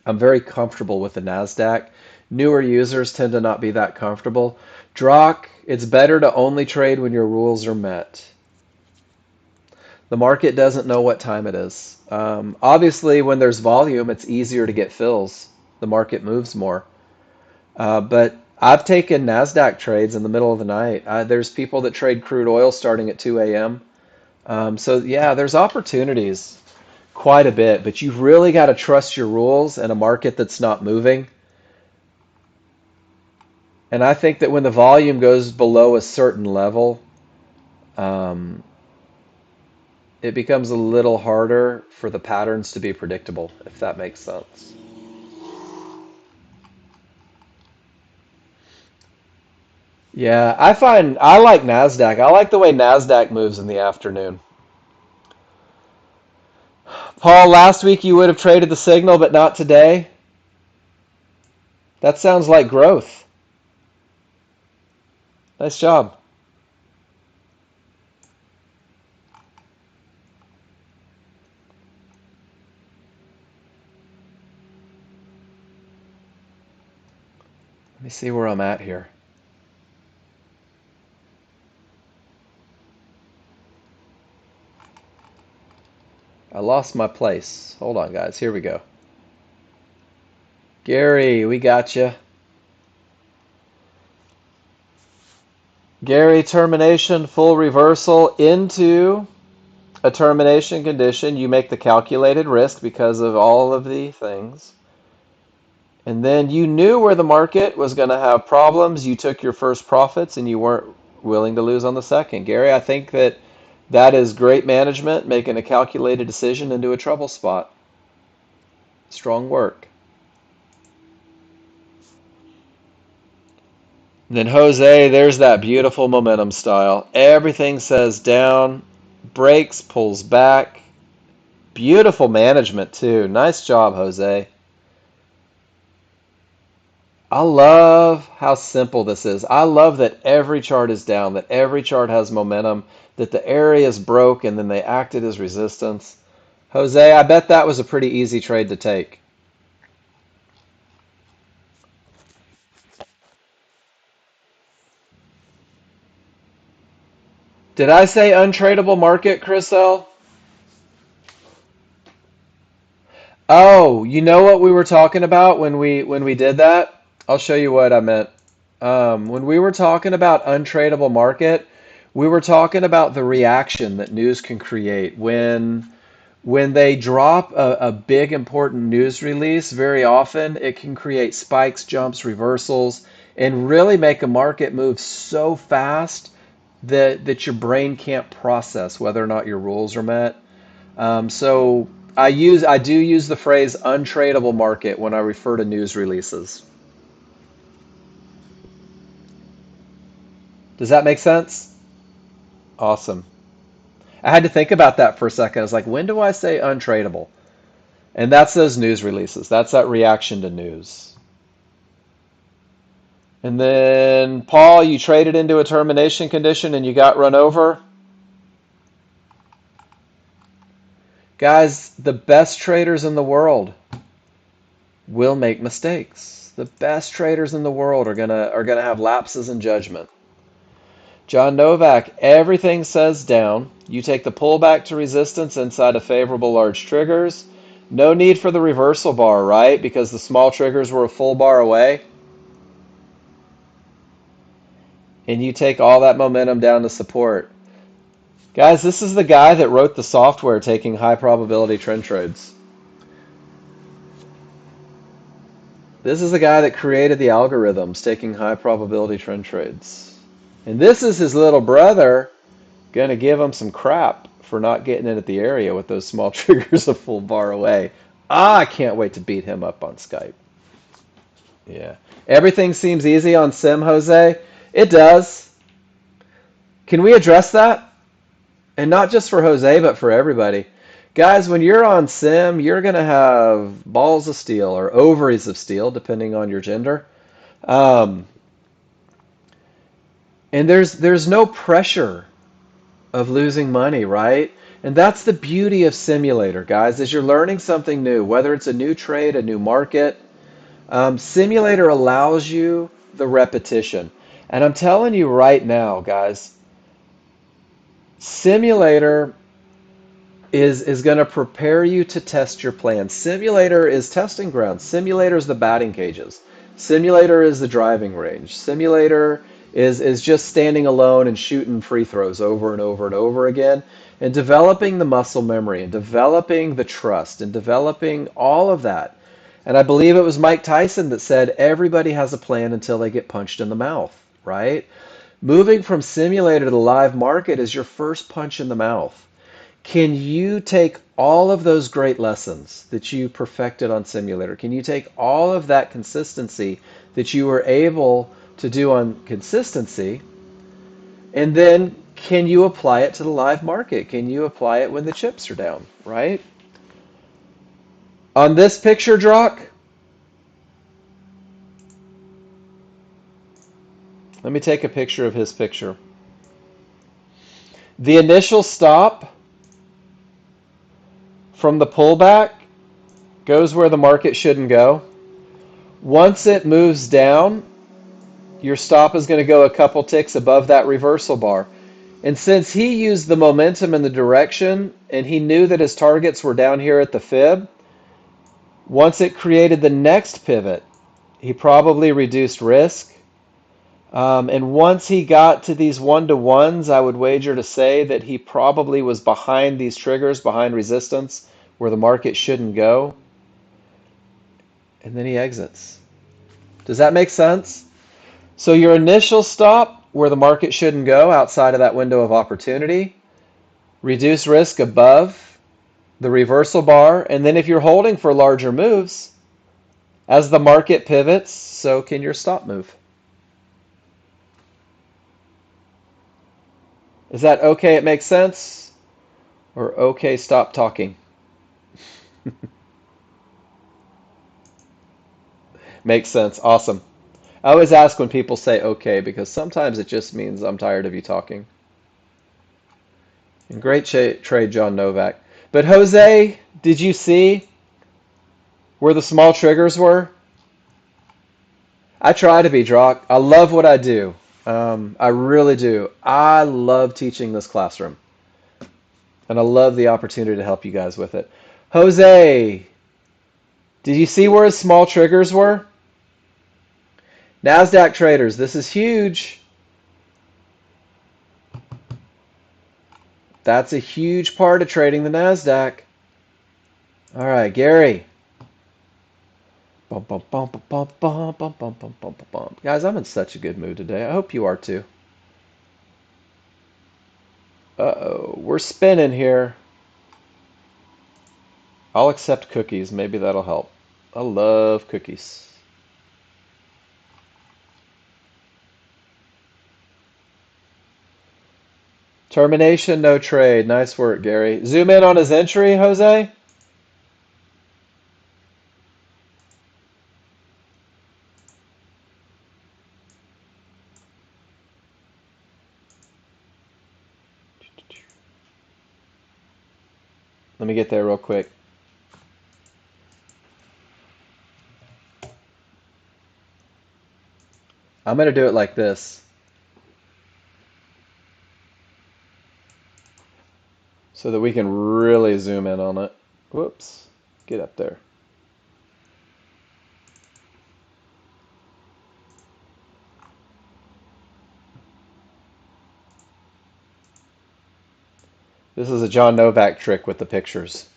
I'm very comfortable with the NASDAQ. Newer users tend to not be that comfortable. Drock, it's better to only trade when your rules are met. The market doesn't know what time it is. Obviously, when there's volume, it's easier to get fills. The market moves more. But I've taken NASDAQ trades in the middle of the night. There's people that trade crude oil starting at 2 a.m. So, yeah, there's opportunities quite a bit, but you've really got to trust your rules in a market that's not moving. And I think that when the volume goes below a certain level, um, it becomes a little harder for the patterns to be predictable, if that makes sense. Yeah, I find I like NASDAQ. I like the way NASDAQ moves in the afternoon. Paul, last week you would have traded the signal, but not today. That sounds like growth. Nice job. Let me see where I'm at here. I lost my place. Hold on, guys. Here we go. Gary, we got you. Gary, termination, full reversal into a termination condition. You make the calculated risk because of all of the things. And then you knew where the market was going to have problems. You took your first profits and you weren't willing to lose on the second. Gary, I think that that is great management, making a calculated decision into a trouble spot. Strong work. And then Jose, there's that beautiful momentum style. Everything says down, breaks, pulls back. Beautiful management too. Nice job, Jose. I love how simple this is. I love that every chart is down, that every chart has momentum, that the areas broke and then they acted as resistance. Jose, I bet that was a pretty easy trade to take. Did I say untradeable market, Chris L? Oh, you know what we were talking about when we did that? I'll show you what I meant. When we were talking about untradeable market, we were talking about the reaction that news can create when they drop a big important news release. Very often it can create spikes, jumps, reversals, and really make a market move so fast that your brain can't process whether or not your rules are met. So I do use the phrase untradeable market when I refer to news releases. Does that make sense? Awesome. I had to think about that for a second. I was like, when do I say untradeable? And that's those news releases. That's that reaction to news. And then, Paul, you traded into a termination condition and you got run over. Guys, the best traders in the world will make mistakes. The best traders in the world are gonna have lapses in judgment. John Novak, everything says down. You take the pullback to resistance inside of favorable large triggers. No need for the reversal bar, right? Because the small triggers were a full bar away. And you take all that momentum down to support. Guys, this is the guy that wrote the software taking high probability trend trades. This is the guy that created the algorithms taking high probability trend trades. And this is his little brother going to give him some crap for not getting in at the area with those small triggers a full bar away. I can't wait to beat him up on Skype. Yeah. Everything seems easy on Sim, Jose. It does. Can we address that? And not just for Jose, but for everybody. Guys, when you're on Sim, you're going to have balls of steel or ovaries of steel, depending on your gender. Um, and there's no pressure of losing money, right? And that's the beauty of Simulator, guys, is you're learning something new, whether it's a new trade, a new market. Simulator allows you the repetition. And I'm telling you right now, guys, Simulator is going to prepare you to test your plan. Simulator is testing ground. Simulator is the batting cages. Simulator is the driving range. Simulator is just standing alone and shooting free throws over and over and over again and developing the muscle memory and developing the trust and developing all of that. And I believe it was Mike Tyson that said everybody has a plan until they get punched in the mouth, right? Moving from simulator to the live market is your first punch in the mouth. Can you take all of those great lessons that you perfected on simulator? Can you take all of that consistency that you were able to do on consistency, and then can you apply it to the live market? Can you apply it when the chips are down, right? On this picture, Drock, let me take a picture of his picture. The initial stop from the pullback goes where the market shouldn't go. Once it moves down, your stop is going to go a couple ticks above that reversal bar. And since he used the momentum in the direction and he knew that his targets were down here at the fib, once it created the next pivot, he probably reduced risk. And once he got to these one-to-ones, I would wager to say that he probably was behind these triggers, behind resistance, where the market shouldn't go. And then he exits. Does that make sense? So your initial stop where the market shouldn't go outside of that window of opportunity, reduce risk above the reversal bar, and then if you're holding for larger moves, as the market pivots, so can your stop move. Is that okay? It makes sense? Or okay, stop talking? Makes sense. Awesome. I always ask when people say okay because sometimes it just means I'm tired of you talking. And great trade, John Novak. But Jose, did you see where the small triggers were? I try to be, Drock. I love what I do. I really do. I love teaching this classroom. And I love the opportunity to help you guys with it. Jose, did you see where his small triggers were? NASDAQ traders, this is huge. That's a huge part of trading the NASDAQ. All right, Gary. Bum, bum, bum, bum, bum, bum, bum, bum, bum, bum. Guys, I'm in such a good mood today. I hope you are too. Uh-oh, we're spinning here. I'll accept cookies. Maybe that'll help. I love cookies. Termination, no trade. Nice work, Gary. Zoom in on his entry, Jose. Let me get there real quick. I'm going to do it like this so that we can really zoom in on it. Whoops. Get up there. This is a John Novak trick with the pictures.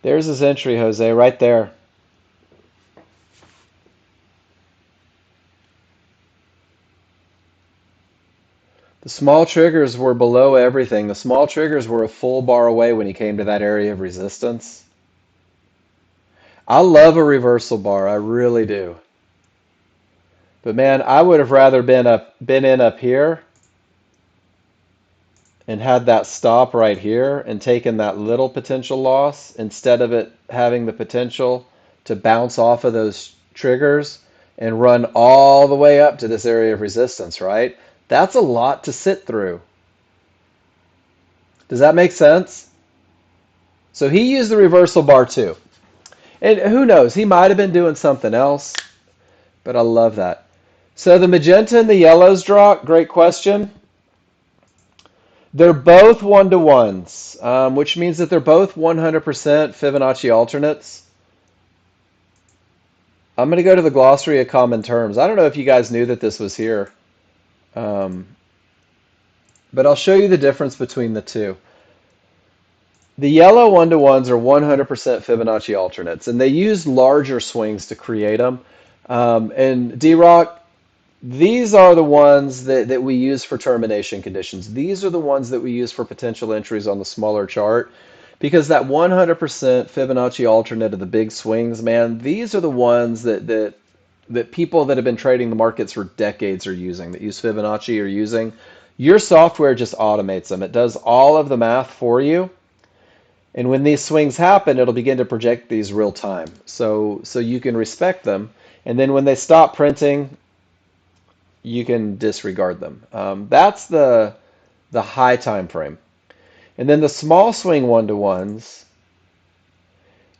There's his entry, Jose, right there. The small triggers were below everything. The small triggers were a full bar away when he came to that area of resistance. I love a reversal bar, I really do. But man, I would have rather been in up here and had that stop right here and taken that little potential loss instead of it having the potential to bounce off of those triggers and run all the way up to this area of resistance, right? That's a lot to sit through. Does that make sense? So he used the reversal bar too. And who knows, he might have been doing something else, but I love that. So the magenta and the yellows draw, great question. They're both one-to-ones, which means that they're both 100% Fibonacci alternates. I'm going to go to the glossary of common terms. I don't know if you guys knew that this was here, um, but I'll show you the difference between the two. The yellow one-to-ones are 100% Fibonacci alternates, and they use larger swings to create them. And D-Rock, these are the ones that we use for termination conditions. These are the ones that we use for potential entries on the smaller chart. Because that 100% Fibonacci alternate of the big swings, man, these are the ones that people that have been trading the markets for decades are using, that use Fibonacci are using. Your software just automates them. It does all of the math for you. And when these swings happen, it'll begin to project these real time. So you can respect them. And then when they stop printing, you can disregard them. That's the high time frame. And then the small swing one-to-ones,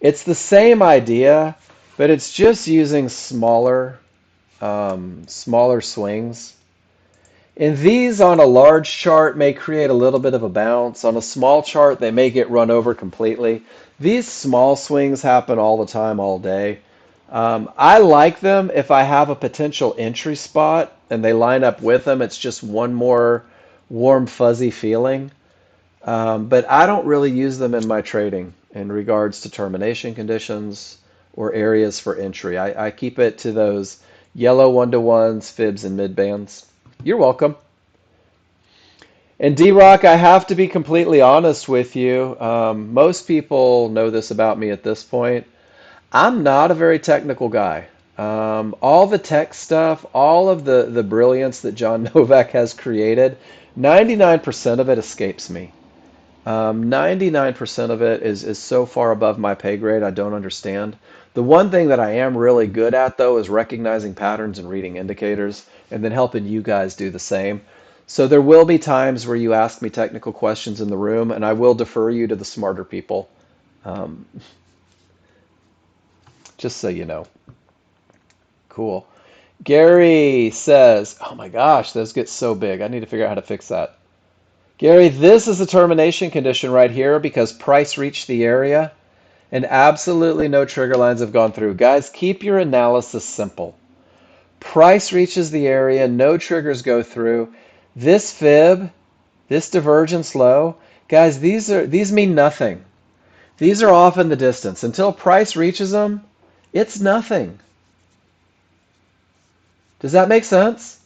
it's the same idea, but it's just using smaller swings. And these on a large chart may create a little bit of a bounce. On a small chart, they may get run over completely. These small swings happen all the time, all day. I like them if I have a potential entry spot and they line up with them. It's just one more warm, fuzzy feeling. But I don't really use them in my trading in regards to termination conditions or areas for entry. I keep it to those yellow one-to-ones, fibs, and mid bands. You're welcome. And D-Rock, I have to be completely honest with you. Most people know this about me at this point. I'm not a very technical guy. All the tech stuff, all of the brilliance that John Novak has created, 99% of it escapes me. 99% of it is so far above my pay grade, I don't understand. The one thing that I am really good at, though, is recognizing patterns and reading indicators, and then helping you guys do the same. So there will be times where you ask me technical questions in the room, and I will defer you to the smarter people, um, just so you know. Cool. Gary says, oh my gosh, those get so big. I need to figure out how to fix that. Gary, this is a termination condition right here because price reached the area and absolutely no trigger lines have gone through. Guys, keep your analysis simple. Price reaches the area, no triggers go through. This fib, this divergence low, guys, these mean nothing. These are off in the distance. Until price reaches them, it's nothing. Does that make sense?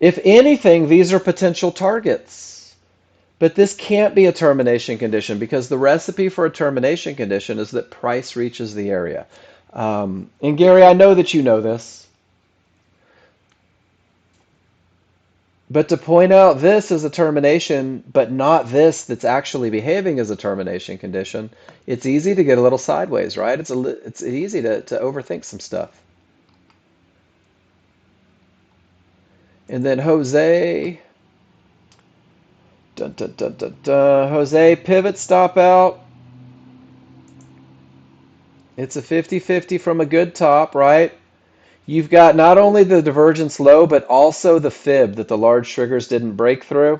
If anything, these are potential targets. But this can't be a termination condition because the recipe for a termination condition is that price reaches the area. And Gary, I know that you know this, but to point out this as a termination, but not this that's actually behaving as a termination condition, it's easy to get a little sideways, right? It's easy to overthink some stuff. And then Jose, dun, dun, dun, dun, dun. Jose, pivot stop out. It's a 50-50 from a good top, right? You've got not only the divergence low, but also the fib that the large triggers didn't break through.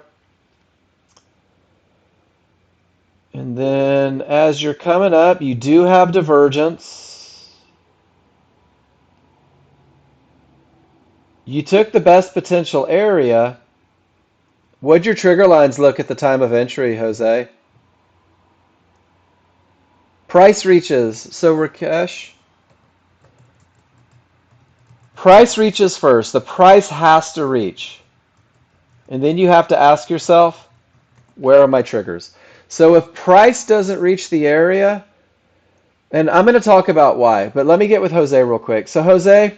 And then as you're coming up, you do have divergence. You took the best potential area. What'd your trigger lines look at the time of entry, Jose? Price reaches. So Rakesh, price reaches first. The price has to reach. And then you have to ask yourself, where are my triggers? So if price doesn't reach the area, and I'm going to talk about why, but let me get with Jose real quick. So Jose,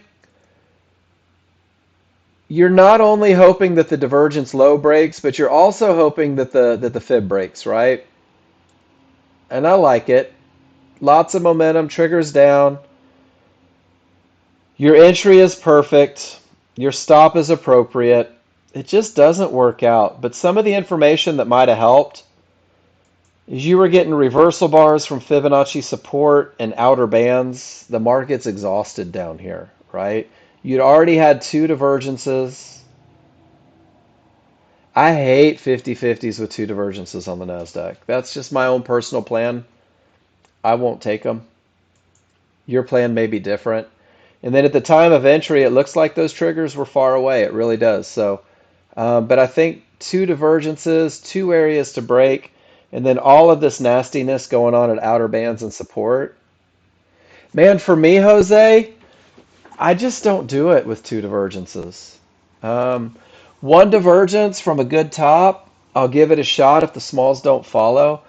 you're not only hoping that the divergence low breaks, but you're also hoping that the fib breaks, right? And I like it. Lots of momentum, triggers down. Your entry is perfect. Your stop is appropriate. It just doesn't work out. But some of the information that might have helped is you were getting reversal bars from Fibonacci support and outer bands. The market's exhausted down here, right? You'd already had two divergences. I hate 50-50s with two divergences on the NASDAQ. That's just my own personal plan. I won't take them. Your plan may be different. And then at the time of entry, it looks like those triggers were far away. It really does. So, but I think two divergences, two areas to break, and then all of this nastiness going on at outer bands and support. Man, for me, Jose, I just don't do it with two divergences. Um, One divergence from a good top, I'll give it a shot if the smalls don't follow.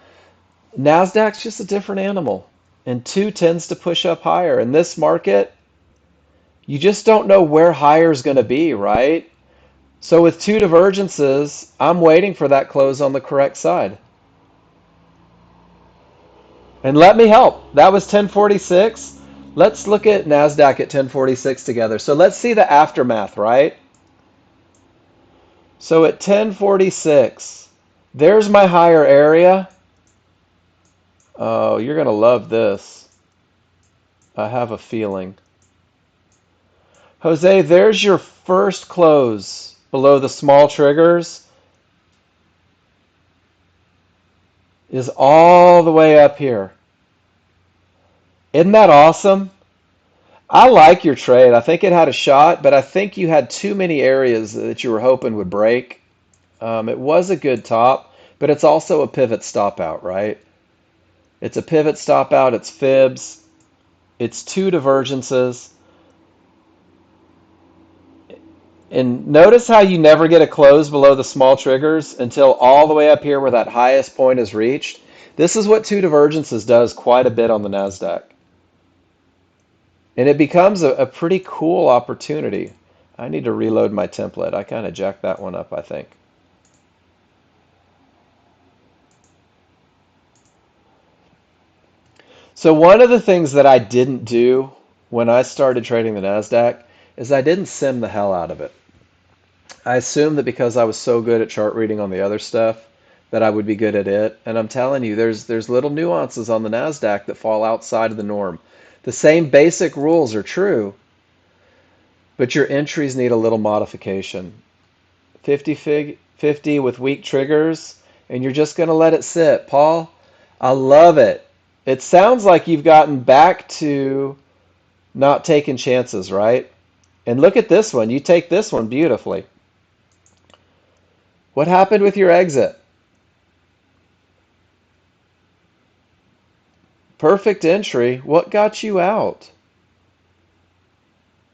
NASDAQ's just a different animal, and two tends to push up higher. In this market, you just don't know where higher is going to be, right? So with two divergences, I'm waiting for that close on the correct side. And let me help. That was 1046. Let's look at NASDAQ at 1046 together. So let's see the aftermath, right? So at 1046, there's my higher area. Oh, you're going to love this. I have a feeling. Jose, there's your first close below the small triggers. Is all the way up here. Isn't that awesome? I like your trade. I think it had a shot, but I think you had too many areas that you were hoping would break. It was a good top, but it's also a pivot stop out, right? It's a pivot stop out. It's fibs. It's two divergences. And notice how you never get a close below the small triggers until all the way up here where that highest point is reached. This is what two divergences does quite a bit on the NASDAQ. And it becomes a pretty cool opportunity. I need to reload my template. I kind of jacked that one up, I think. So one of the things that I didn't do when I started trading the NASDAQ is I didn't sim the hell out of it. I assumed that because I was so good at chart reading on the other stuff that I would be good at it. And I'm telling you, there's little nuances on the NASDAQ that fall outside of the norm. The same basic rules are true, but your entries need a little modification. 50 with weak triggers, and you're just going to let it sit. Paul, I love it. It sounds like you've gotten back to not taking chances, right? And look at this one. You take this one beautifully. What happened with your exit? Perfect entry. What got you out?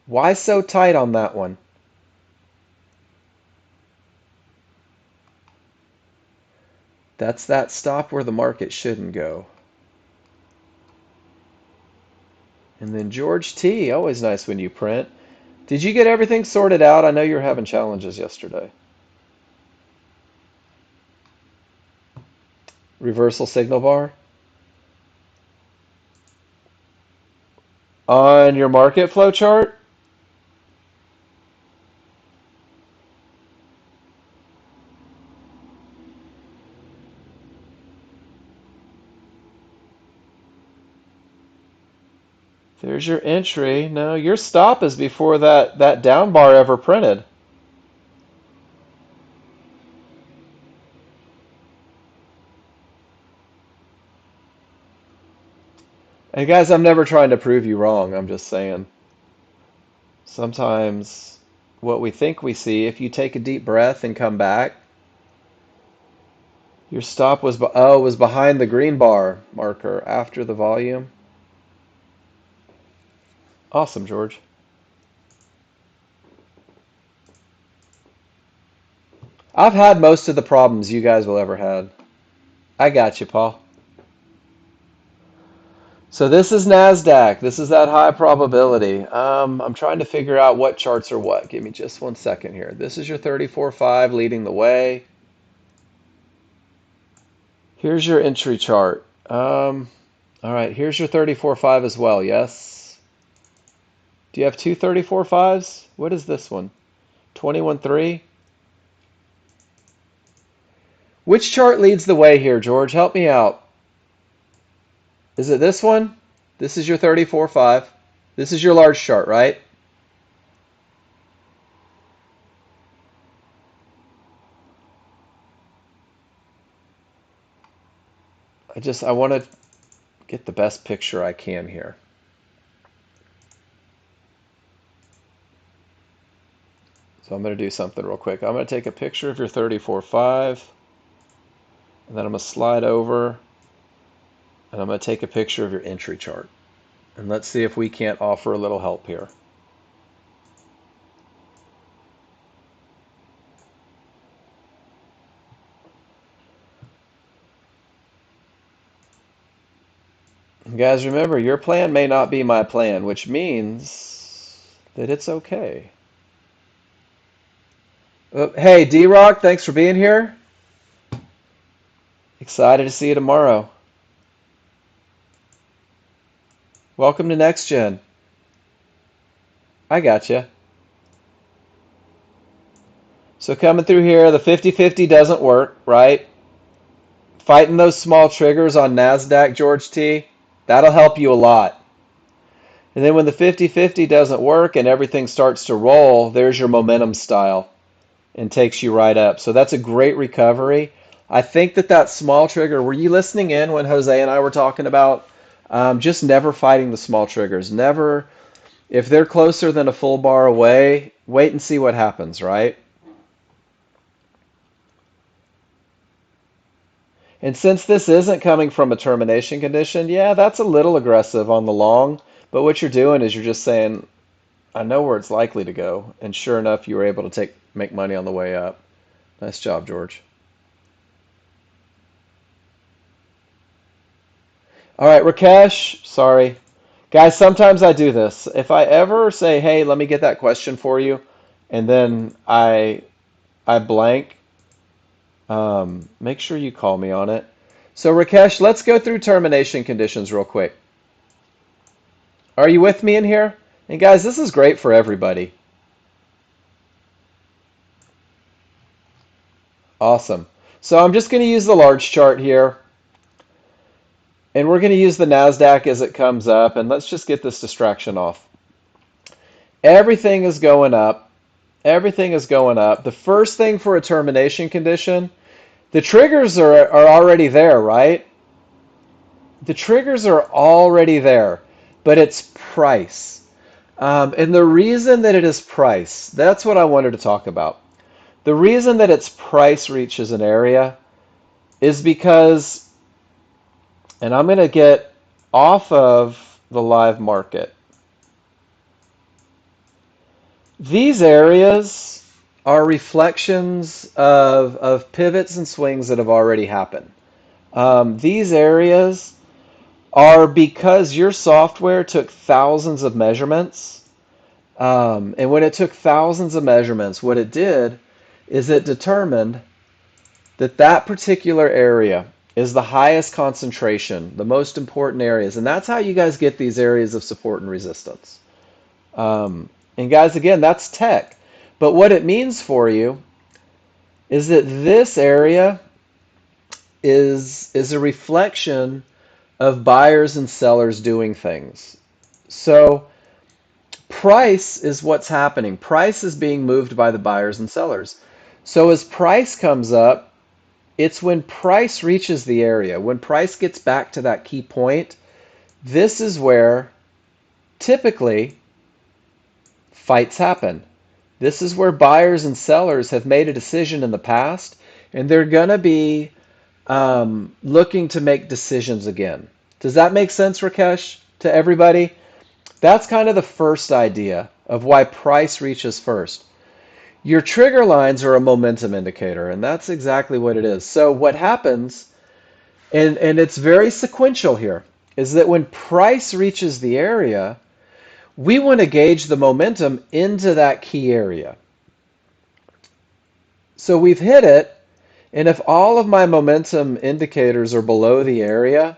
Why so tight on that one? That's that stop where the market shouldn't go. And then George T, always nice when you print. Did you get everything sorted out? I know you were having challenges yesterday. Reversal signal bar. On your market flow chart? There's your entry. No, your stop is before that down bar ever printed. And guys, I'm never trying to prove you wrong. I'm just saying. Sometimes what we think we see, if you take a deep breath and come back, your stop was was behind the green bar marker after the volume. Awesome, George. I've had most of the problems you guys will ever had. I got you, Paul. So this is NASDAQ. This is that high probability. I'm trying to figure out what charts are what. Give me just 1 second here. This is your 34.5 leading the way. Here's your entry chart. All right, here's your 34.5 as well, yes? Do you have two 34.5s? What is this one? 21.3? Which chart leads the way here, George? Help me out. Is it this one? This is your 34.5. This is your large chart, right? I want to get the best picture I can here. So I'm going to do something real quick. I'm going to take a picture of your 34.5, and then I'm going to slide over, and I'm going to take a picture of your entry chart. And let's see if we can't offer a little help here. And guys, remember, your plan may not be my plan, which means that it's okay. Hey, D-Rock, thanks for being here. Excited to see you tomorrow. Welcome to Nexgen. I got you. So coming through here, the 50-50 doesn't work, right? Fighting those small triggers on NASDAQ, George T, that'll help you a lot. And then when the 50-50 doesn't work and everything starts to roll, there's your momentum style and takes you right up. So that's a great recovery. I think that small trigger, were you listening in when Jose and I were talking about just never fighting the small triggers? Never, if they're closer than a full bar away, wait and see what happens, right? And since this isn't coming from a termination condition, yeah, that's a little aggressive on the long. But what you're doing is you're just saying, I know where it's likely to go. And sure enough, you were able to make money on the way up. Nice job, George. All right, Rakesh, sorry. Guys, sometimes I do this. If I ever say, hey, let me get that question for you, and then I blank, make sure you call me on it. So Rakesh, let's go through termination conditions real quick. Are you with me in here? And guys, this is great for everybody. Awesome. So I'm just going to use the large chart here. And we're going to use the NASDAQ as it comes up. And let's just get this distraction off. Everything is going up. Everything is going up. The first thing for a termination condition, the triggers are already there, right? The triggers are already there, but it's price. And the reason that it is price, that's what I wanted to talk about. The reason that its price reaches an area is because, and I'm going to get off of the live market. These areas are reflections of pivots and swings that have already happened. These areas are because your software took thousands of measurements. And when it took thousands of measurements, what it did is it determined that that particular area is the highest concentration, the most important areas. And that's how you guys get these areas of support and resistance. And guys, again, that's tech. But what it means for you is that this area is a reflection of buyers and sellers doing things. So price is what's happening. Price is being moved by the buyers and sellers. So as price comes up, it's when price reaches the area, when price gets back to that key point, this is where typically fights happen. This is where buyers and sellers have made a decision in the past, and they're going to be looking to make decisions again. Does that make sense, Rakesh, to everybody? That's kind of the first idea of why price reaches first. Your trigger lines are a momentum indicator, and that's exactly what it is. So what happens, and it's very sequential here, is that when price reaches the area, we want to gauge the momentum into that key area. So we've hit it, and if all of my momentum indicators are below the area,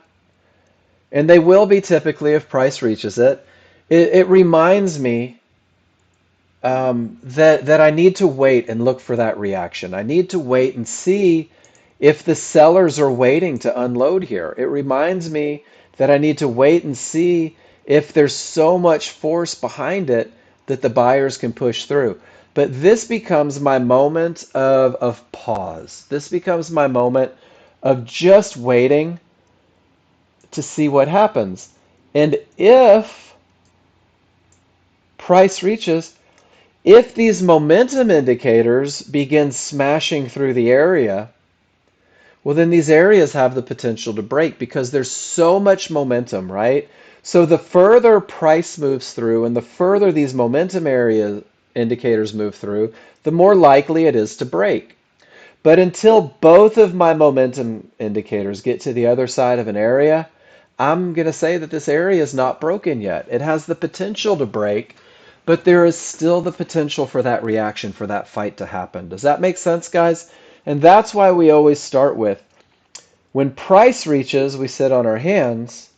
and they will be typically if price reaches it, it reminds me that I need to wait and look for that reaction. I need to wait and see if the sellers are waiting to unload here. It reminds me that I need to wait and see if there's so much force behind it that the buyers can push through. But this becomes my moment of pause. This becomes my moment of just waiting to see what happens. And if price reaches, if these momentum indicators begin smashing through the area, well, then these areas have the potential to break because there's so much momentum, right? So the further price moves through and the further these momentum area indicators move through, the more likely it is to break. But until both of my momentum indicators get to the other side of an area, I'm going to say that this area is not broken yet. It has the potential to break, but there is still the potential for that reaction, for that fight to happen. Does that make sense, guys? And that's why we always start with, when price reaches, we sit on our hands,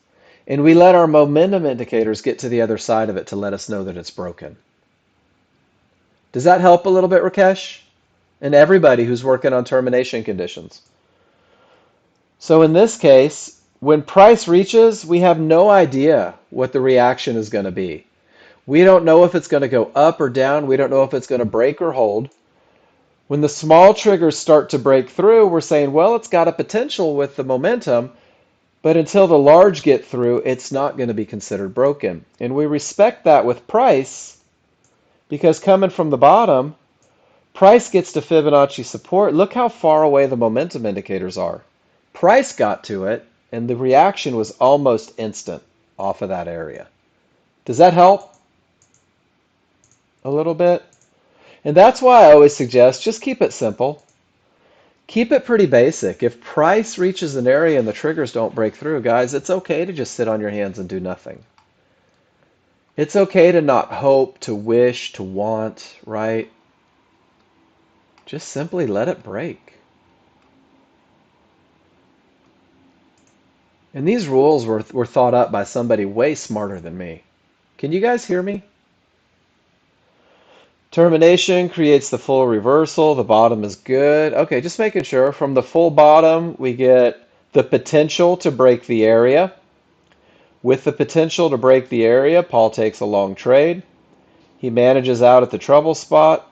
and we let our momentum indicators get to the other side of it to let us know that it's broken. Does that help a little bit, Rakesh? And everybody who's working on termination conditions. So in this case, when price reaches, we have no idea what the reaction is going to be. We don't know if it's going to go up or down. We don't know if it's going to break or hold. When the small triggers start to break through, we're saying, well, it's got a potential with the momentum, but until the large get through, it's not going to be considered broken. And we respect that with price because coming from the bottom, price gets to Fibonacci support. Look how far away the momentum indicators are. Price got to it, and the reaction was almost instant off of that area. Does that help a little bit? And that's why I always suggest just keep it simple. Keep it pretty basic. If price reaches an area and the triggers don't break through, guys, it's okay to just sit on your hands and do nothing. It's okay to not hope, to wish, to want, right? Just simply let it break. And these rules were thought up by somebody way smarter than me. Can you guys hear me? Termination creates the full reversal. The bottom is good. Okay, just making sure. From the full bottom, we get the potential to break the area. With the potential to break the area, Paul takes a long trade. He manages out at the trouble spot.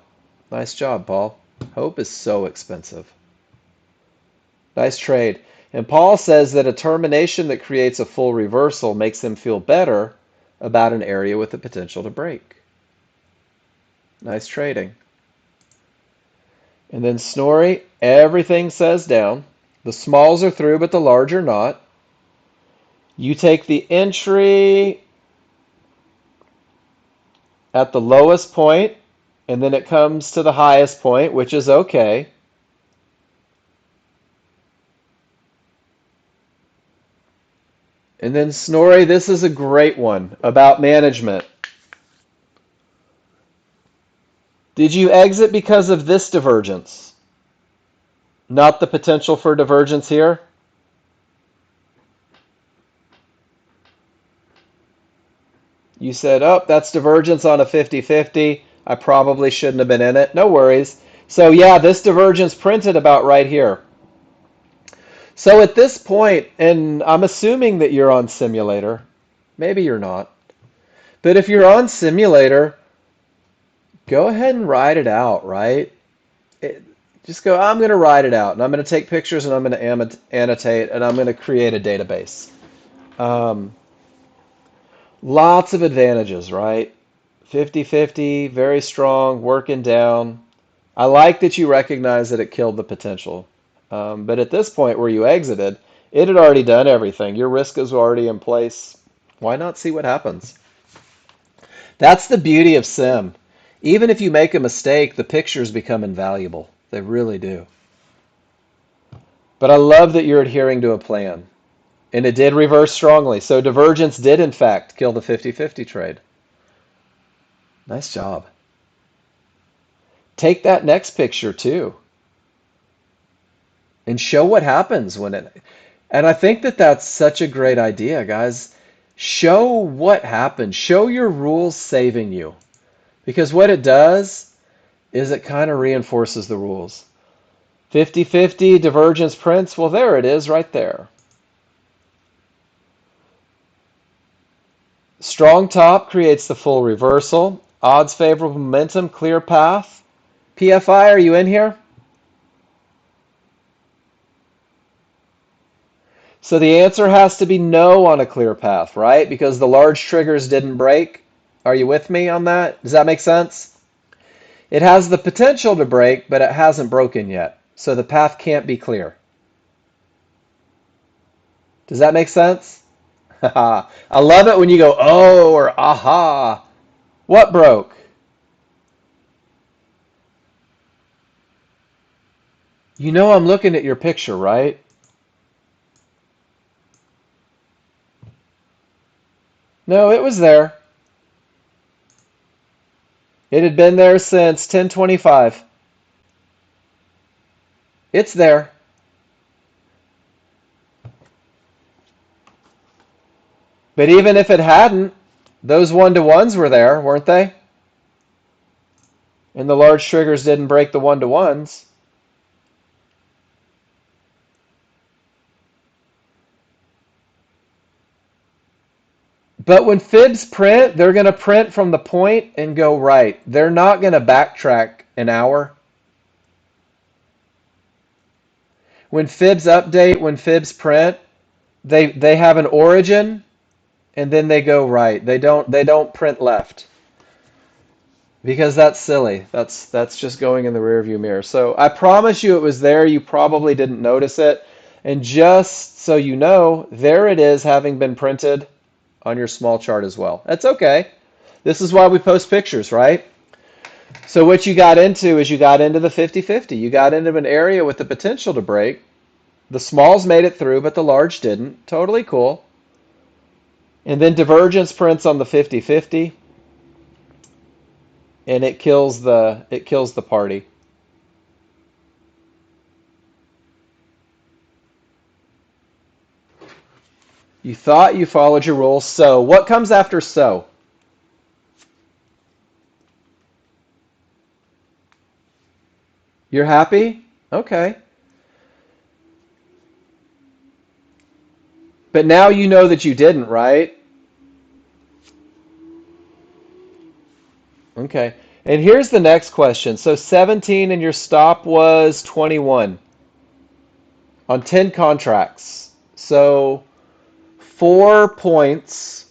Nice job, Paul. Hope is so expensive. Nice trade. And Paul says that a termination that creates a full reversal makes him feel better about an area with the potential to break. Nice trading. And then Snorri, everything says down. The smalls are through, but the large are not. You take the entry at the lowest point, And then it comes to the highest point, which is okay. And then Snorri, this is a great one about management. Did you exit because of this divergence? Not the potential for divergence here? You said, oh, that's divergence on a 50-50. I probably shouldn't have been in it. No worries. So yeah, this divergence printed about right here. So at this point, and I'm assuming that you're on simulator. Maybe you're not. But if you're on simulator, go ahead and write it out, right? Just go, I'm going to write it out, and I'm going to take pictures, and I'm going to annotate, and I'm going to create a database. Um, Lots of advantages, right? 50-50, very strong, working down. I like that you recognize that it killed the potential. But at this point where you exited, it had already done everything. Your risk is already in place. Why not see what happens? That's the beauty of sim. Even if you make a mistake, the pictures become invaluable. They really do. But I love that you're adhering to a plan. And it did reverse strongly. So divergence did, in fact, kill the 50-50 trade. Nice job. Take that next picture, too, and show what happens when it... And I think that that's such a great idea, guys. Show what happens. Show your rules saving you. Because what it does is it kind of reinforces the rules. 50-50, divergence prints. Well, there it is right there. Strong top creates the full reversal. Odds favorable momentum, clear path. PFI, are you in here? So the answer has to be no on a clear path, right? Because the large triggers didn't break. Are you with me on that? Does that make sense? It has the potential to break, but it hasn't broken yet. So the path can't be clear. Does that make sense? I love it when you go, oh, or aha. What broke? You know I'm looking at your picture, right? No, it was there. It had been there since 1025. It's there. But even if it hadn't, those one-to-ones were there, weren't they? And the large triggers didn't break the one-to-ones. But when fibs print, they're going to print from the point and go right. They're not going to backtrack an hour. When fibs update, when fibs print, they have an origin and then they go right. They don't print left. Because that's silly. That's just going in the rearview mirror. So I promise you it was there. You probably didn't notice it. And just so you know, there it is having been printed on your small chart as well. That's okay. This is why we post pictures, right? So what you got into is you got into the 50-50. You got into an area with the potential to break. The smalls made it through, but the large didn't. Totally cool. And then divergence prints on the 50-50. And it kills the party. You thought you followed your rules. So what comes after so? You're happy? Okay. But now you know that you didn't, right? Okay. And here's the next question. So 17 and your stop was 21 on 10 contracts. So 4 points.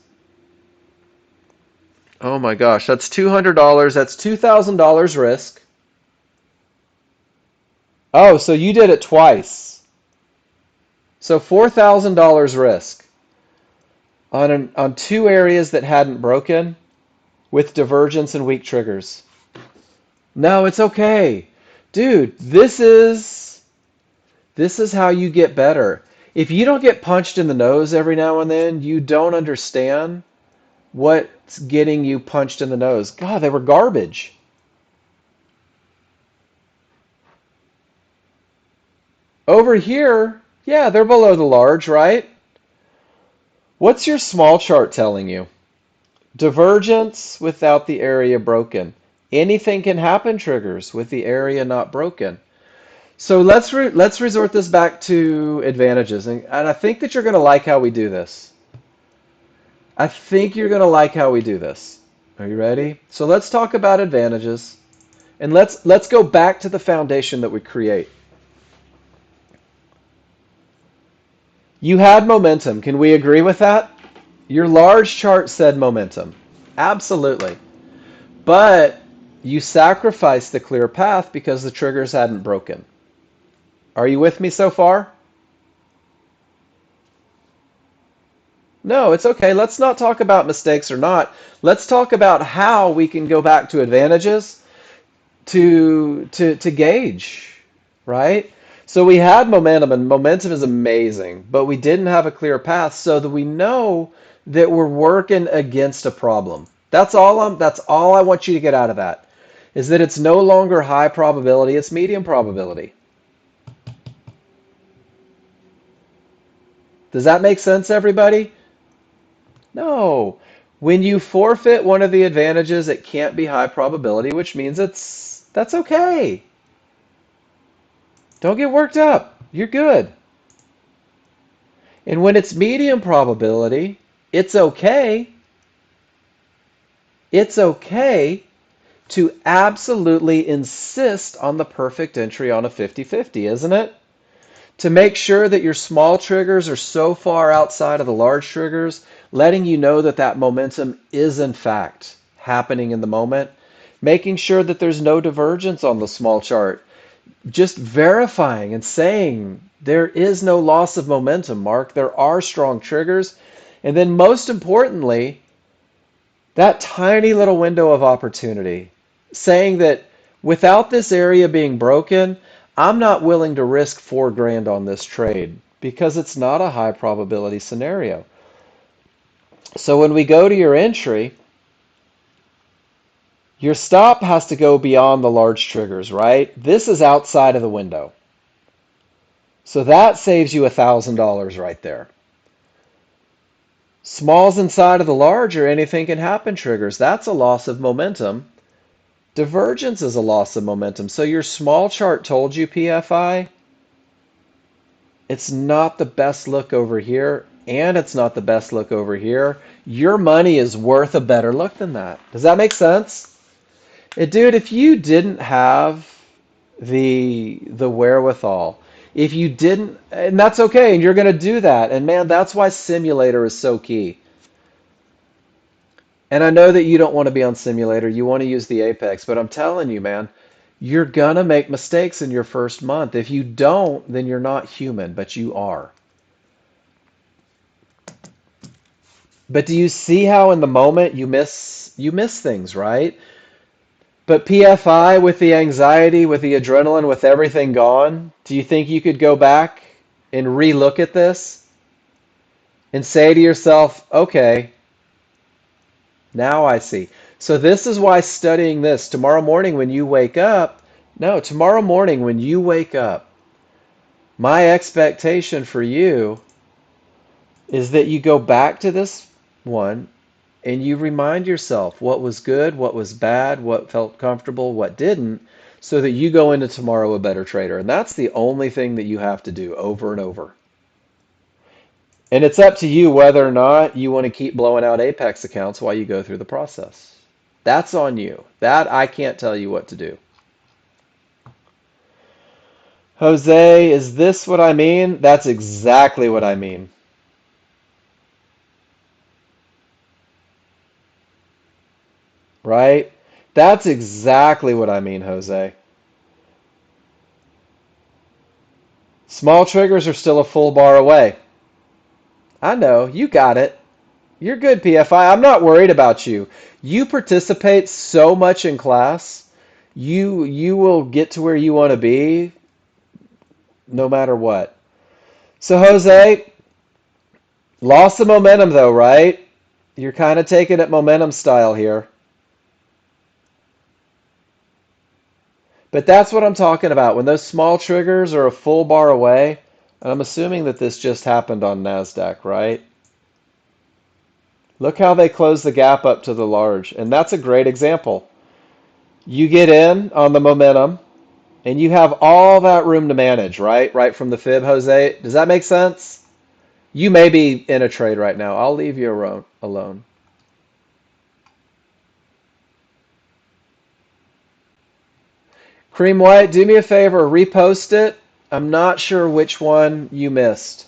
Oh my gosh, that's $200. That's $2,000 risk. Oh, so you did it twice. So $4,000 risk on two areas that hadn't broken with divergence and weak triggers. No, it's okay. Dude, this is how you get better. If you don't get punched in the nose every now and then, you don't understand what's getting you punched in the nose. God, they were garbage. Over here, yeah, they're below the large, right? What's your small chart telling you? Divergence without the area broken. Anything can happen triggers with the area not broken. So let's resort this back to advantages, and I think that you're going to like how we do this. I think you're going to like how we do this. Are you ready? So let's talk about advantages, and let's go back to the foundation that we create. You had momentum. Can we agree with that? Your large chart said momentum. Absolutely. But you sacrificed the clear path because the triggers hadn't broken. Are you with me so far? No, it's okay. Let's not talk about mistakes or not. Let's talk about how we can go back to advantages to gauge, right? So we had momentum, and momentum is amazing, but we didn't have a clear path so that we know that we're working against a problem. That's all I want you to get out of that. Is that it's no longer high probability, it's medium probability. Does that make sense, everybody? No. When you forfeit one of the advantages, it can't be high probability, which means that's okay. Don't get worked up. You're good. And when it's medium probability, it's okay. It's okay to absolutely insist on the perfect entry on a 50-50, isn't it? To make sure that your small triggers are so far outside of the large triggers, letting you know that that momentum is in fact happening in the moment, making sure that there's no divergence on the small chart, just verifying and saying there is no loss of momentum, Mark. There are strong triggers. And then most importantly, that tiny little window of opportunity, saying that without this area being broken, I'm not willing to risk 4 grand on this trade because it's not a high probability scenario. So when we go to your entry, your stop has to go beyond the large triggers, right? This is outside of the window. So that saves you $1,000 right there. Smalls inside of the large or anything can happen triggers. That's a loss of momentum. Divergence is a loss of momentum. So your small chart told you, PFI, it's not the best look over here, and it's not the best look over here. Your money is worth a better look than that. Does that make sense? Dude, if you didn't have the wherewithal, if you didn't, and that's okay, and you're going to do that. And man, that's why simulator is so key. And I know that you don't want to be on simulator, you want to use the Apex, but I'm telling you, man, you're going to make mistakes in your first month. If you don't, then you're not human, but you are. But do you see how in the moment you miss things, right? But PFI, with the anxiety, with the adrenaline, with everything gone, do you think you could go back and relook at this and say to yourself, okay, now I see. So this is why studying this tomorrow morning when you wake up, no, tomorrow morning when you wake up, my expectation for you is that you go back to this one and you remind yourself what was good, what was bad, what felt comfortable, what didn't, so that you go into tomorrow a better trader. And that's the only thing that you have to do over and over. And it's up to you whether or not you want to keep blowing out Apex accounts while you go through the process. That's on you. That I can't tell you what to do. Jose, is this what I mean? That's exactly what I mean. Right? That's exactly what I mean, Jose. Small triggers are still a full bar away. I know, you got it. You're good, PFI. I'm not worried about you. You participate so much in class. You will get to where you want to be no matter what. So Jose, lost some momentum though, right? You're kind of taking it momentum style here. But that's what I'm talking about. When those small triggers are a full bar away, and I'm assuming that this just happened on NASDAQ, right? Look how they close the gap up to the large. And that's a great example. You get in on the momentum, and you have all that room to manage, right? Right from the fib, Jose. Does that make sense? You may be in a trade right now. I'll leave you alone. Cream White, do me a favor, repost it. I'm not sure which one you missed.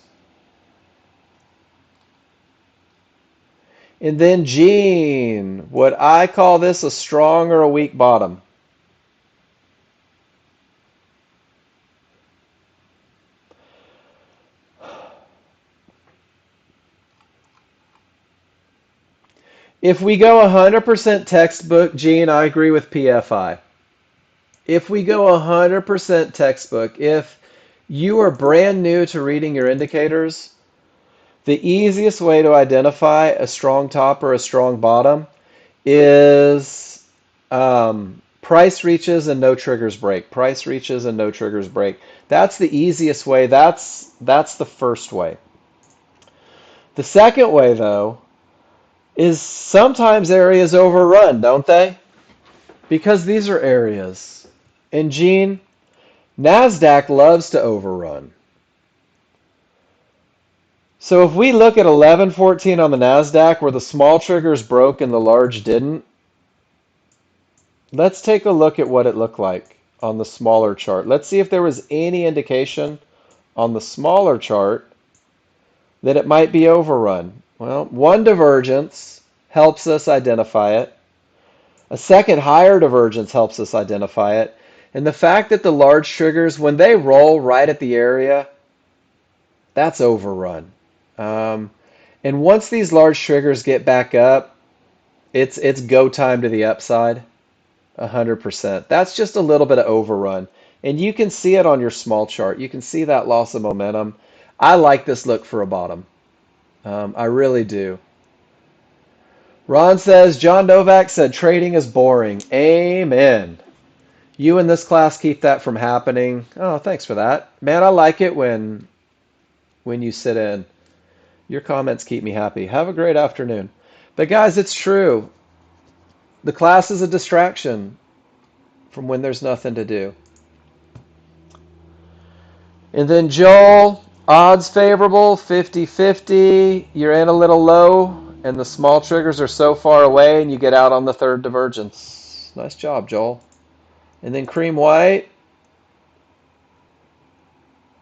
And then Gene, would I call this a strong or a weak bottom? If we go 100% textbook, Gene, I agree with PFI. If we go 100% textbook, if you are brand new to reading your indicators, the easiest way to identify a strong top or a strong bottom is price reaches and no triggers break. Price reaches and no triggers break. That's the easiest way. That's the first way. The second way, though, is sometimes areas overrun, don't they? Because these are areas. And Gene, NASDAQ loves to overrun. So if we look at 1114 on the NASDAQ where the small triggers broke and the large didn't, let's take a look at what it looked like on the smaller chart. Let's see if there was any indication on the smaller chart that it might be overrun. Well, one divergence helps us identify it. A second higher divergence helps us identify it. And the fact that the large triggers, when they roll right at the area, that's overrun. Um, and once these large triggers get back up, it's go time to the upside, 100%. That's just a little bit of overrun. And you can see it on your small chart. You can see that loss of momentum. I like this look for a bottom. I really do. Ron says, John Novak said trading is boring. Amen. You in this class keep that from happening. Oh, thanks for that. Man, I like it when you sit in. Your comments keep me happy. Have a great afternoon. But guys, it's true. The class is a distraction from when there's nothing to do. And then Joel, odds favorable, 50-50. You're in a little low, and the small triggers are so far away, and you get out on the third divergence. Nice job, Joel. And then Cream White,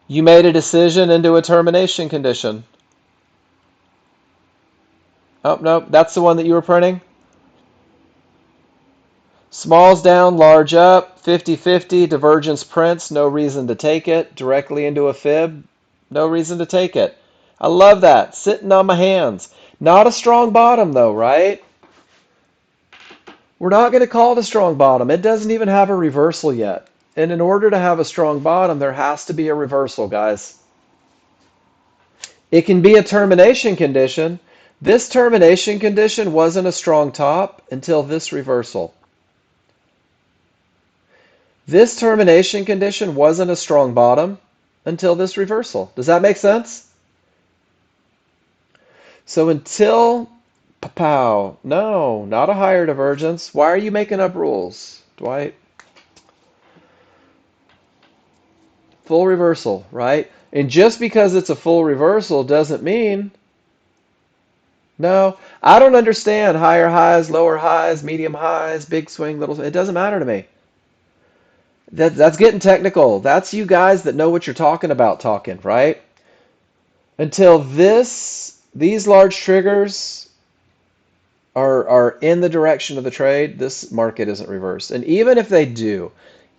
you made a decision into a termination condition. Oh, no, that's the one that you were printing? Smalls down, large up, 50-50, divergence prints, no reason to take it. Directly into a fib, no reason to take it. I love that. Sitting on my hands. Not a strong bottom though, right? We're not going to call it a strong bottom. It doesn't even have a reversal yet. And in order to have a strong bottom, there has to be a reversal, guys. It can be a termination condition. This termination condition wasn't a strong top until this reversal. This termination condition wasn't a strong bottom until this reversal. Does that make sense? So until, pow, no, not a higher divergence. Why are you making up rules, Dwight? Full reversal, right? And just because it's a full reversal doesn't mean, no, I don't understand higher highs, lower highs, medium highs, big swing, little swing. It doesn't matter to me. That's getting technical. That's you guys that know what you're talking about talking, right? Until these large triggers are in the direction of the trade, this market isn't reversed. And even if they do,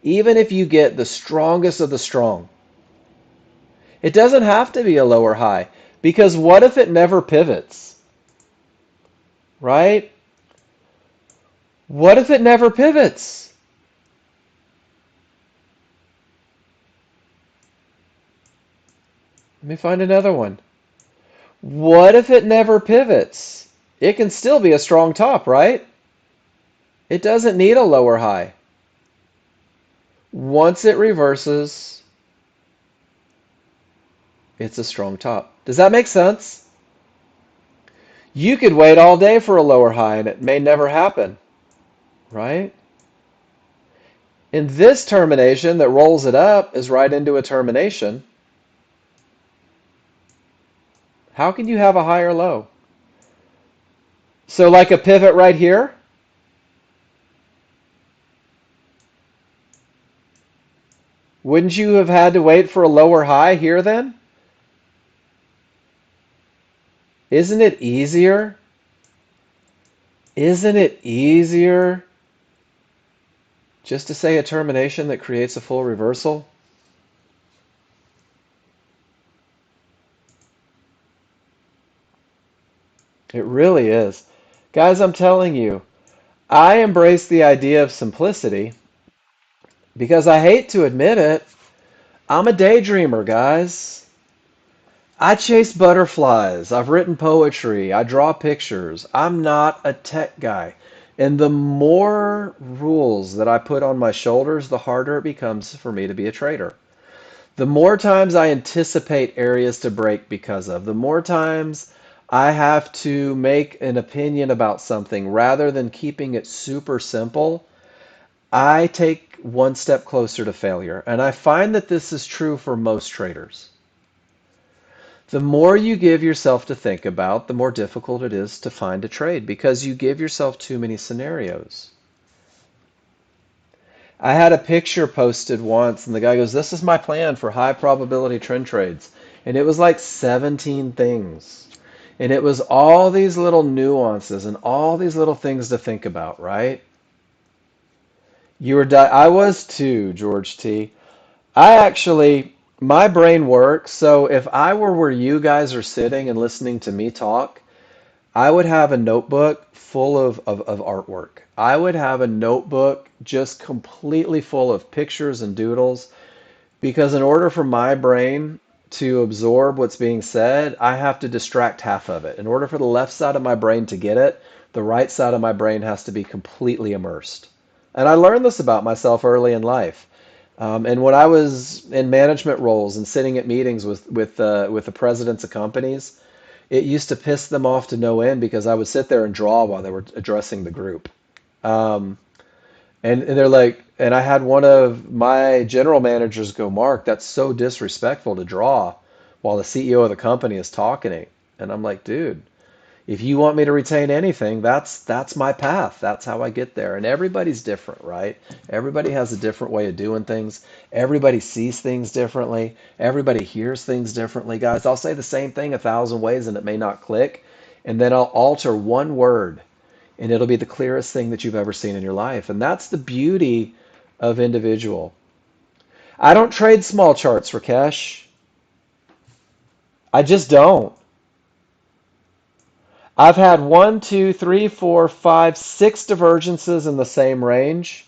even if you get the strongest of the strong, it doesn't have to be a lower high. Because what if it never pivots? Right? What if it never pivots? Let me find another one. What if it never pivots? It can still be a strong top, right? It doesn't need a lower high. Once it reverses, it's a strong top. Does that make sense? You could wait all day for a lower high and it may never happen, right? And this termination that rolls it up is right into a termination. How can you have a high or low? So like a pivot right here, wouldn't you have had to wait for a lower high here then? Isn't it easier? Isn't it easier just to say a termination that creates a full reversal? It really is. Guys, I'm telling you, I embrace the idea of simplicity because I hate to admit it. I'm a daydreamer, guys. I chase butterflies. I've written poetry. I draw pictures. I'm not a tech guy. And the more rules that I put on my shoulders, the harder it becomes for me to be a trader. The more times I anticipate areas to break because of, the more times I have to make an opinion about something rather than keeping it super simple, I take one step closer to failure. And I find that this is true for most traders. The more you give yourself to think about, the more difficult it is to find a trade because you give yourself too many scenarios. I had a picture posted once, and the guy goes, "This is my plan for high probability trend trades." And it was like 17 things. And it was all these little nuances and all these little things to think about, right? I was too, George T. I actually, my brain works. So if I were where you guys are sitting and listening to me talk, I would have a notebook full of artwork. I would have a notebook just completely full of pictures and doodles because in order for my brain to absorb what's being said, I have to distract half of it. In order for the left side of my brain to get it, the right side of my brain has to be completely immersed. And I learned this about myself early in life. And when I was in management roles and sitting at meetings with the presidents of companies, it used to piss them off to no end because I would sit there and draw while they were addressing the group. Um, and they're like, and I had one of my general managers go, "Mark, that's so disrespectful to draw while the CEO of the company is talking." And I'm like, dude, if you want me to retain anything, that's my path. That's how I get there. And everybody's different, right? Everybody has a different way of doing things. Everybody sees things differently. Everybody hears things differently, guys. I'll say the same thing 1,000 ways and it may not click. And then I'll alter one word and it'll be the clearest thing that you've ever seen in your life. And that's the beauty of individual. I don't trade small charts, Rakesh. I just don't. I've had one, two, three, four, five, six divergences in the same range.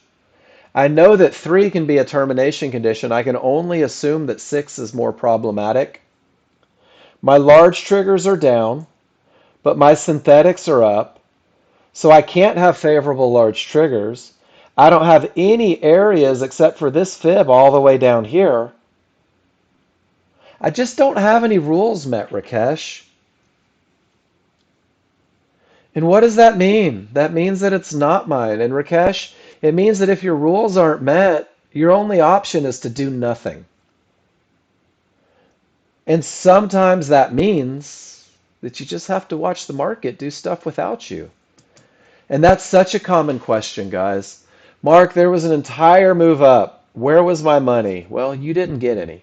I know that three can be a termination condition. I can only assume that six is more problematic. My large triggers are down, but my synthetics are up. So I can't have favorable large triggers. I don't have any areas except for this fib all the way down here. I just don't have any rules met, Rakesh. And what does that mean? That means that it's not mine. And Rakesh, it means that if your rules aren't met, your only option is to do nothing. And sometimes that means that you just have to watch the market do stuff without you. And that's such a common question, guys. Mark, there was an entire move up. Where was my money? Well, you didn't get any.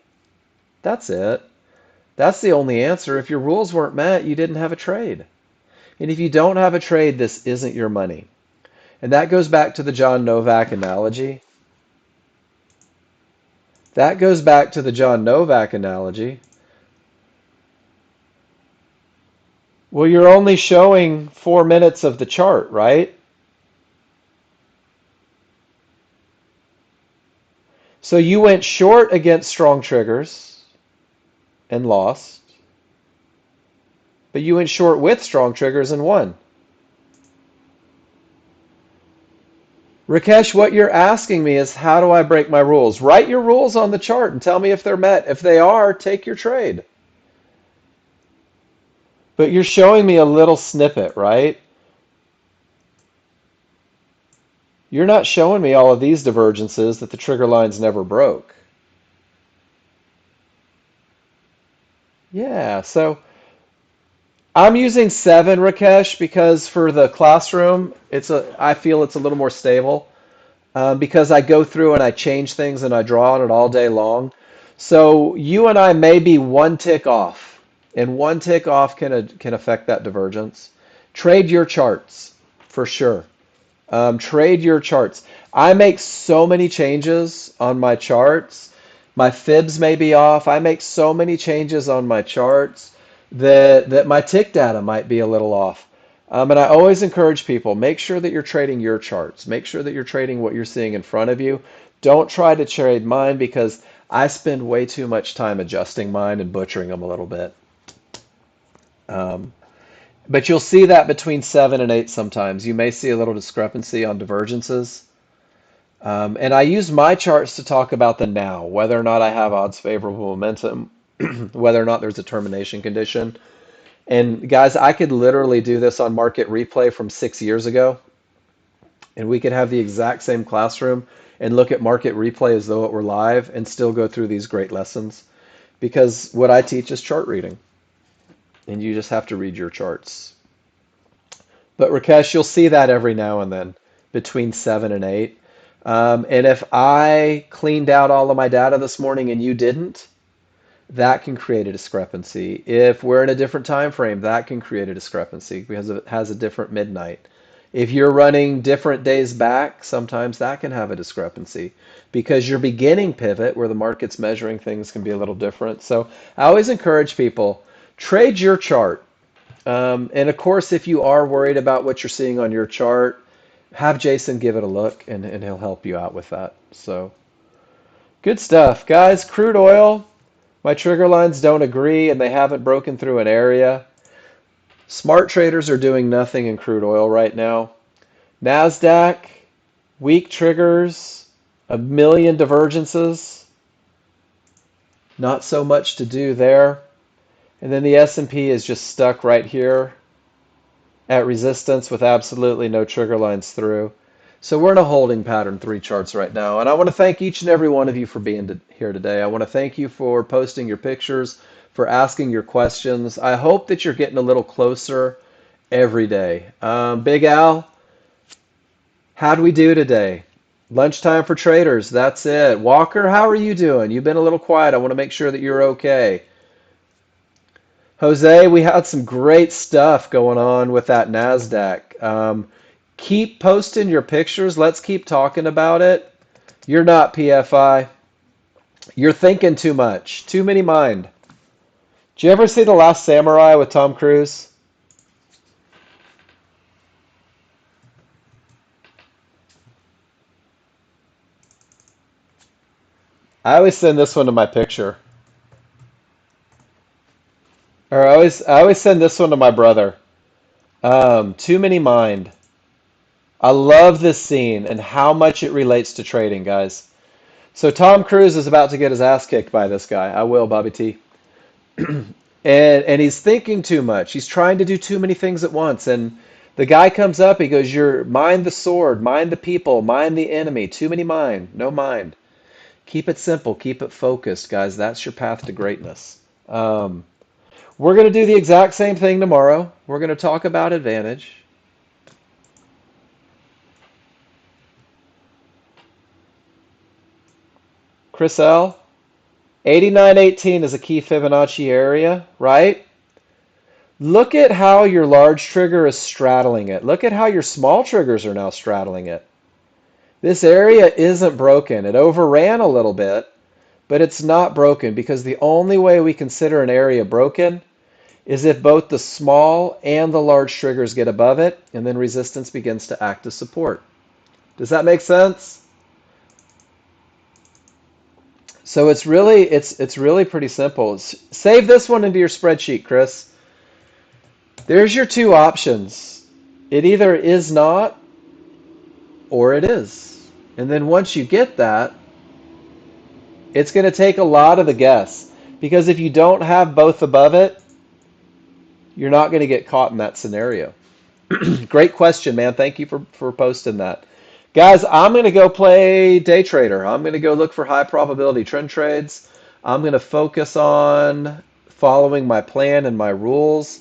That's it. That's the only answer. If your rules weren't met, you didn't have a trade. And if you don't have a trade, this isn't your money. And that goes back to the John Novak analogy. That goes back to the John Novak analogy. Well, you're only showing 4 minutes of the chart, right? So you went short against strong triggers, and lost, but you went short with strong triggers and won. Rakesh, what you're asking me is how do I break my rules? Write your rules on the chart and tell me if they're met. If they are, take your trade. But you're showing me a little snippet, right? You're not showing me all of these divergences that the trigger lines never broke. Yeah, so I'm using 7, Rakesh, because for the classroom, I feel it's a little more stable. Because I go through and I change things and I draw on it all day long. So you and I may be one tick off, and one tick off can affect that divergence. Trade your charts for sure. Trade your charts. I make so many changes on my charts. My fibs may be off. I make so many changes on my charts that my tick data might be a little off. And I always encourage people, make sure that you're trading your charts. Make sure that you're trading what you're seeing in front of you. Don't try to trade mine because I spend way too much time adjusting mine and butchering them a little bit. Um, but you'll see that between 7 and 8 sometimes. You may see a little discrepancy on divergences. And I use my charts to talk about the now, whether or not I have odds favorable momentum, whether or not there's a termination condition. And guys, I could literally do this on market replay from 6 years ago, and we could have the exact same classroom and look at market replay as though it were live and still go through these great lessons. Because what I teach is chart reading, and you just have to read your charts. But Rakesh, you'll see that every now and then between 7 and 8. And if I cleaned out all of my data this morning and you didn't, that can create a discrepancy. If we're in a different time frame, that can create a discrepancy because it has a different midnight. If you're running different days back, sometimes that can have a discrepancy because your beginning pivot, where the market's measuring things, can be a little different. So I always encourage people, trade your chart. And of course, if you are worried about what you're seeing on your chart, have Jason give it a look and he'll help you out with that. So good stuff. Guys, crude oil, my trigger lines don't agree and they haven't broken through an area. Smart traders are doing nothing in crude oil right now. NASDAQ, weak triggers, a million divergences. Not so much to do there. And then the S&P is just stuck right here at resistance with absolutely no trigger lines through. So we're in a holding pattern 3 charts right now. And I want to thank each and every one of you for being here today. I want to thank you for posting your pictures, for asking your questions. I hope that you're getting a little closer every day. Big Al, how'd we do today? Lunchtime for traders. That's it. Walker, how are you doing? You've been a little quiet. I want to make sure that you're okay. Jose, we had some great stuff going on with that NASDAQ. Keep posting your pictures. Let's keep talking about it. You're not PFI. You're thinking too much. Too many mind. Did you ever see The Last Samurai with Tom Cruise? I always send this one to my picture. Or I always send this one to my brother. Too many mind. I love this scene and how much it relates to trading, guys. So Tom Cruise is about to get his ass kicked by this guy. I will, Bobby T. And he's thinking too much. He's trying to do too many things at once. And the guy comes up, he goes, "You're mind the sword, mind the people, mind the enemy. Too many mind, no mind. Keep it simple, keep it focused, guys. That's your path to greatness." Um, we're going to do the exact same thing tomorrow. We're going to talk about advantage. Chris L. 8918 is a key Fibonacci area, right? Look at how your large trigger is straddling it. Look at how your small triggers are now straddling it. This area isn't broken. It overran a little bit, but it's not broken because the only way we consider an area broken is if both the small and the large triggers get above it, and then resistance begins to act as support. Does that make sense? So it's really pretty simple. Save this one into your spreadsheet, Chris. There's your two options. It either is not or it is. And then once you get that, it's going to take a lot of the guess. Because if you don't have both above it, you're not going to get caught in that scenario. Great question, man. Thank you for posting that. Guys, I'm going to go play day trader. I'm going to go look for high probability trend trades. I'm going to focus on following my plan and my rules.